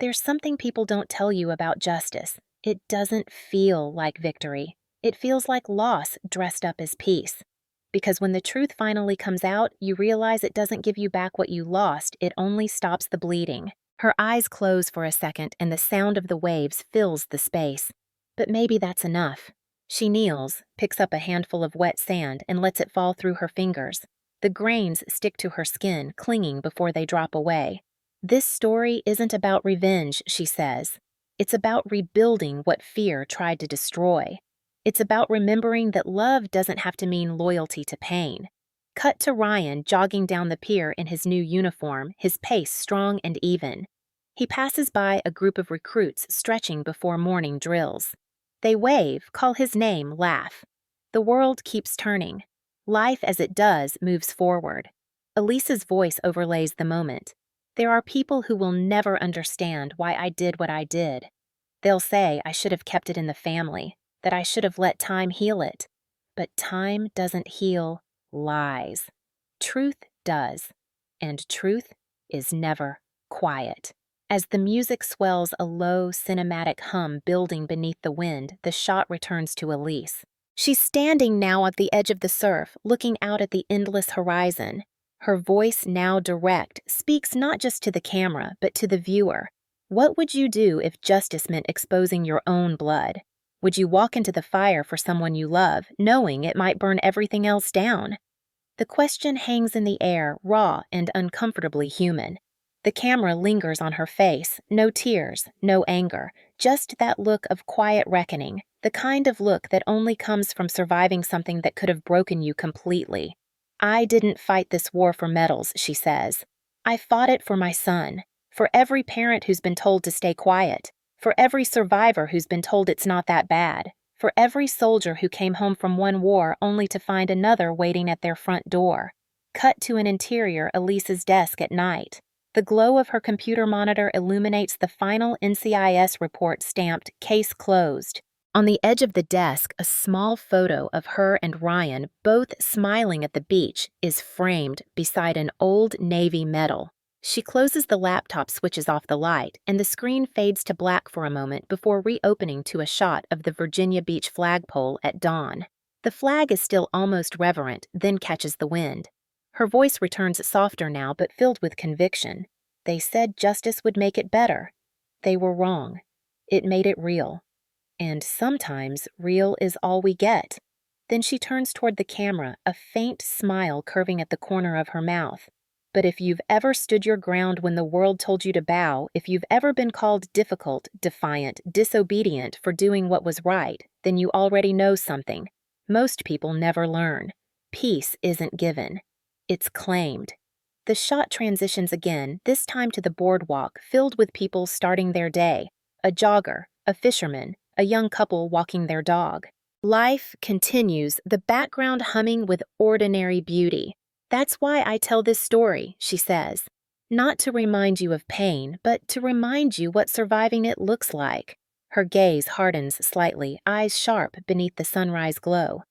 "There's something people don't tell you about justice. It doesn't feel like victory. It feels like loss dressed up as peace. Because when the truth finally comes out, you realize it doesn't give you back what you lost, it only stops the bleeding." Her eyes close for a second and the sound of the waves fills the space. But maybe that's enough. She kneels, picks up a handful of wet sand and lets it fall through her fingers. The grains stick to her skin, clinging before they drop away. "This story isn't about revenge," she says. "It's about rebuilding what fear tried to destroy. It's about remembering that love doesn't have to mean loyalty to pain." Cut to Ryan jogging down the pier in his new uniform, his pace strong and even. He passes by a group of recruits stretching before morning drills. They wave, call his name, laugh. The world keeps turning. Life as it does moves forward. Elisa's voice overlays the moment. "There are people who will never understand why I did what I did. They'll say I should have kept it in the family, that I should have let time heal it. But time doesn't heal lies. Truth does. And truth is never quiet." As the music swells, a low, cinematic hum building beneath the wind, the shot returns to Elise. She's standing now at the edge of the surf, looking out at the endless horizon. Her voice, now direct, speaks not just to the camera, but to the viewer. What would you do if justice meant exposing your own blood? Would you walk into the fire for someone you love, knowing it might burn everything else down? The question hangs in the air, raw and uncomfortably human. The camera lingers on her face, no tears, no anger, just that look of quiet reckoning, the kind of look that only comes from surviving something that could have broken you completely. I didn't fight this war for medals, she says. I fought it for my son, for every parent who's been told to stay quiet, for every survivor who's been told it's not that bad, for every soldier who came home from one war only to find another waiting at their front door. Cut to an interior Elise's desk at night. The glow of her computer monitor illuminates the final NCIS report stamped "Case Closed." On the edge of the desk, a small photo of her and Ryan, both smiling at the beach, is framed beside an old Navy medal. She closes the laptop, switches off the light, and the screen fades to black for a moment before reopening to a shot of the Virginia Beach flagpole at dawn. The flag is still almost reverent, then catches the wind. Her voice returns softer now, but filled with conviction. They said justice would make it better. They were wrong. It made it real. And sometimes real is all we get. Then she turns toward the camera, a faint smile curving at the corner of her mouth. But if you've ever stood your ground when the world told you to bow, if you've ever been called difficult, defiant, disobedient for doing what was right, then you already know something. Most people never learn. Peace isn't given. It's claimed. The shot transitions again, this time to the boardwalk filled with people starting their day. A jogger, a fisherman, a young couple walking their dog. Life continues, the background humming with ordinary beauty. That's why I tell this story, she says. Not to remind you of pain, but to remind you what surviving it looks like. Her gaze hardens slightly, eyes sharp beneath the sunrise glow.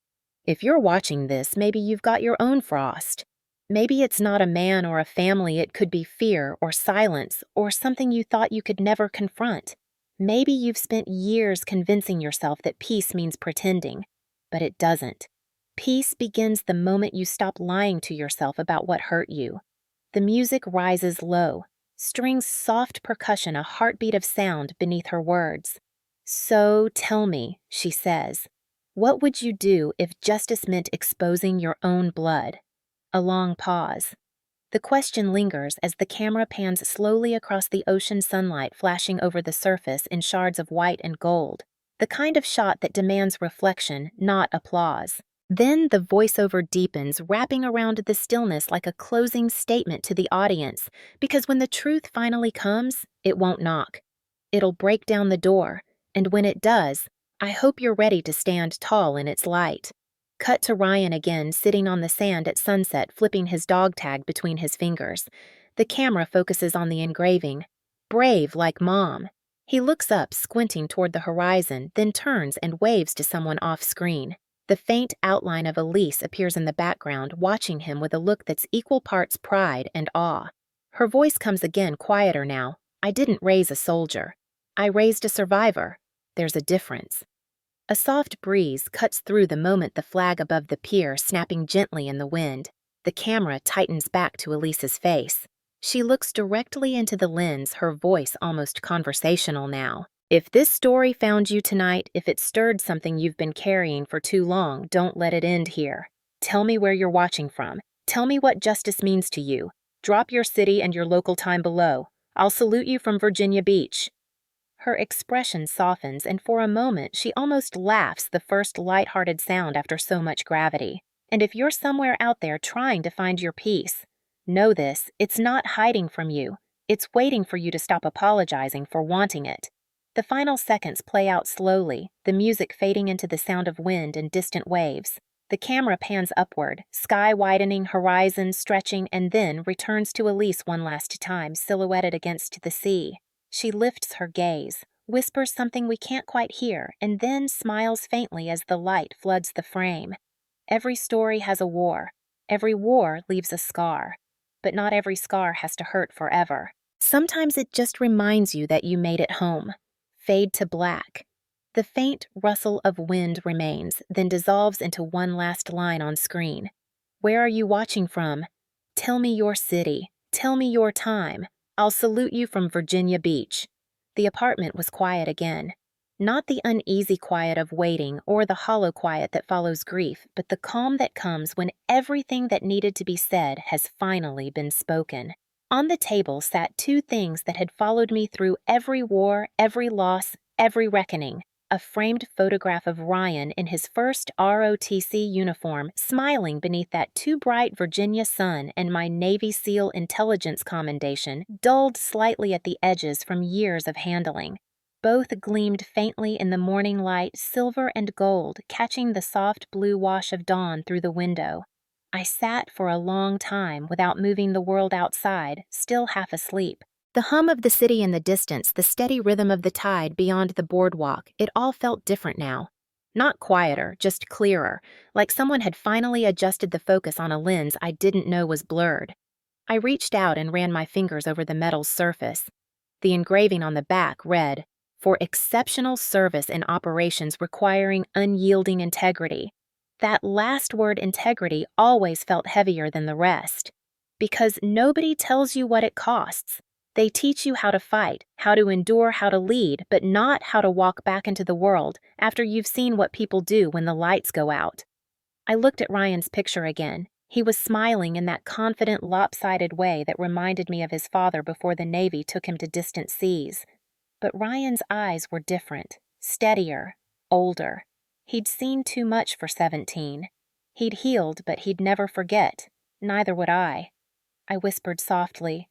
If you're watching this, maybe you've got your own frost. Maybe it's not a man or a family, it could be fear or silence or something you thought you could never confront. Maybe you've spent years convincing yourself that peace means pretending, but it doesn't. Peace begins the moment you stop lying to yourself about what hurt you. The music rises low, strings soft percussion, a heartbeat of sound beneath her words. So tell me, she says, what would you do if justice meant exposing your own blood? A long pause. The question lingers as the camera pans slowly across the ocean sunlight flashing over the surface in shards of white and gold, the kind of shot that demands reflection, not applause. Then the voiceover deepens, wrapping around the stillness like a closing statement to the audience, because when the truth finally comes, it won't knock. It'll break down the door, and when it does, I hope you're ready to stand tall in its light. Cut to Ryan again, sitting on the sand at sunset, flipping his dog tag between his fingers. The camera focuses on the engraving. Brave like Mom. He looks up, squinting toward the horizon, then turns and waves to someone off-screen. The faint outline of Elise appears in the background, watching him with a look that's equal parts pride and awe. Her voice comes again, quieter now. I didn't raise a soldier. I raised a survivor. There's a difference. A soft breeze cuts through the moment the flag above the pier, snapping gently in the wind. The camera tightens back to Elise's face. She looks directly into the lens, her voice almost conversational now. If this story found you tonight, if it stirred something you've been carrying for too long, don't let it end here. Tell me where you're watching from. Tell me what justice means to you. Drop your city and your local time below. I'll salute you from Virginia Beach. Her expression softens, and for a moment she almost laughs, the first light-hearted sound after so much gravity. And if you're somewhere out there trying to find your peace, know this, it's not hiding from you. It's waiting for you to stop apologizing for wanting it. The final seconds play out slowly, the music fading into the sound of wind and distant waves. The camera pans upward, sky widening, horizon stretching, and then returns to Elise one last time, silhouetted against the sea. She lifts her gaze, whispers something we can't quite hear, and then smiles faintly as the light floods the frame. Every story has a war. Every war leaves a scar. But not every scar has to hurt forever. Sometimes it just reminds you that you made it home. Fade to black. The faint rustle of wind remains, then dissolves into one last line on screen. Where are you watching from? Tell me your city. Tell me your time. I'll salute you from Virginia Beach. The apartment was quiet again. Not the uneasy quiet of waiting or the hollow quiet that follows grief, but the calm that comes when everything that needed to be said has finally been spoken. On the table sat two things that had followed me through every war, every loss, every reckoning. A framed photograph of Ryan in his first ROTC uniform, smiling beneath that too bright Virginia sun, and my Navy SEAL intelligence commendation, dulled slightly at the edges from years of handling. Both gleamed faintly in the morning light, silver and gold, catching the soft blue wash of dawn through the window. I sat for a long time without moving the world outside, still half asleep. The hum of the city in the distance, the steady rhythm of the tide beyond the boardwalk, it all felt different now. Not quieter, just clearer, like someone had finally adjusted the focus on a lens I didn't know was blurred. I reached out and ran my fingers over the metal's surface. The engraving on the back read, "For exceptional service in operations requiring unyielding integrity." That last word, integrity, always felt heavier than the rest. Because nobody tells you what it costs. They teach you how to fight, how to endure, how to lead, but not how to walk back into the world after you've seen what people do when the lights go out. I looked at Ryan's picture again. He was smiling in that confident, lopsided way that reminded me of his father before the Navy took him to distant seas. But Ryan's eyes were different, steadier, older. He'd seen too much for 17. He'd healed, but he'd never forget. Neither would I. I whispered softly,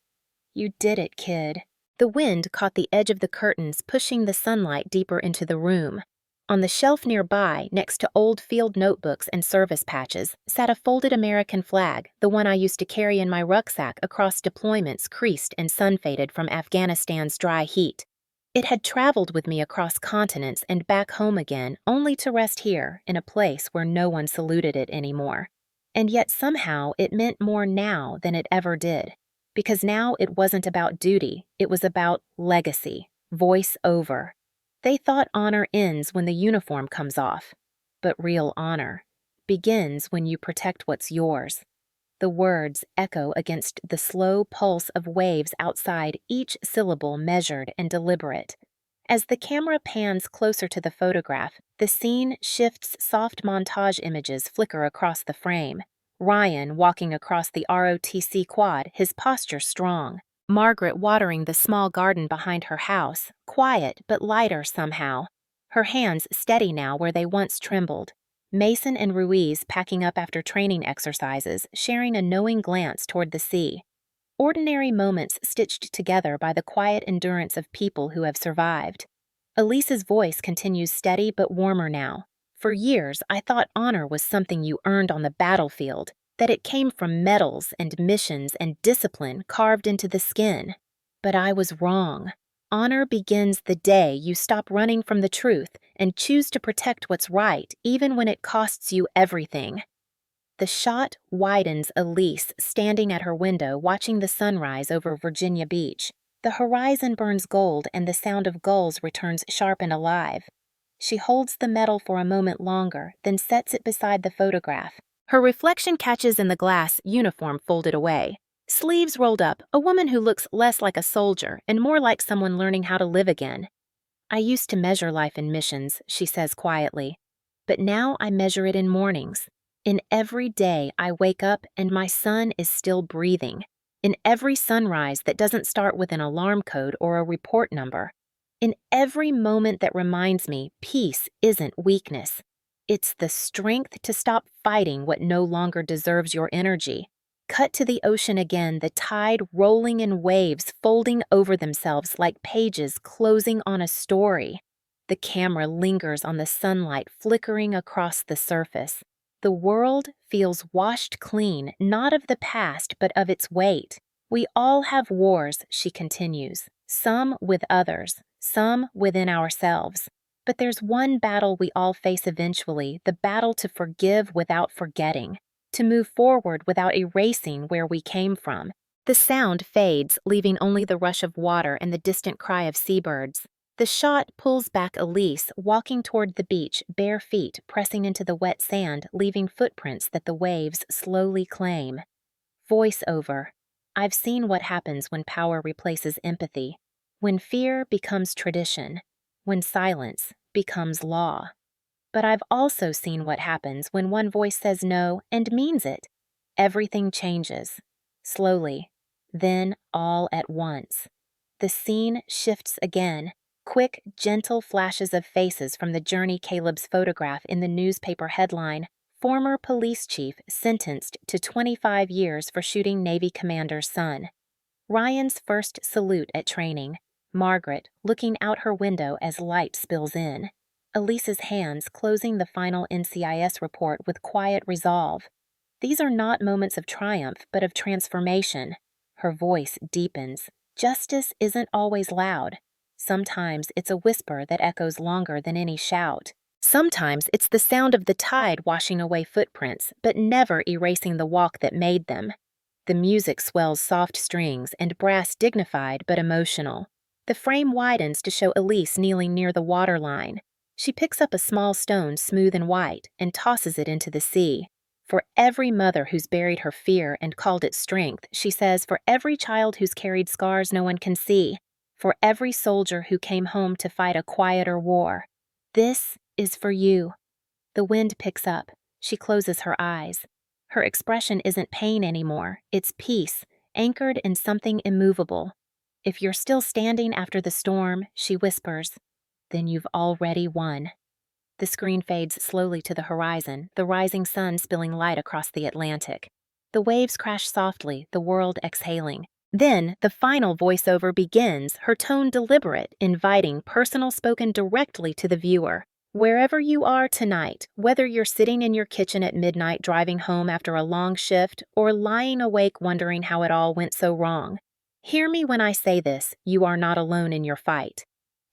"You did it, kid." The wind caught the edge of the curtains, pushing the sunlight deeper into the room. On the shelf nearby, next to old field notebooks and service patches, sat a folded American flag, the one I used to carry in my rucksack across deployments creased and sun-faded from Afghanistan's dry heat. It had traveled with me across continents and back home again, only to rest here, in a place where no one saluted it anymore. And yet somehow it meant more now than it ever did. Because now it wasn't about duty, it was about legacy, voice over. They thought honor ends when the uniform comes off, but real honor begins when you protect what's yours. The words echo against the slow pulse of waves outside, each syllable measured and deliberate. As the camera pans closer to the photograph, the scene shifts. Soft montage images flicker across the frame. Ryan walking across the ROTC quad, his posture strong. Margaret watering the small garden behind her house, quiet but lighter somehow. Her hands steady now where they once trembled. Mason and Ruiz packing up after training exercises, sharing a knowing glance toward the sea. Ordinary moments stitched together by the quiet endurance of people who have survived. Elise's voice continues steady but warmer now. For years, I thought honor was something you earned on the battlefield, that it came from medals and missions and discipline carved into the skin. But I was wrong. Honor begins the day you stop running from the truth and choose to protect what's right, even when it costs you everything. The shot widens. Elise standing at her window watching the sunrise over Virginia Beach. The horizon burns gold and the sound of gulls returns sharp and alive. She holds the medal for a moment longer, then sets it beside the photograph. Her reflection catches in the glass, uniform folded away. Sleeves rolled up, a woman who looks less like a soldier and more like someone learning how to live again. "I used to measure life in missions," she says quietly. "But now I measure it in mornings. In every day I wake up and my son is still breathing. In every sunrise that doesn't start with an alarm code or a report number. In every moment that reminds me peace isn't weakness. It's the strength to stop fighting what no longer deserves your energy." Cut to the ocean again, the tide rolling in waves, folding over themselves like pages closing on a story. The camera lingers on the sunlight flickering across the surface. The world feels washed clean, not of the past, but of its weight. "We all have wars," she continues, "some with others, some within ourselves. But there's one battle we all face eventually, the battle to forgive without forgetting. To move forward without erasing where we came from." The sound fades, leaving only the rush of water and the distant cry of seabirds. The shot pulls back Elise, walking toward the beach, bare feet pressing into the wet sand, leaving footprints that the waves slowly claim. Voice over. I've seen what happens when power replaces empathy. When fear becomes tradition. when silence becomes law. But I've also seen what happens when one voice says no and means it. Everything changes, slowly, then all at once. The scene shifts again. Quick, gentle flashes of faces from the journey Caleb's photograph in the newspaper headline, "Former police chief sentenced to 25 years for shooting Navy commander's son." Ryan's first salute at training. Margaret looking out her window as light spills in. Elise's hands closing the final NCIS report with quiet resolve. These are not moments of triumph, but of transformation. Her voice deepens. Justice isn't always loud. Sometimes it's a whisper that echoes longer than any shout. Sometimes it's the sound of the tide washing away footprints, but never erasing the walk that made them. The music swells soft strings and brass dignified but emotional. The frame widens to show Elise kneeling near the waterline. She picks up a small stone smooth and white and tosses it into the sea. For every mother who's buried her fear and called it strength, she says, for every child who's carried scars no one can see, for every soldier who came home to fight a quieter war. This is for you. The wind picks up. She closes her eyes. Her expression isn't pain anymore, it's peace, anchored in something immovable. If you're still standing after the storm, she whispers, then you've already won. The screen fades slowly to the horizon, the rising sun spilling light across the Atlantic. The waves crash softly, the world exhaling. Then, the final voiceover begins, her tone deliberate, inviting, personal, spoken directly to the viewer. Wherever you are tonight, whether you're sitting in your kitchen at midnight driving home after a long shift or lying awake wondering how it all went so wrong, hear me when I say this, you are not alone in your fight.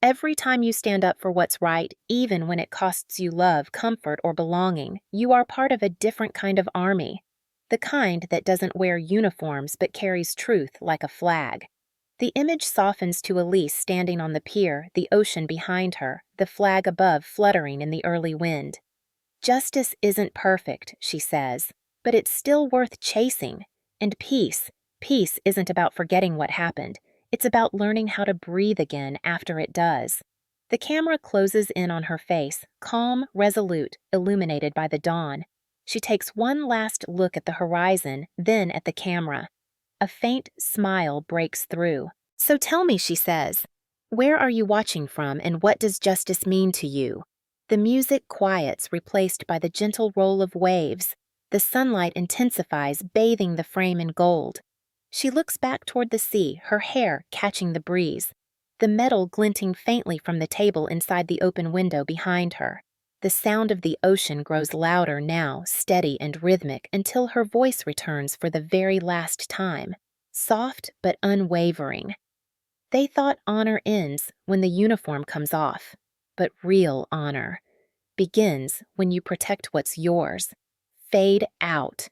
Every time you stand up for what's right, even when it costs you love, comfort, or belonging, you are part of a different kind of army. The kind that doesn't wear uniforms but carries truth like a flag. The image softens to Elise standing on the pier, the ocean behind her, the flag above fluttering in the early wind. Justice isn't perfect, she says, but it's still worth chasing. And peace isn't about forgetting what happened. It's about learning how to breathe again after it does. The camera closes in on her face, calm, resolute, illuminated by the dawn. She takes one last look at the horizon, then at the camera. A faint smile breaks through. So tell me, she says, where are you watching from and what does justice mean to you? The music quiets, replaced by the gentle roll of waves. The sunlight intensifies, bathing the frame in gold. She looks back toward the sea, her hair catching the breeze. The metal glinting faintly from the table inside the open window behind her. The sound of the ocean grows louder now, steady and rhythmic, until her voice returns for the very last time, soft but unwavering. They thought honor ends when the uniform comes off, but real honor begins when you protect what's yours. Fade out.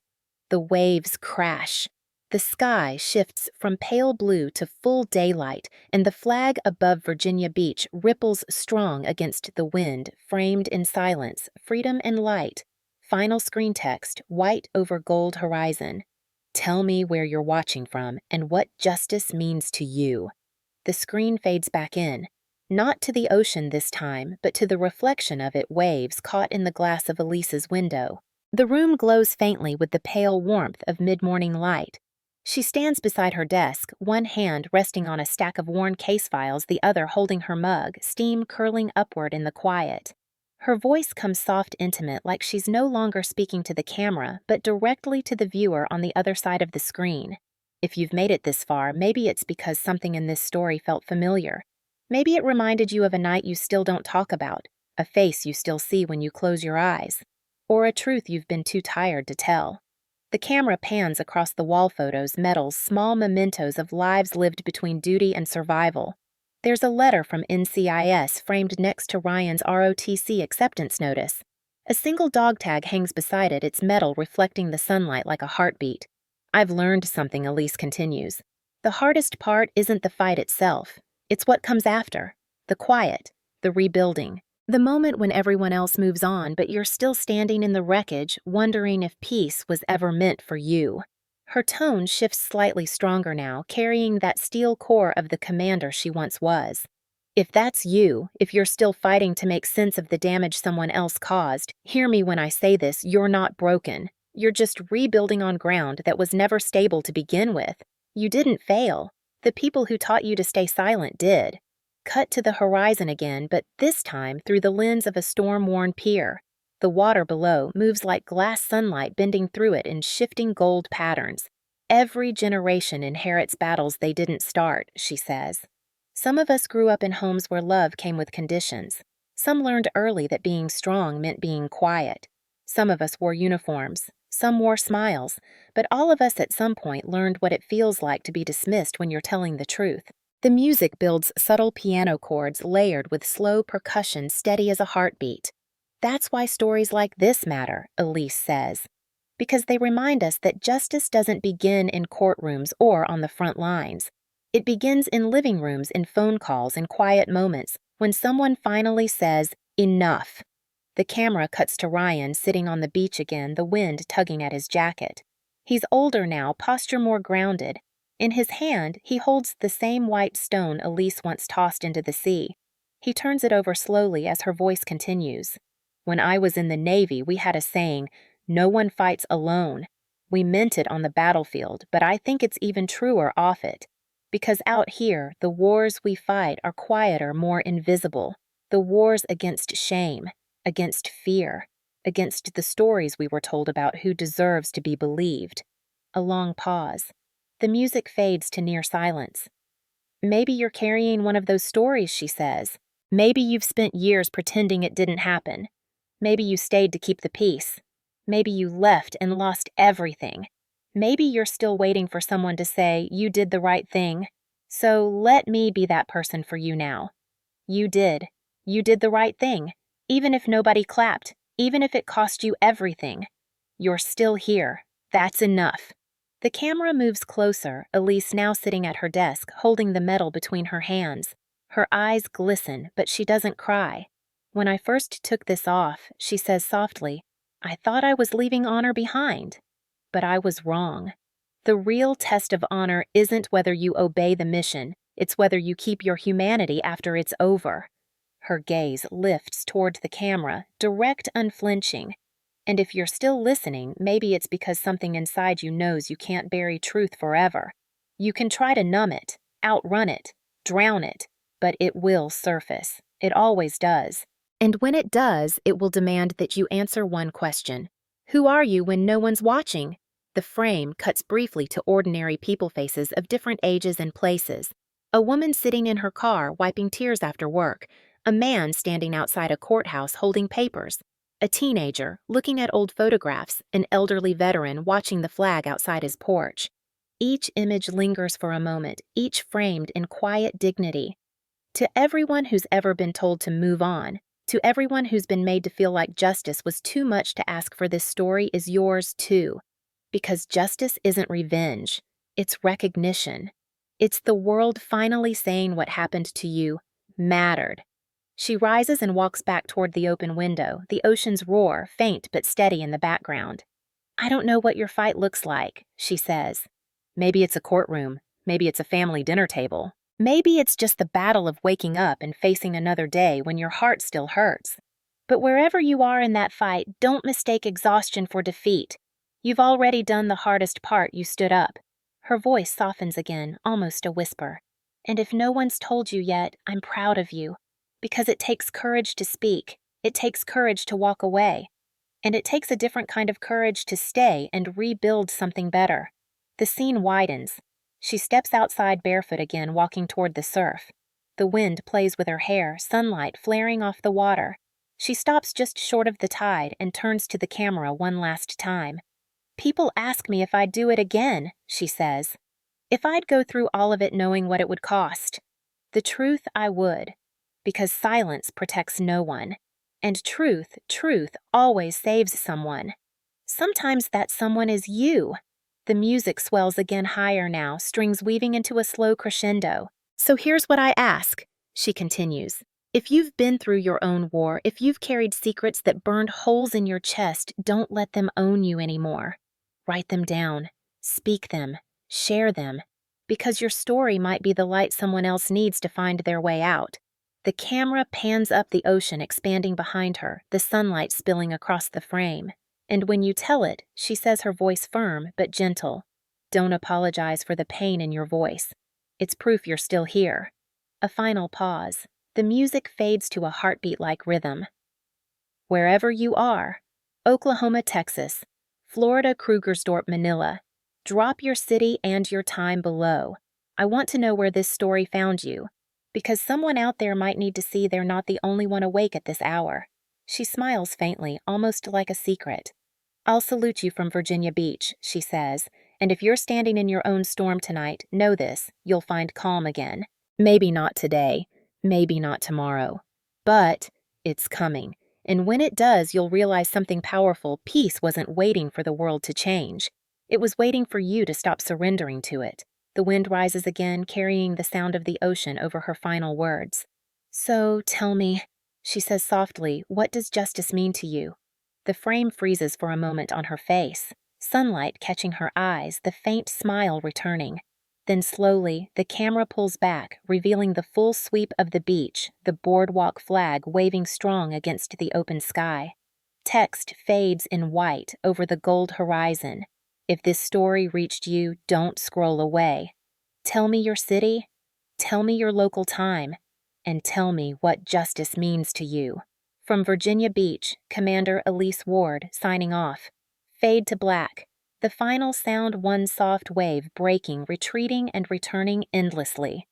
The waves crash. The sky shifts from pale blue to full daylight, and the flag above Virginia Beach ripples strong against the wind, framed in silence, freedom and light. Final screen text, white over gold horizon. Tell me where you're watching from and what justice means to you. The screen fades back in, not to the ocean this time, but to the reflection of it waves caught in the glass of Elise's window. The room glows faintly with the pale warmth of mid-morning light. She stands beside her desk, one hand resting on a stack of worn case files, the other holding her mug, steam curling upward in the quiet. Her voice comes soft, intimate, like she's no longer speaking to the camera, but directly to the viewer on the other side of the screen. If you've made it this far, maybe it's because something in this story felt familiar. Maybe it reminded you of a night you still don't talk about, a face you still see when you close your eyes, or a truth you've been too tired to tell. The camera pans across the wall photos, medals, small mementos of lives lived between duty and survival. There's a letter from NCIS framed next to Ryan's ROTC acceptance notice. A single dog tag hangs beside it, its metal reflecting the sunlight like a heartbeat. I've learned something, Elise continues. The hardest part isn't the fight itself. It's what comes after. The quiet, the rebuilding. The moment when everyone else moves on, but you're still standing in the wreckage, wondering if peace was ever meant for you. Her tone shifts slightly stronger now, carrying that steel core of the commander she once was. If that's you, if you're still fighting to make sense of the damage someone else caused, hear me when I say this, you're not broken. You're just rebuilding on ground that was never stable to begin with. You didn't fail. The people who taught you to stay silent did. Cut to the horizon again, but this time through the lens of a storm-worn pier. The water below moves like glass sunlight bending through it in shifting gold patterns. Every generation inherits battles they didn't start, she says. Some of us grew up in homes where love came with conditions. Some learned early that being strong meant being quiet. Some of us wore uniforms. Some wore smiles. But all of us at some point learned what it feels like to be dismissed when you're telling the truth. The music builds subtle piano chords layered with slow percussion steady as a heartbeat. That's why stories like this matter, Elise says. Because they remind us that justice doesn't begin in courtrooms or on the front lines. It begins in living rooms, in phone calls, in quiet moments, when someone finally says, enough. The camera cuts to Ryan sitting on the beach again, the wind tugging at his jacket. He's older now, posture more grounded. In his hand, he holds the same white stone Elise once tossed into the sea. He turns it over slowly as her voice continues. When I was in the Navy, we had a saying, no one fights alone. We meant it on the battlefield, but I think it's even truer off it. Because out here, the wars we fight are quieter, more invisible. The wars against shame, against fear, against the stories we were told about who deserves to be believed. A long pause. The music fades to near silence. Maybe you're carrying one of those stories, she says. Maybe you've spent years pretending it didn't happen. Maybe you stayed to keep the peace. Maybe you left and lost everything. Maybe you're still waiting for someone to say, you did the right thing. So let me be that person for you now. You did. You did the right thing. Even if nobody clapped, even if it cost you everything. You're still here. That's enough. The camera moves closer, Elise now sitting at her desk, holding the metal between her hands. Her eyes glisten, but she doesn't cry. When I first took this off, she says softly, I thought I was leaving honor behind. But I was wrong. The real test of honor isn't whether you obey the mission, it's whether you keep your humanity after it's over. Her gaze lifts toward the camera, direct, unflinching. And if you're still listening, maybe it's because something inside you knows you can't bury truth forever. You can try to numb it, outrun it, drown it, but it will surface. It always does. And when it does, it will demand that you answer one question. Who are you when no one's watching? The frame cuts briefly to ordinary people faces of different ages and places. A woman sitting in her car wiping tears after work. A man standing outside a courthouse holding papers. A teenager looking at old photographs. An elderly veteran watching the flag outside his porch. Each image lingers for a moment, each framed in quiet dignity. To everyone who's ever been told to move on, to everyone who's been made to feel like justice was too much to ask for, this story is yours too. Because justice isn't revenge, it's recognition. It's the world finally saying what happened to you mattered. She rises and walks back toward the open window, the ocean's roar, faint but steady in the background. I don't know what your fight looks like, she says. Maybe it's a courtroom, maybe it's a family dinner table. Maybe it's just the battle of waking up and facing another day when your heart still hurts. But wherever you are in that fight, don't mistake exhaustion for defeat. You've already done the hardest part, you stood up. Her voice softens again, almost a whisper. And if no one's told you yet, I'm proud of you. Because it takes courage to speak. It takes courage to walk away. And it takes a different kind of courage to stay and rebuild something better. The scene widens. She steps outside barefoot again, walking toward the surf. The wind plays with her hair, sunlight flaring off the water. She stops just short of the tide and turns to the camera one last time. People ask me if I'd do it again, she says. If I'd go through all of it knowing what it would cost. The truth, I would. Because silence protects no one. And truth always saves someone. Sometimes that someone is you. The music swells again higher now, strings weaving into a slow crescendo. So here's what I ask, she continues. If you've been through your own war, if you've carried secrets that burned holes in your chest, don't let them own you anymore. Write them down. Speak them. Share them. Because your story might be the light someone else needs to find their way out. The camera pans up the ocean expanding behind her, the sunlight spilling across the frame. And when you tell it, she says, her voice firm but gentle, "Don't apologize for the pain in your voice. It's proof you're still here." A final pause. The music fades to a heartbeat-like rhythm. Wherever you are, Oklahoma, Texas, Florida, Krugersdorp, Manila, drop your city and your time below. I want to know where this story found you, because someone out there might need to see they're not the only one awake at this hour. She smiles faintly, almost like a secret. "I'll salute you from Virginia Beach," she says, "and if you're standing in your own storm tonight, know this, you'll find calm again. Maybe not today, maybe not tomorrow, but it's coming. And when it does, you'll realize something powerful. Peace wasn't waiting for the world to change. It was waiting for you to stop surrendering to it." The wind rises again, carrying the sound of the ocean over her final words. "So tell me," she says softly, "what does justice mean to you?" The frame freezes for a moment on her face, sunlight catching her eyes, the faint smile returning. Then slowly, the camera pulls back, revealing the full sweep of the beach, the boardwalk flag waving strong against the open sky. Text fades in white over the gold horizon. If this story reached you, don't scroll away. Tell me your city, tell me your local time, and tell me what justice means to you. From Virginia Beach, Commander Elise Ward signing off. Fade to black. The final sound, one soft wave breaking, retreating, and returning endlessly.